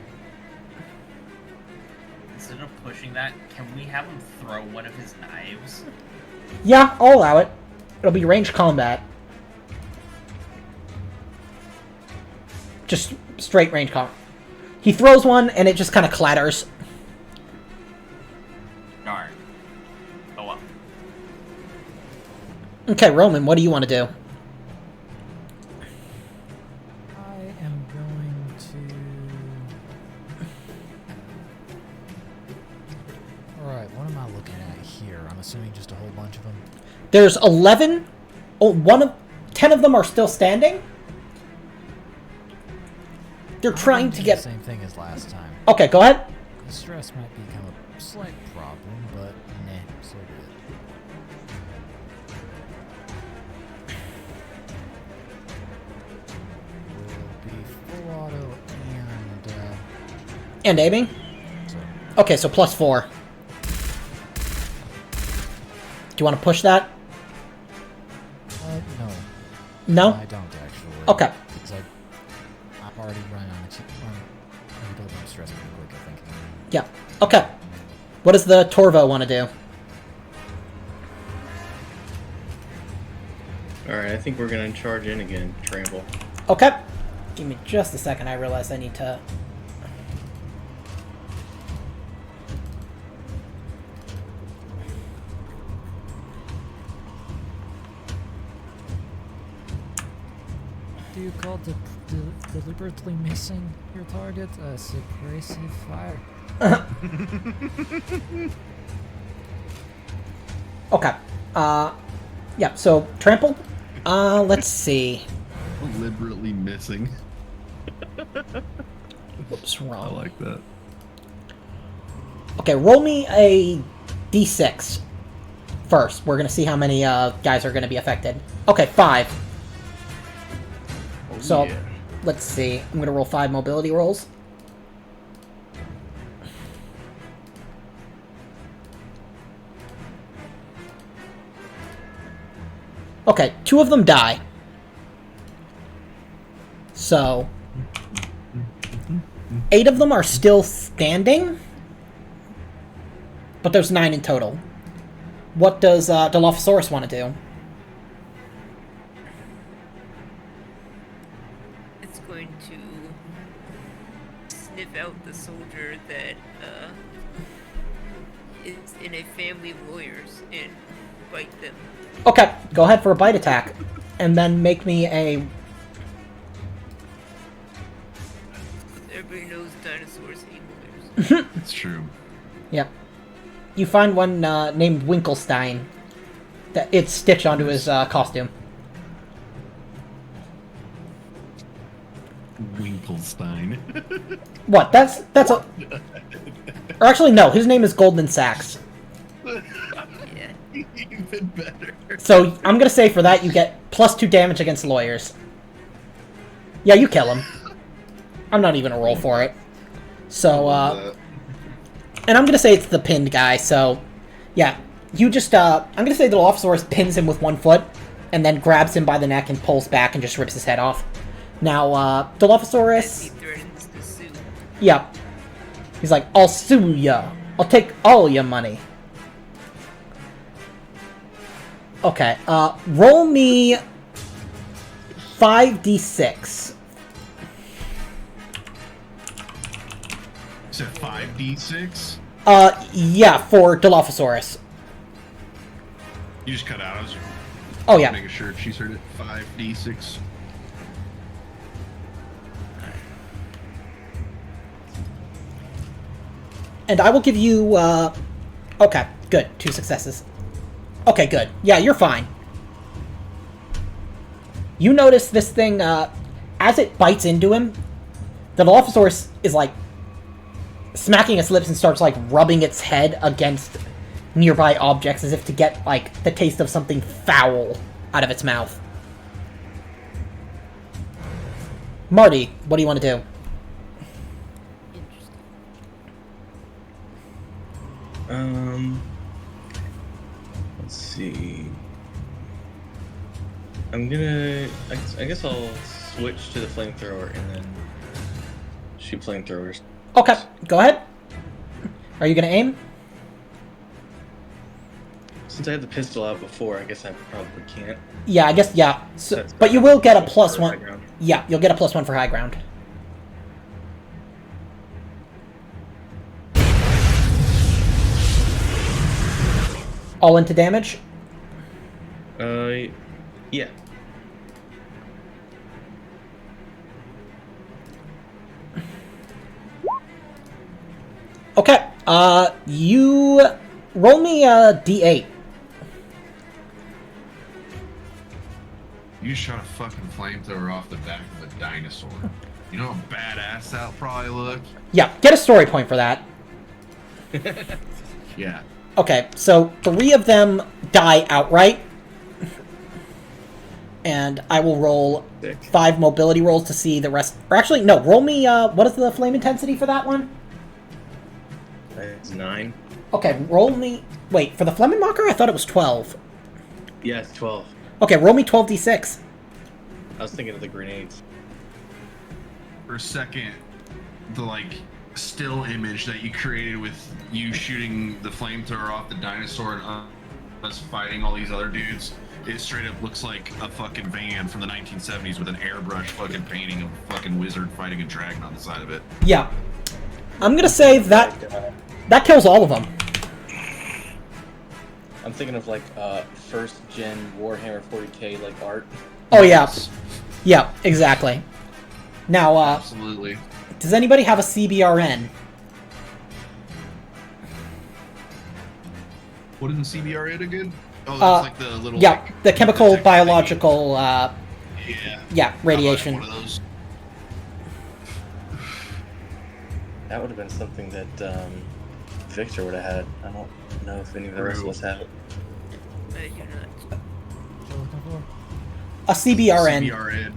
Instead of pushing that, can we have him throw one of his knives? Yeah, I'll allow it. It'll be ranged combat. Just straight range combat. He throws one, and it just kind of clatters. Darn. Oh well. Okay, Roman, what do you want to do? I am going to... Alright, what am I looking at here? I'm assuming just a whole bunch of them. There's 11. Oh, 10 of them are still standing. They're trying to get... the same thing as last time. Okay, go ahead. The stress might become a slight problem, but nah, so good. Will be full auto And aiming? so Okay, so +4. Do you want to push that? no. No? I don't actually. Okay. Because I'm already running on rebuilding stress pretty quick, I think. Yeah. Okay. What does the Torvo want to do? Alright, I think we're gonna charge in again, Trample. Okay. Give me just a second. I realize I need to... Do you call deliberately missing your target a suppressive fire? Okay. Yeah, so, trample? Let's see. Deliberately missing. What's I wrong? like that. Okay, roll me a d6 first. We're gonna see how many guys are gonna be affected. Okay, 5. So, yeah. let's see. I'm gonna roll 5 mobility rolls. Okay, 2 of them die. So, 8 of them are still standing, but there's 9 in total. What does Dilophosaurus want to do? It's going to sniff out the soldier that is in a family of lawyers and bite them. Okay, go ahead for a bite attack, and then make me a... Everybody knows dinosaurs hate lawyers. It's true. Yep. You find one named Winkelstein. That it's stitched onto his costume. Winkelstein. What? That's a... Or actually, no. His name is Goldman Sachs. Yeah. Even better. So I'm gonna say for that you get +2 damage against lawyers. Yeah, you kill him. I'm not even gonna roll for it. So, and I'm gonna say it's the pinned guy, so... Yeah, you just, I'm gonna say the Dilophosaurus pins him with 1 foot, and then grabs him by the neck and pulls back and just rips his head off. Now, As he Dilophosaurus... threatens to sue. Yeah. He's like, I'll sue ya. I'll take all your money. Okay, roll me 5d6. Is it 5d6? Yeah, for Dilophosaurus. You just cut out. I was Oh, yeah. making sure if she's heard it. 5d6. And I will give you, okay, good. 2 successes. Okay, good. Yeah, you're fine. You notice this thing, as it bites into him, the Dilophosaurus is, like, smacking its lips and starts, like, rubbing its head against nearby objects as if to get, like, the taste of something foul out of its mouth. Marty, what do you want to do? Interesting. Let's see. I'm gonna. I guess I'll switch to the flamethrower and then shoot flamethrowers. Okay, go ahead. Are you going to aim? Since I had the pistol out before, I guess I probably can't. Yeah, I guess, yeah. So, That's but you will get a plus for high 1. ground. Yeah, you'll get a plus 1 for high ground. All into damage? Yeah. Okay, you roll me a d8. You shot a fucking flamethrower off the back of a dinosaur. You know how badass that'll probably look? Yeah, get a story point for that. Yeah. Okay, so 3 of them die outright. And I will roll 5 mobility rolls to see the rest. Or actually, no, roll me, what is the flame intensity for that one? That's 9. Okay, roll me... Wait, for the Flemmenmacher, I thought it was 12. Yeah, it's 12. Okay, roll me 12d6. I was thinking of the grenades. For a second, the, like, still image that you created with you shooting the flamethrower off the dinosaur and us fighting all these other dudes, it straight up looks like a fucking van from the 1970s with an airbrush fucking painting of a fucking wizard fighting a dragon on the side of it. Yeah. I'm gonna say that... That kills all of them. I'm thinking of like first gen Warhammer 40k like art. Oh yeah. Yeah, exactly. Now, Absolutely. does anybody have a CBRN? What is the CBR again? Oh, that's like the little... Yeah, like, the chemical, detector biological, thing. yeah, radiation. I'd like one of those. That would have been something that Victor would have had. I don't know if any of the rest of us have it. I do not. What you looking for? A CBRN. CBRN.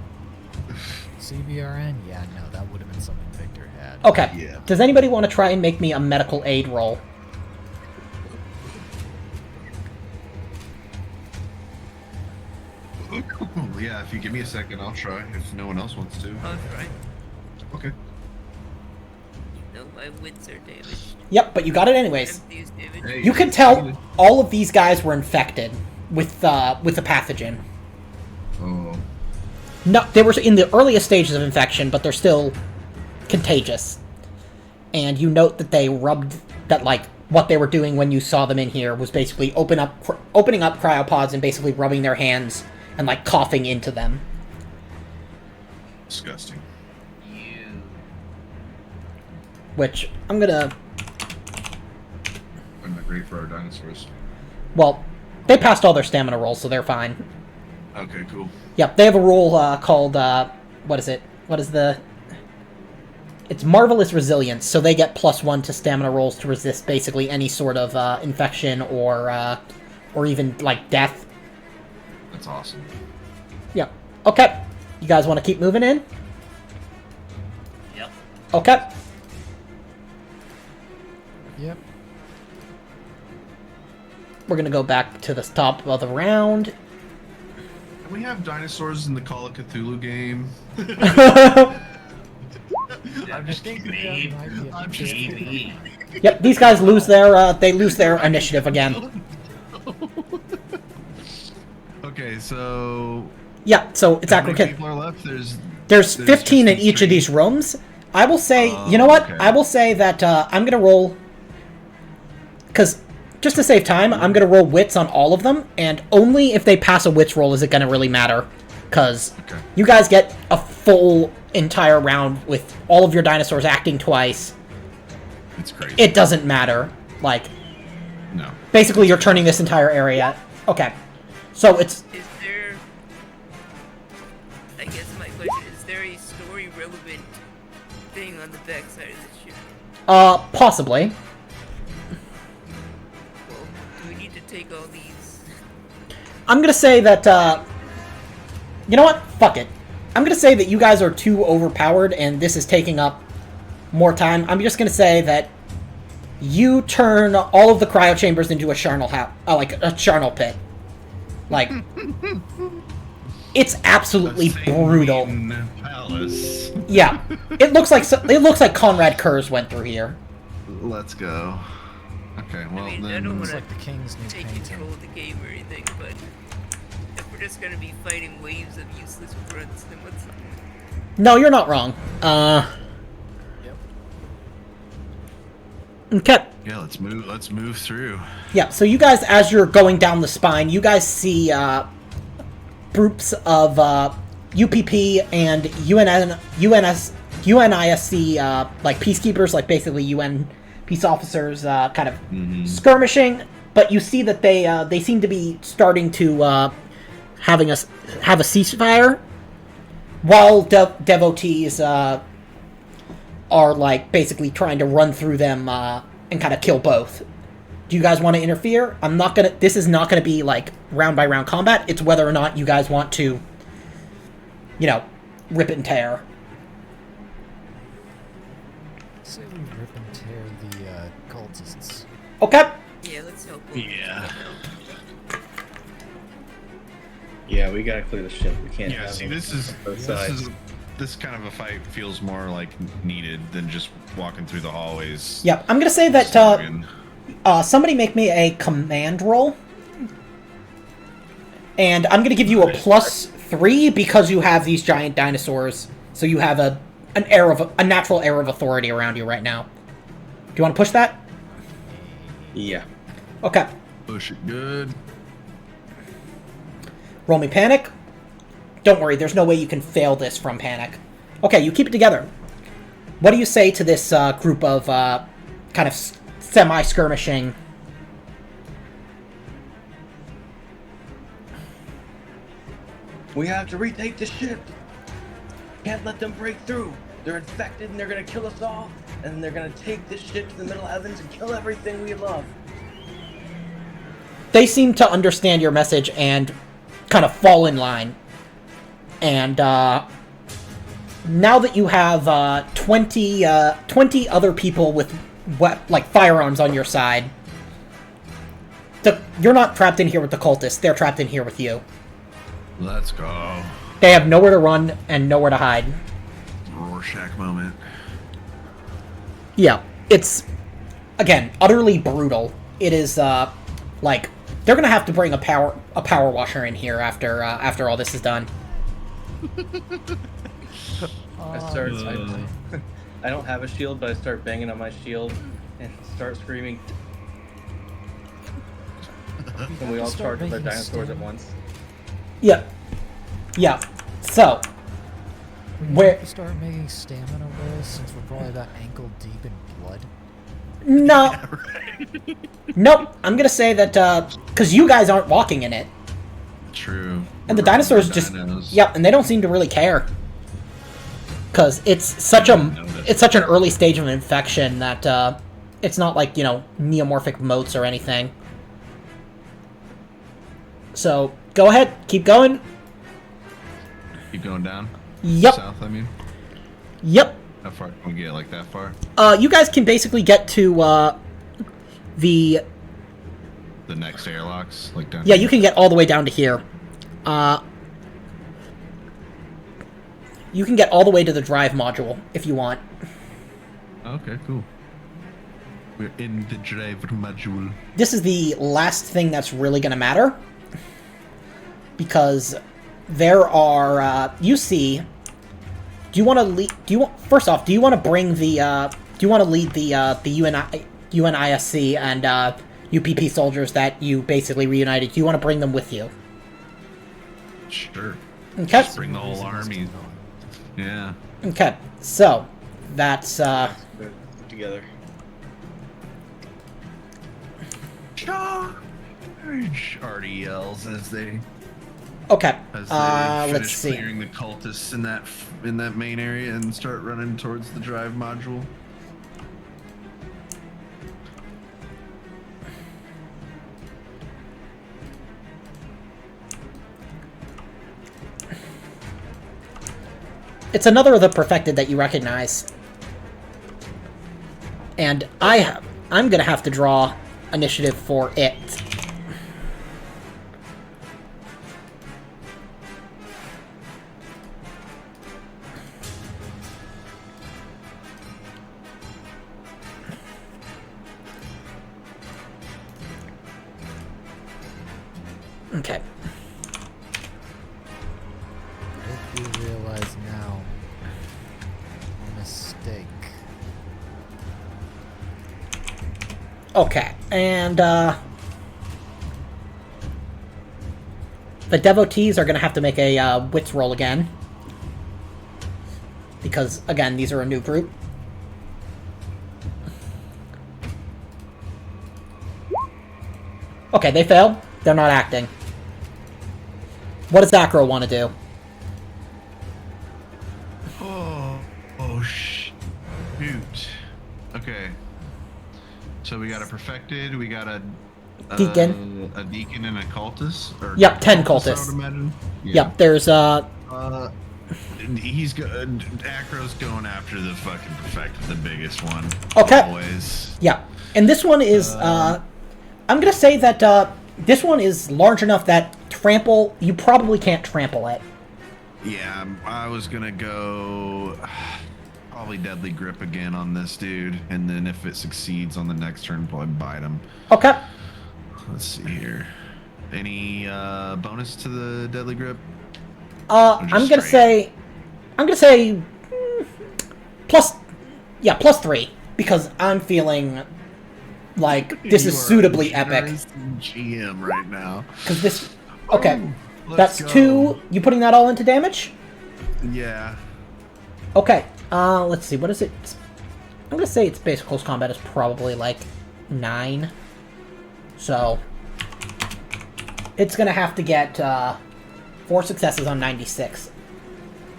CBRN? Yeah, no, that would have been something Victor had. Okay. Yeah. Does anybody want to try and make me a medical aid roll? Yeah, if you give me a second, I'll try. If no one else wants to. I'll try. Okay. No, my wits are damaged. Yep, but you got it anyways. Empty's damaged. Hey, You can tell all of these guys were infected with the pathogen. Oh. No, they were in the earliest stages of infection, but they're still contagious. And you note that they rubbed that, like, what they were doing when you saw them in here was basically opening up cryopods and basically rubbing their hands and, like, coughing into them. Disgusting. You. Which I'm gonna. Not great for our dinosaurs. Well, they passed all their stamina rolls, so they're fine. Okay, cool. Yep, they have a rule called, what is it? What is the... It's Marvelous Resilience, so they get +1 to stamina rolls to resist basically any sort of infection or even, like, death. That's awesome. Yep. Okay. You guys want to keep moving in? Yep. Okay. Yep. We're gonna go back to the top of the round. Can we have dinosaurs in the Call of Cthulhu game? I'm just think kidding. that might be a I'm bit just tricky. kidding. Yep, these guys lose their initiative again. Okay, so Yeah, so it's how many aggregate. people are left? There's 15 in just each of these these rooms. I will say, you know what? okay. I will say that I'm gonna roll, because just to save time, I'm gonna roll wits on all of them, and only if they pass a wits roll is it gonna really matter. Because Okay. you guys get a full entire round with all of your dinosaurs acting twice. It's crazy. It doesn't matter. Like, No. basically, you're turning this entire area. Okay, so it's Is there... I guess my question is there a story relevant thing on the backside of the ship? Possibly. Well, do we need to take all these? I'm gonna say that, you know what? Fuck it. I'm gonna say that you guys are too overpowered and this is taking up more time. I'm just gonna say that you turn all of the cryo chambers into a charnel like a charnel pit. Like, it's absolutely brutal. Palace. Yeah, it looks like Conrad Kurz went through here. Let's go. Okay, well I mean, I then. don't It's wanna like the king's new take painting. control of the game or anything, but if we're just gonna be fighting waves of useless grunts, then what's... No, you're not wrong. Yep. Okay. Yeah, let's move. Let's move through. Yeah, so you guys, as you're going down the spine, you guys see groups of UPP and UNISC, like peacekeepers, like basically UN peace officers, kind of skirmishing. But you see that they seem to be starting to have a ceasefire, while devotees are like basically trying to run through them and kind of kill both. Do you guys want to interfere? This is not gonna be like round by round combat. It's whether or not you guys want to, rip it and tear. Say we rip and tear the cultists. Okay. Yeah, let's help. Yeah. Yeah, we gotta clear the ship. We can't. Yeah. have See, them both sides. this kind of a fight feels more like needed than just walking through the hallways. Yep. I'm gonna say that slogging. somebody make me a command roll, and I'm gonna give you a +3 because you have these giant dinosaurs. So you have a natural air of authority around you right now. Do you want to push that? Yeah. Okay. Push it good. Roll me panic. Don't worry, there's no way you can fail this from panic. Okay, you keep it together. What do you say to this group of kind of semi-skirmishing? We have to retake the ship. Can't let them break through. They're infected and they're gonna kill us all. And they're gonna take this ship to the middle heavens and kill everything we love. They seem to understand your message and kind of fall in line. And now that you have 20 other people with firearms on your side, you're not trapped in here with the cultists. They're trapped in here with you. Let's go. They have nowhere to run and nowhere to hide. Rorschach moment. Yeah, it's, again, utterly brutal. It is, like, they're gonna have to bring a power washer in here after all this is done. I don't have a shield, but I start banging on my shield and start screaming. And we all charge with our dinosaurs at once. Yeah. Yeah. So, We have to start making stamina rolls since we're probably about ankle deep in blood. no. Nope. I'm gonna say that, because you guys aren't walking in it. True. And the dinosaurs just... Dinos. Yep, and they don't seem to really care. Because it's such an early stage of an infection that, it's not like, neomorphic moats or anything. So, go ahead. Keep going. Keep going down. Yep. South, I mean. Yep. How far can we get? Like that far? You guys can basically get to, the... The next airlocks? Like down Yeah, you can get all the way down to here. You can get all the way to the drive module, if you want. Okay, cool. We're in the drive module. This is the last thing that's really going to matter. Because there are, you see... Do you want to lead... First off, do you want to bring the, do you want to lead the UNISC and, UPP soldiers that you basically reunited? Do you want to bring them with you? Sure. Okay. Just bring the whole army. Yeah. Okay, so that's Together. Charge! Artie yells as they okay. finish Let's see. clearing the cultists in that main area and start running towards the drive module. It's another of the perfected that you recognize. And I'm gonna have to draw initiative for it. Okay. If you realize now, a mistake. Okay, and the devotees are going to have to make a wits roll again. Because, again, these are a new group. Okay, they failed. They're not acting. What does Acro want to do? Oh, shoot. Okay. So we got a perfected, we got a Deacon. A deacon and a cultist? Or Yep, 10 I cultists. would imagine. Yeah. Yep, there's, He's Acro's going after the fucking perfected, the biggest one. Okay. Always. yeah. And this one is, I'm gonna say that, this one is large enough that trample, you probably can't trample it. Yeah, I was gonna go probably deadly grip again on this dude, and then if it succeeds on the next turn, probably bite him. Okay. Let's see here. Any bonus to the deadly grip? I'm gonna say plus 3 because I'm feeling like this You is are suitably a epic. generous GM right now. Because this, okay, Let's that's go. 2. You putting that all into damage? Yeah. Okay. Let's see. What is it? I'm gonna say its basic close combat is probably like 9. So it's gonna have to get 4 successes on 96.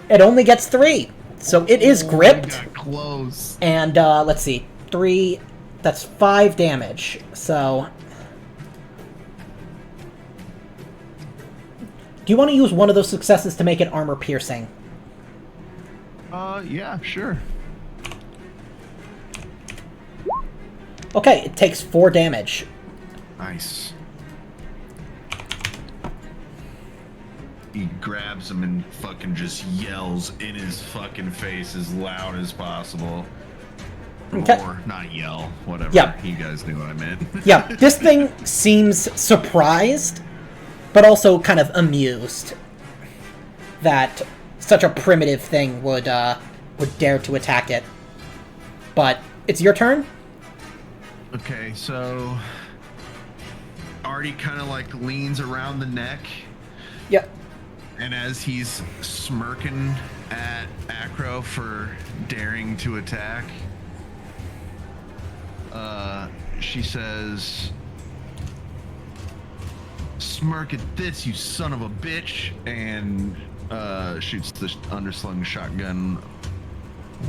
It only gets 3, so it is gripped. Got close. And let's see, 3. That's 5 damage. So, do you want to use one of those successes to make it armor piercing? Yeah, sure. Okay, it takes 4 damage. Nice. He grabs him and fucking just yells in his fucking face as loud as possible. Okay. Or not yell, whatever. Yeah. You guys knew what I meant. Yeah, this thing seems surprised, but also kind of amused that such a primitive thing would dare to attack it. But it's your turn. Okay, so Artie kind of like leans around the neck, Yep. and as he's smirking at Acro for daring to attack, she says, "Smirk at this, you son of a bitch," and shoots the underslung shotgun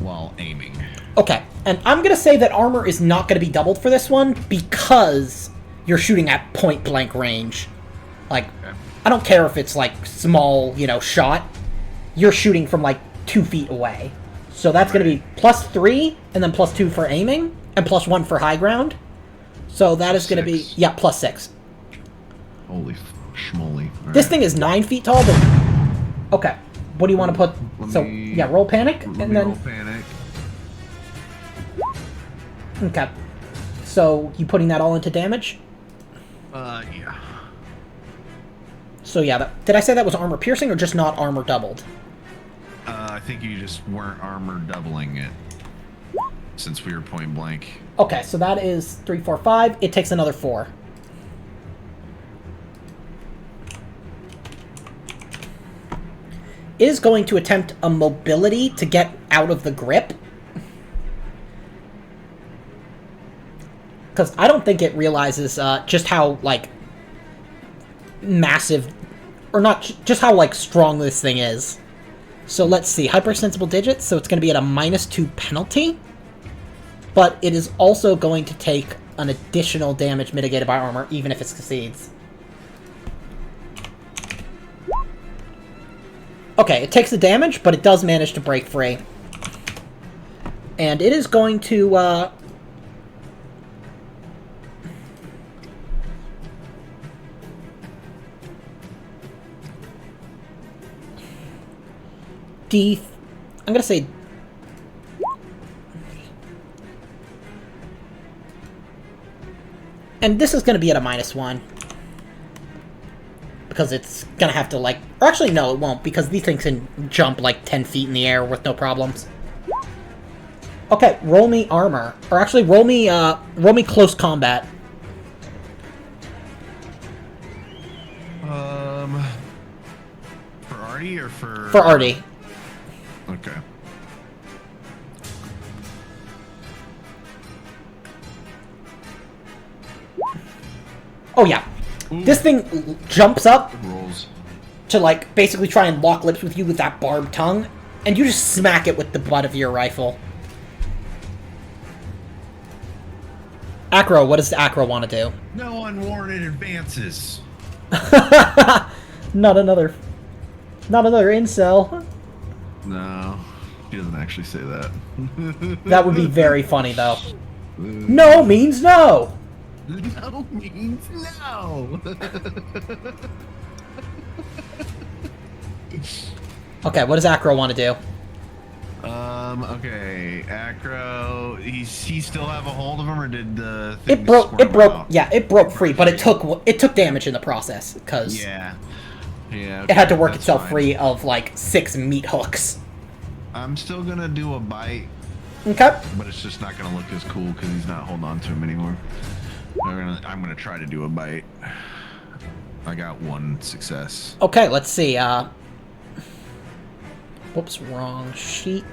while aiming. Okay, and I'm gonna say that armor is not gonna be doubled for this one because you're shooting at point blank range. Like, Okay. I don't care if it's like small, shot. You're shooting from like 2 feet away. So that's gonna be +3 and then +2 for aiming and +1 for high ground. So that is gonna be, 6. yeah, +6. Holy schmoly. All This right. thing is 9 feet tall, but okay. What do you want to put? Let So me- yeah, roll panic Let and me then roll panic. okay. So you putting that all into damage? Yeah. So yeah, did I say that was armor piercing or just not armor doubled? I think you just weren't armor doubling it since we were point blank. Okay, so that is 3, 4, 5. It takes another 4. Is going to attempt a mobility to get out of the grip. Because I don't think it realizes just how, like, massive, or not, just how, like, strong this thing is. So let's see, hypersensible digits, so it's going to be at a -2 penalty. But it is also going to take an additional damage mitigated by armor, even if it succeeds. Okay, it takes the damage, but it does manage to break free. And it is going to, I'm gonna say... And this is gonna be at a -1. because it's gonna have to, like... Or actually, no, it won't, because these things can jump, like, 10 feet in the air with no problems. Okay, roll me armor. Or actually, roll me close combat. For Artie or for... For Artie. Okay. Oh, yeah. Ooh. This thing jumps up Rolls. to, like, basically try and lock lips with you with that barbed tongue, and you just smack it with the butt of your rifle. Acro, what does Acro want to do? No unwarranted advances. Not another incel. No, he doesn't actually say that. That would be very funny, though. No means no! No means no. Okay, what does Acro want to do? Okay, Acro, he still have a hold of him, or did the thing It broke, out? yeah, it broke free, but it took damage in the process, because Yeah, okay, it had to work that's itself fine. free of, like, 6 meat hooks. I'm still gonna do a bite, Okay. but it's just not gonna look as cool because he's not holding on to him anymore. I'm gonna try to do a bite. I got 1 success. Okay, let's see, whoops, wrong sheet.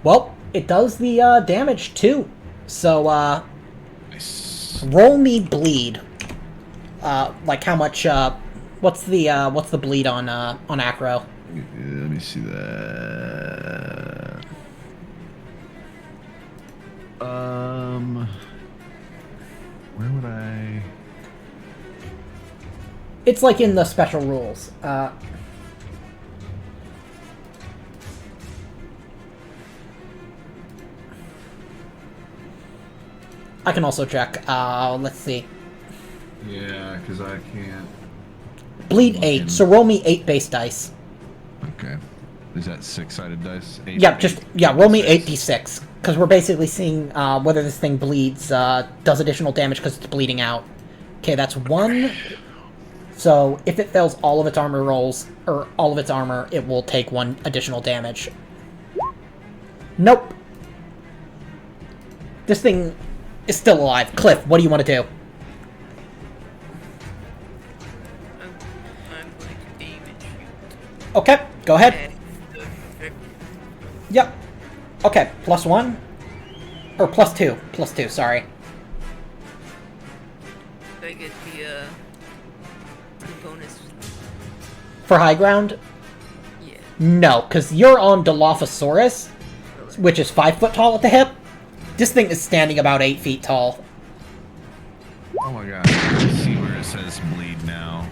Well, it does the, damage, too. So, Nice. roll me bleed. Like how much, what's the bleed on Acro? Let me see that. Where would I? It's like in the special rules. I can also check. Let's see. Yeah, because I can't. Bleed 8, so roll me 8 base dice. Okay. Is that 6-sided dice? Roll me 8d6. Because we're basically seeing whether this thing bleeds, does additional damage because it's bleeding out. Okay, that's 1. So if it fails all of its armor rolls, or all of its armor, it will take 1 additional damage. Nope. This thing is still alive. Cliff, what do you want to do? I'm going to aim and shoot. Okay, go ahead. at the victim. Yep. Okay, +1. Or +2. +2, sorry. I get the bonus. For high ground? Yeah. No, because you're on Dilophosaurus, which is 5 foot tall at the hip. This thing is standing about 8 feet tall. Oh my god. I see where it says bleed now.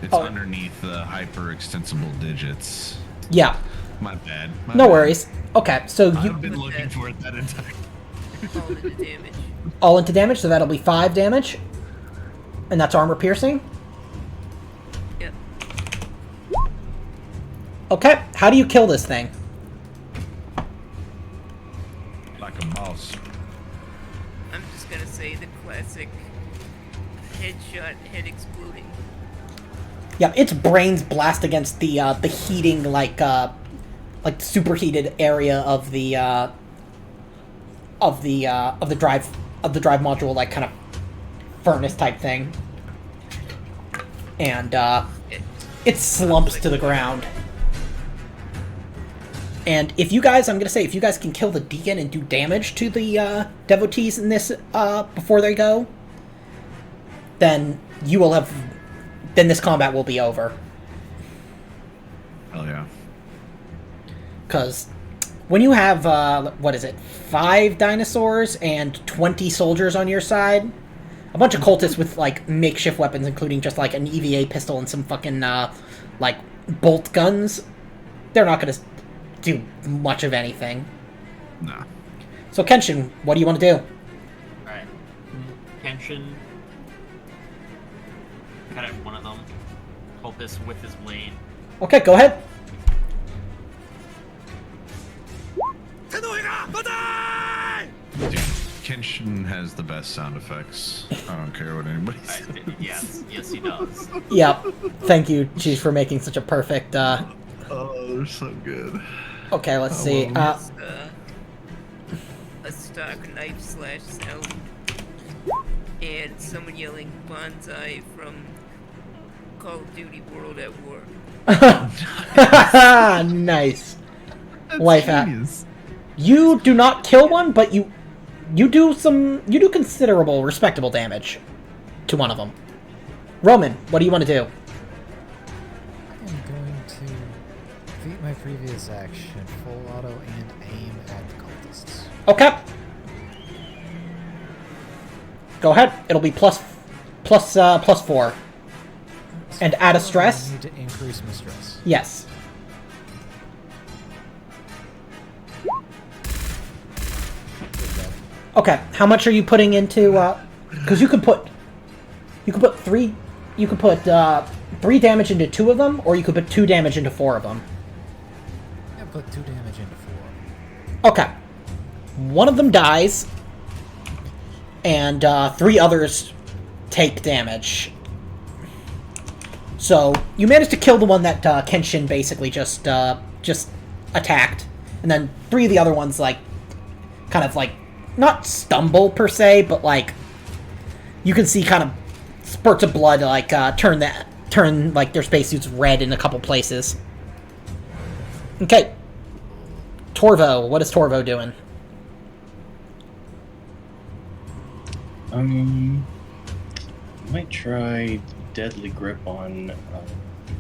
It's Oh. underneath the hyper extensible digits. Yeah, My bad. My no bad. worries. Okay, so you I've been looking for it that entire. All into damage. all into damage, so that'll be 5 damage. And that's armor piercing. Yep. Okay, how do you kill this thing? Like a boss. I'm just gonna say the classic headshot, head exploding. Yeah, its brains blast against the heating, like superheated area of the drive module, like kind of furnace type thing, and it slumps to the ground. And if you guys, I'm gonna say, if you guys can kill the deacon and do damage to the devotees in this before they go, then you will have. Then this combat will be over. Hell yeah. Because when you have, 5 dinosaurs and 20 soldiers on your side, a bunch of cultists with, like, makeshift weapons, including just, like, an EVA pistol and some fucking, bolt guns, they're not going to do much of anything. Nah. So, Kenshin, what do you want to do? Alright. Kenshin cut at one of them. Cultist with his blade. Okay, go ahead. Christian has the best sound effects. I don't care what anybody says. Yes, he does. Yep. Thank you, Chief, for making such a perfect. Oh, they're so good. Okay, let's see. love A stock knife slash sound. And someone yelling bonsai from Call of Duty World at War. Nice. That's Life hack. genius. You do not kill one, but you do considerable, respectable damage to one of them. Roman, what do you want to do? I am going to defeat my previous action, full auto and aim at the cultists. Okay. Go ahead. It'll be plus 4. And add a stress? I need to increase my stress. Yes. Okay, how much are you putting into, because you could put 3 damage into 2 of them, or you could put 2 damage into 4 of them. I put 2 damage into 4. Okay. One of them dies, and 3 others take damage. So, you managed to kill the one that Kenshin basically just attacked, and then 3 of the other ones, like, kind of, like, not stumble per se, but like you can see kind of spurts of blood like turn like their spacesuits red in a couple places. Okay. Torvo, what is Torvo doing? Might try Deadly Grip on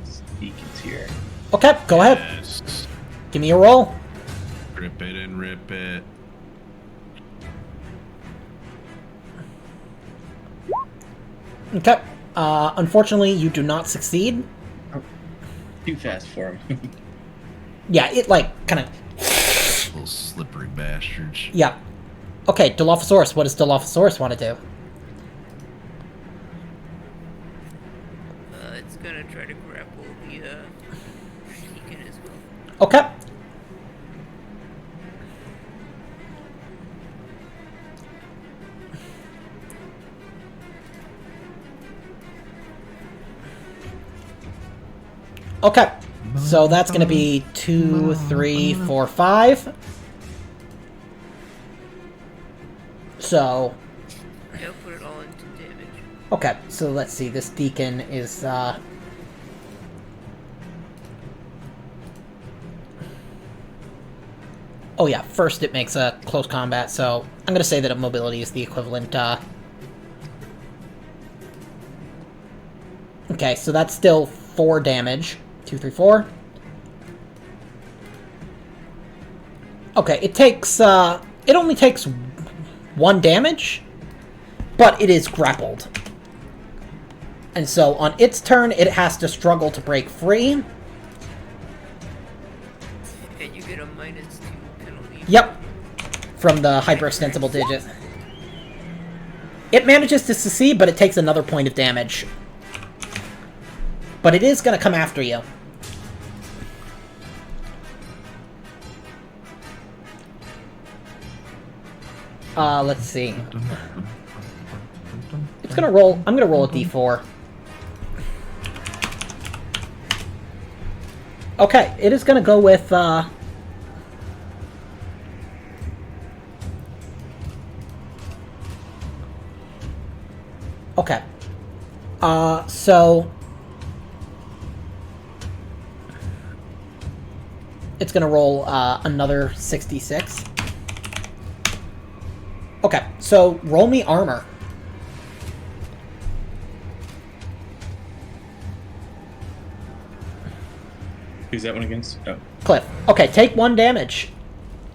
these deacons here. Okay, go ahead. Yes. Give me a roll. Grip it and rip it. Okay. Unfortunately, you do not succeed. Too fast for him. Yeah, it like kind of. Little slippery bastards. Yeah. Okay, Dilophosaurus. What does Dilophosaurus want to do? It's gonna try to grapple the Deacon as well. Okay. Okay. So that's going to be 2, 3, 4, 5. So, Yeah, put it all into damage. okay. So let's see. This Deacon is, oh yeah, first it makes a close combat, so I'm going to say that mobility is the equivalent, Okay, so that's still 4 damage. 2, 3, 4. Okay, it takes, it only takes 1 damage, but it is grappled. And so on its turn, it has to struggle to break free. And you get a -2 penalty. Yep. From the hyperextensible digit. It manages to succeed, but it takes another point of damage. But it is going to come after you. Let's see. It's going to roll. I'm going to roll a d4. Okay, it is going to go with, okay. So it's going to roll another 66. Okay, so roll me armor. Who's that one against? Oh. Cliff. Okay, take 1 damage.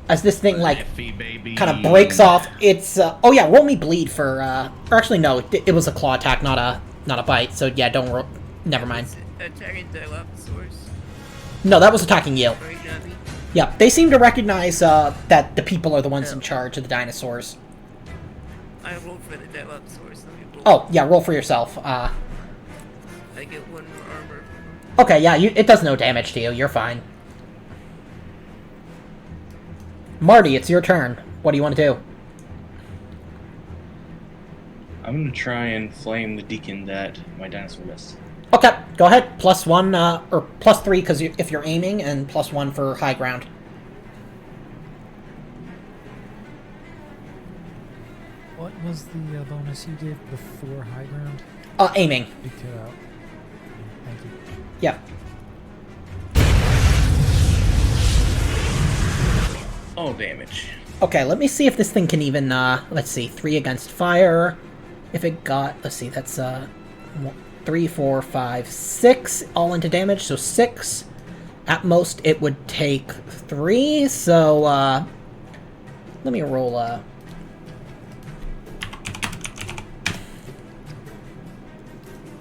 As this thing, like, Iffy, baby. kind of breaks off its, oh yeah, roll me bleed for, or actually no, it was a claw attack, not a bite, so yeah, don't roll, never mind. Attacking Dilophosaurus. No, that was attacking you. Right, not me. Yeah, they seem to recognize, that the people are the ones in charge of the dinosaurs. I rolled for the Dilophosaurus. Let me roll. Oh, yeah, roll for yourself, I get 1 more armor. okay, yeah, it does no damage to you, you're fine. Marty, it's your turn. What do you want to do? I'm gonna try and flame the deacon that my dinosaur missed. Okay, go ahead. +1, or +3 because if you're aiming, and +1 for high ground. What was the bonus you gave before high ground? Aiming. You cut out. Thank you. Yeah. All damage. Okay, let me see if this thing can even, let's see, 3 against fire. If it got, let's see, that's, 3, 4, 5, 6, all into damage, so 6. At most, it would take 3, so, let me roll,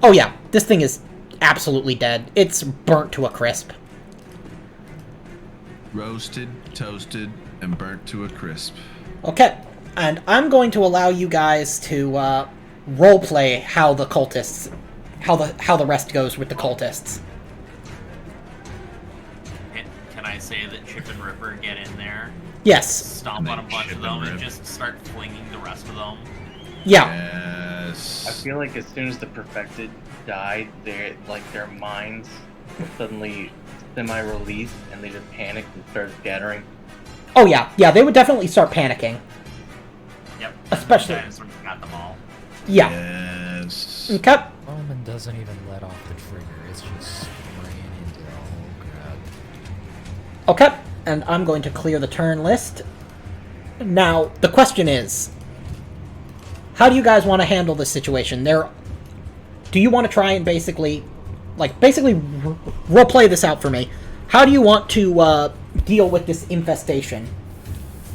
Oh yeah, this thing is absolutely dead. It's burnt to a crisp. Roasted, toasted, and burnt to a crisp. Okay, and I'm going to allow you guys to roleplay how the cultists, how the rest goes with the cultists. Can I say that Chip and Ripper get in there, Yes. stomp on a bunch Chip of them, and and Rip. just start flinging the rest of them? Yeah. Yes. I feel like as soon as the perfected died, their minds suddenly semi-released, and they just panicked and started scattering. Oh yeah, yeah. They would definitely start panicking. Yep. Especially- The dinosaurs got them all. Yeah. Yes. Okay. Bowman doesn't even let off the trigger. It's just spraying into the whole crowd. Okay. And I'm going to clear the turn list. Now the question is, how do you guys want to handle this situation? Do you want to try and basically roleplay this out for me? How do you want to deal with this infestation?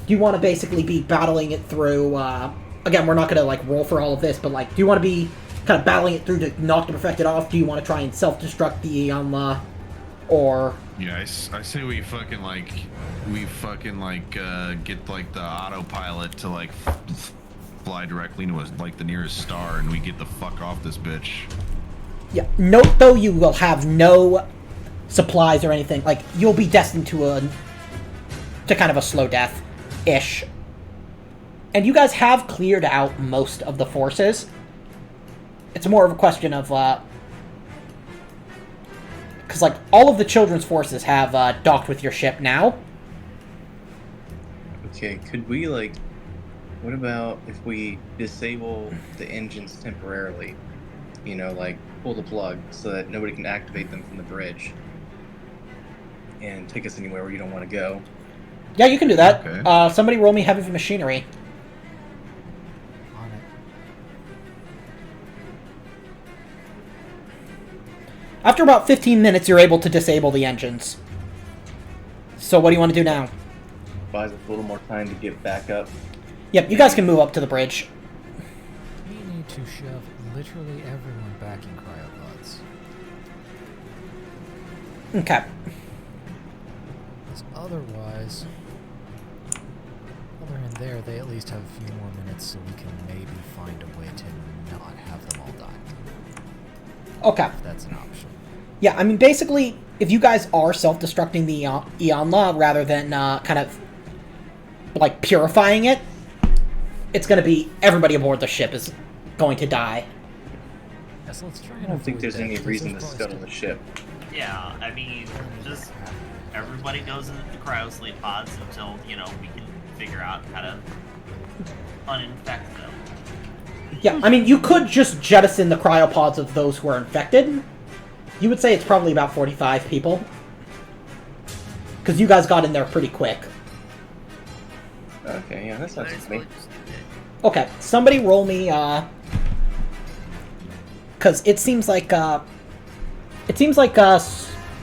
Do you want to basically be battling it through? Again, we're not going to roll for all of this, but do you want to be kind of battling it through to knock the perfected off? Do you want to try and self-destruct the Ìyanlá, or? Yeah, I say we fucking get the autopilot to fly directly to the nearest star, and we get the fuck off this bitch. Yeah. Note though, you will have no supplies or anything. You'll be destined to kind of a slow death, ish. And you guys have cleared out most of the forces. It's more of a question of because all of the children's forces have docked with your ship now. Okay, could we what about if we disable the engines temporarily? You know, pull the plug so that nobody can activate them from the bridge and take us anywhere where you don't want to go. Yeah, you can do that. Okay. Somebody roll me heavy machinery. On it. After about 15 minutes, you're able to disable the engines. So what do you want to do now? Buys us a little more time to get back up. Yep, you guys can move up to the bridge. We need to shove literally everyone back in cryopods. Okay. Because otherwise, other than there, they at least have a few more minutes so we can maybe find a way to not have them all die. Okay. If that's an option. Yeah, I mean, basically, if you guys are self-destructing the Ìyanlá rather than kind of, purifying it, it's going to be everybody aboard the ship is going to die. Yes, let's try I and don't think avoid there's that, any because reason to there's scuttle probably the ship. Yeah, I mean, just everybody goes into the cryosleep pods until, we can figure out how to uninfect them. Yeah, I mean, you could just jettison the cryopods of those who are infected. You would say it's probably about 45 people. Because you guys got in there pretty quick. Okay, yeah, that sounds Might good as to me. well just do that. Okay, somebody roll me, because it seems like,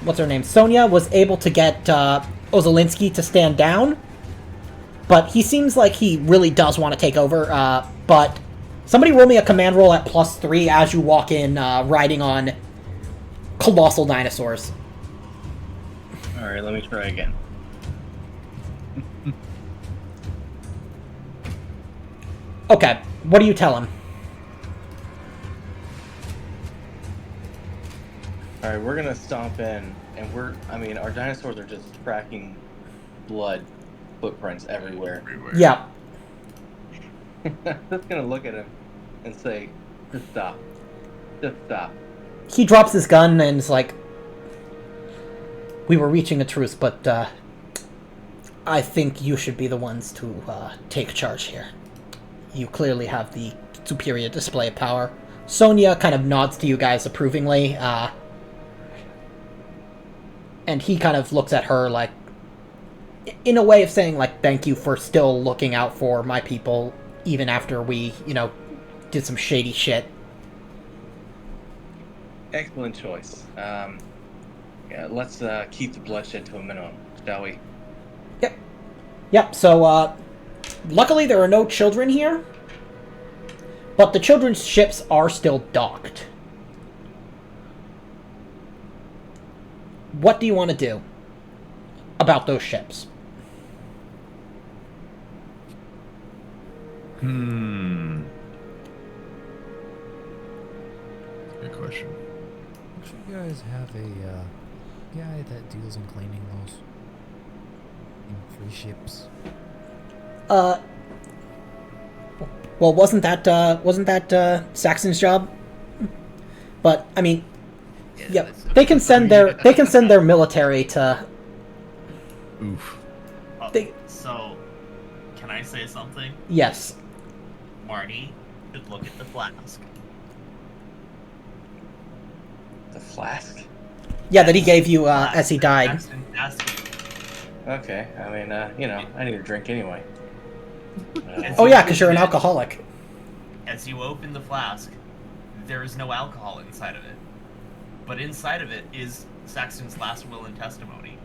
what's her name? Sonia was able to get, Ozelinski to stand down. But he seems like he really does want to take over, but somebody roll me a command roll at +3 as you walk in, riding on colossal dinosaurs. Alright, let me try again. Okay, what do you tell him? Alright, we're gonna stomp in, and our dinosaurs are just tracking blood footprints everywhere. Everywhere. Yeah. I'm just gonna look at him and say, just stop. Just stop. He drops his gun and is like, we were reaching a truce, but I think you should be the ones to take charge here. You clearly have the superior display of power. Sonia kind of nods to you guys approvingly, and he kind of looks at her like, in a way of saying, like, thank you for still looking out for my people, even after we, did some shady shit. Excellent choice. Yeah, let's keep the bloodshed to a minimum, shall we? Yep, so, luckily there are no children here, but the children's ships are still docked. What do you want to do about those ships? Good question. Don't you guys have a guy that deals in cleaning those? In free ships? Well, wasn't that Saxon's job? But I mean, yeah, they can send their military to. Oof. So, can I say something? Yes. Marty should look at the flask. The flask? Yeah, that he gave you as he died. Okay, I mean, I need a drink anyway. Oh yeah, because you're an alcoholic. As you open the flask, there is no alcohol inside of it. But inside of it is Saxton's last will and testimony.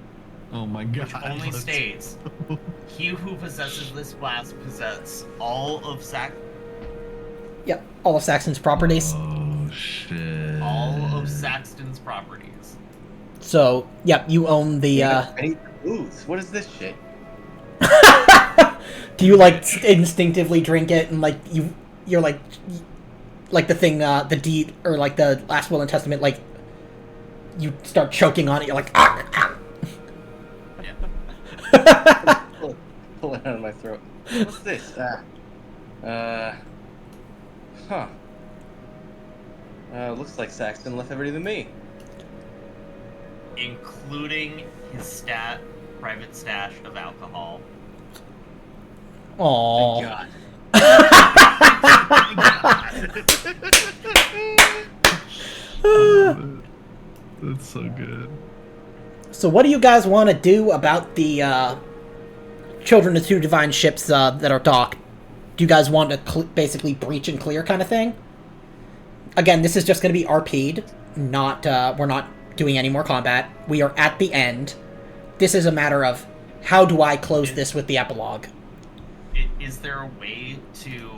Oh my god. Which only states, he who possesses this flask possesses all of Yep, all of Saxton's properties. Oh shit. All of Saxton's properties. So, yep, you own the. I need the booze. What is this shit? Do you like instinctively drink it and like you're like the thing the deed or like the last will and testament, like you start choking on it, you're like Yeah. Pull it out of my throat. What's this? Looks like Saxton left everything to me. Including his private stash of alcohol. Aww. God. That's so good. So what do you guys want to do about the children of two divine ships that are docked? Do you guys want to basically breach and clear kind of thing? Again, this is just going to be RP'd. We're not doing any more combat. We are at the end. This is a matter of how do I close this with the epilogue? Is there a way to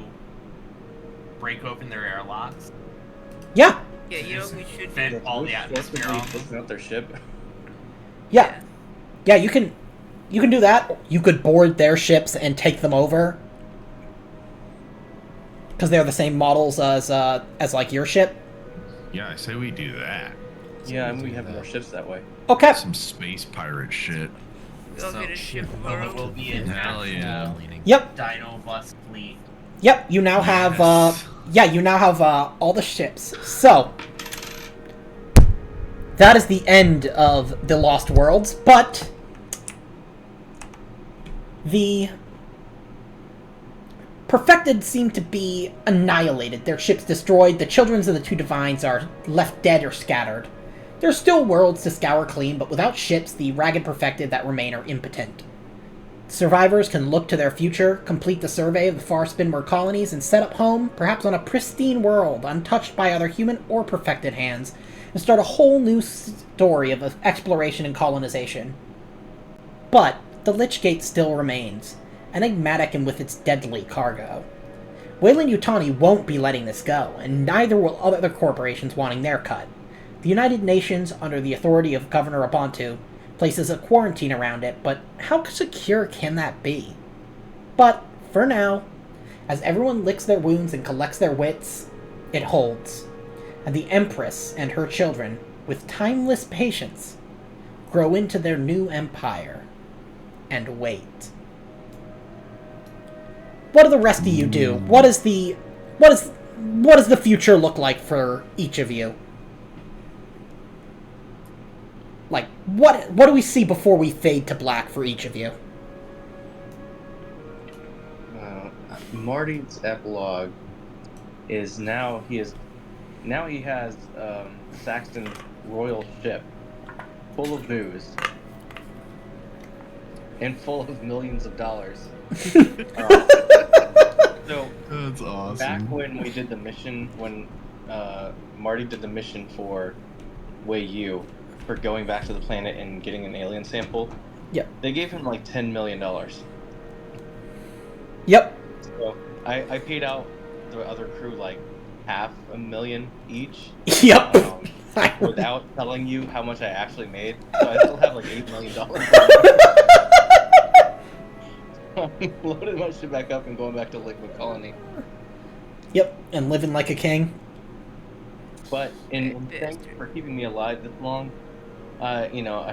break open their airlocks? Yeah. Yeah, we should vent all the atmosphere off. Looking up their ship. Yeah. Yeah, you can do that. You could board their ships and take them over. Because they're the same models as like your ship. Yeah, I say we do that. Yeah, and we have more ships that way. Okay. Some space pirate shit. We'll get a ship of our It will own. be a Hell yeah. Yep. Dino bus fleet. Yep. You now have all the ships. So that is the end of the Lost Worlds, but the Perfected seem to be annihilated. Their ships destroyed. The children of the two divines are left dead or scattered. There's still worlds to scour clean, but without ships, the ragged Perfected that remain are impotent. Survivors can look to their future, complete the survey of the far Spinward colonies, and set up home, perhaps on a pristine world, untouched by other human or Perfected hands, and start a whole new story of exploration and colonization. But the Lychgate still remains, enigmatic and with its deadly cargo. Weyland-Yutani won't be letting this go, and neither will other corporations wanting their cut. The United Nations, under the authority of Governor Ubuntu, places a quarantine around it, but how secure can that be? But, for now, as everyone licks their wounds and collects their wits, it holds. And the Empress and her children, with timeless patience, grow into their new empire and wait. What do the rest of you do? What is what does the future look like for each of you? Like, what do we see before we fade to black for each of you? Marty's epilogue is now he has Saxton's royal ship full of booze and full of millions of dollars. So That's awesome. back when we did the mission, when Marty did the mission for Wei Yu for going back to the planet and getting an alien sample, Yep. they gave him like $10 million. Yep. So I paid out the other crew like $500,000 each. Yep. Without telling you how much I actually made. So I still have like $8 million. I'm loading my shit back up and going back to Lychgate Colony. Yep. And living like a king. But in thanks for keeping me alive this long, I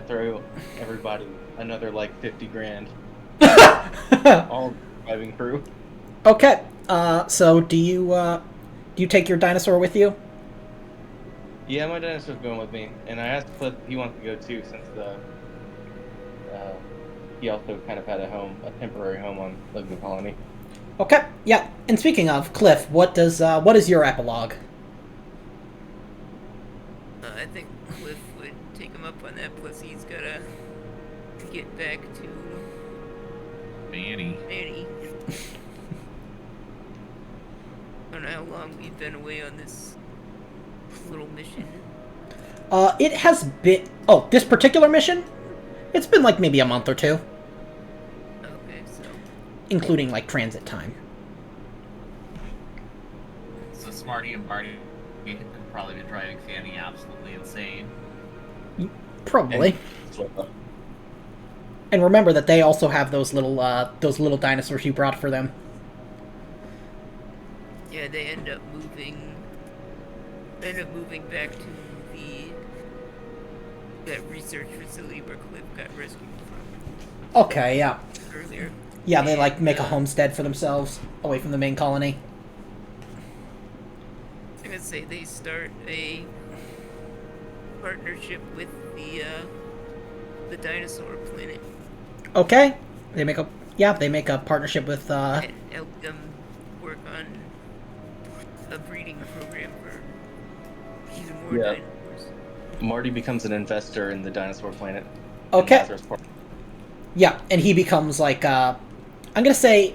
throw everybody another like 50 grand. All driving crew. Okay. So do you take your dinosaur with you? Yeah, my dinosaur's going with me, and I asked Cliff if he wants to go too, since he also kind of had a temporary home on Lychgate Colony. Okay. Yeah. And speaking of Cliff, what is your epilogue? I think Cliff would take him up on that. Plus, he's gotta get back to Manny. Manny. I don't know how long we've been away on this little mission. It has been... Oh, this particular mission? It's been like maybe a month or two. Okay, so... Including like transit time. So Smarty and Barty could probably be driving Fanny absolutely insane. Probably. And remember that they also have those little dinosaurs you brought for them. Yeah, they end up moving back to that research facility where Cliff got rescued from Okay, yeah. earlier. Yeah, they like make a homestead for themselves away from the main colony. I was gonna say they start a partnership with the dinosaur planet Okay. They make a partnership with and help them work on a breeding program for even more Yeah. dinosaurs. Marty becomes an investor in the dinosaur planet. Okay. And Lazarus Park. Yeah, and he becomes like I'm gonna say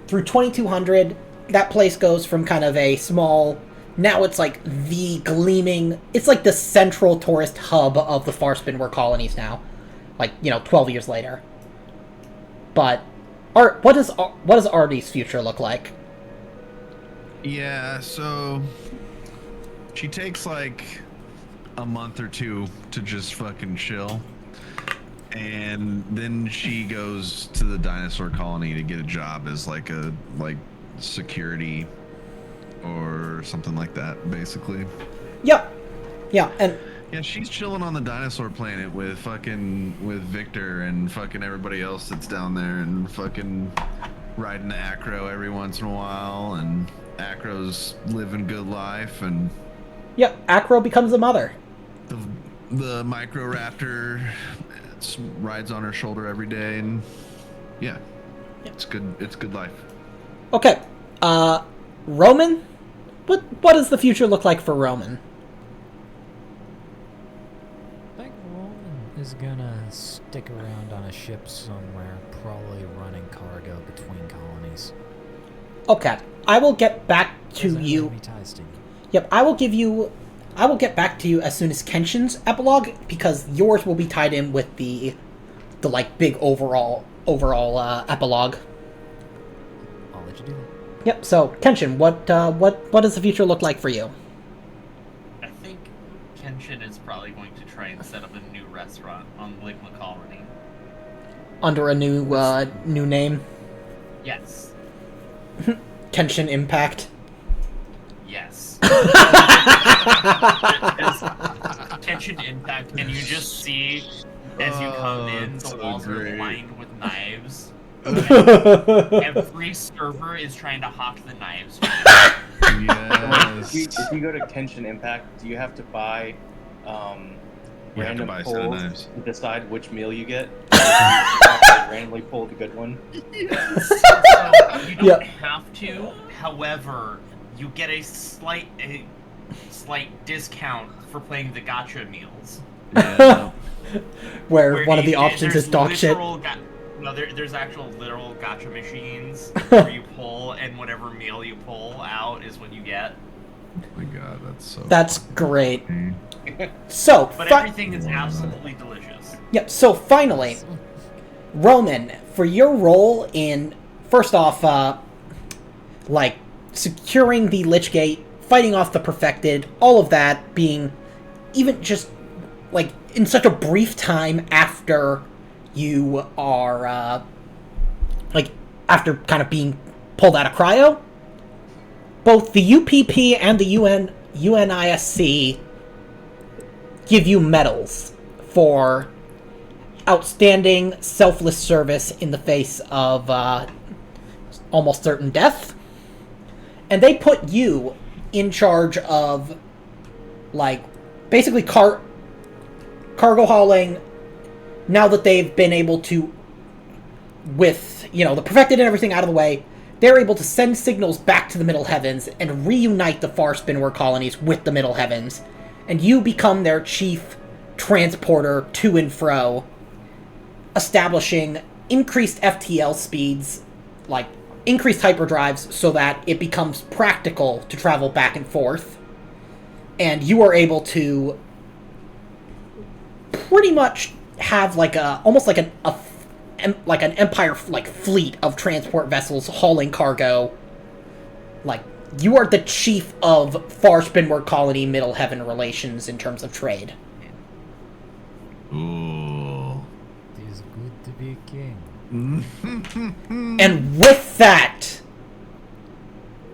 through 2200, that place goes from kind of a small. Now it's like the gleaming. It's like the central tourist hub of the Far Spinware colonies now. Like 12 years later. But what does Artie's future look like? Yeah, so she takes like a month or two to just fucking chill. And then she goes to the dinosaur colony to get a job as like security or something like that, basically. Yep. Yeah, and Yeah, she's chilling on the dinosaur planet with Victor and fucking everybody else that's down there, and fucking riding the Acro every once in a while, and Acro's living good life, and yep, Acro becomes a mother. the Microraptor rides on her shoulder every day, and yeah, it's good. It's good life. Okay. Roman? What does the future look like for Roman? I think Roman is gonna stick around on a ship somewhere, probably running cargo between colonies. Okay. I will get back to you. Enemy ties to me. Yep, I will get back to you as soon as Kenshin's epilogue, because yours will be tied in with the like big overall epilogue. I'll let you do that. Yep. So Kenshin, what does the future look like for you? I think Kenshin is probably going to try and set up a new restaurant on Lychgate Colony. Under a new name, Yes. Kenshin Impact. Yes. Kenshin Impact, and you just see as you come in, the so walls are great. lined with knives. Every server is trying to hawk the knives. Yes. If you go to Tension Impact, do you have to buy You have to random buy a set of pulls knives. to decide which meal you get? You have to randomly pull the good one. So you don't Yep. have to. However, you get a slight discount for playing the gacha meals. Yeah. Where one of the options there's is dog shit. No, there's actual literal gacha machines where you pull, and whatever meal you pull out is what you get. Oh my god, that's so. That's great. funny. So, But everything is absolutely delicious. Yep. So finally, Roman, for your role in first off, like securing the Lychgate, fighting off the Perfected, all of that being even just like in such a brief time after you are after kind of being pulled out of cryo, both the UPP and the UNISC give you medals for outstanding selfless service in the face of almost certain death. And they put you in charge of, like, basically cargo hauling, now that they've been able to, with, the Perfected and everything out of the way, they're able to send signals back to the Middle Heavens and reunite the far Spinward colonies with the Middle Heavens. And you become their chief transporter to and fro, establishing increased FTL speeds, like increased hyperdrives, so that it becomes practical to travel back and forth. And you are able to pretty much have almost like an Empire fleet of transport vessels hauling cargo. Like, you are the chief of Far Spinward Colony Middle Heaven relations in terms of trade. Ooh. It is good to be king. And with that,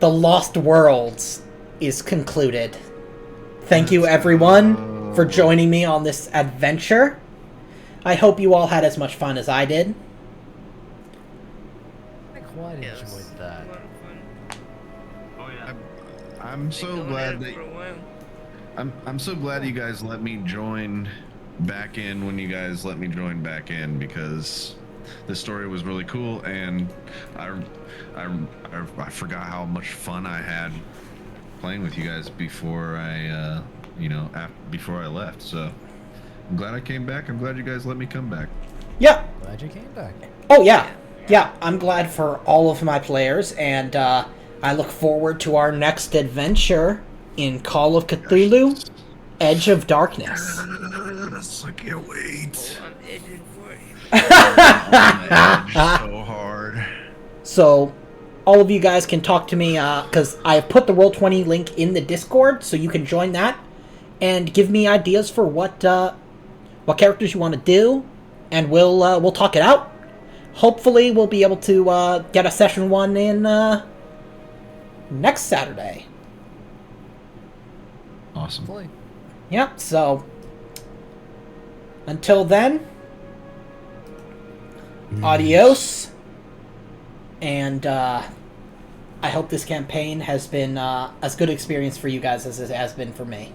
the Lost Worlds is concluded. Thank you, everyone, for joining me on this adventure. I hope you all had as much fun as I did. I quite Yes. enjoyed that. A lot of fun. Oh yeah. I'm so Going at glad it that for a while. I'm so glad you guys let me join back in when you guys let me join back in, because this story was really cool, and I forgot how much fun I had playing with you guys before I before I left. So I'm glad I came back. I'm glad you guys let me come back. Yeah. Glad you came back. Oh, yeah. Yeah, I'm glad for all of my players, and I look forward to our next adventure in Call of Cthulhu, Edge of Darkness. Yes, I can't wait. I'm edging for it. So hard. So, all of you guys can talk to me, because I have put the Roll20 link in the Discord, so you can join that, and give me ideas for what characters you want to do, and we'll talk it out. Hopefully, we'll be able to get a session 1 in next Saturday. Awesome. Hopefully. Yep, so until then, adios, and I hope this campaign has been as good experience for you guys as it has been for me.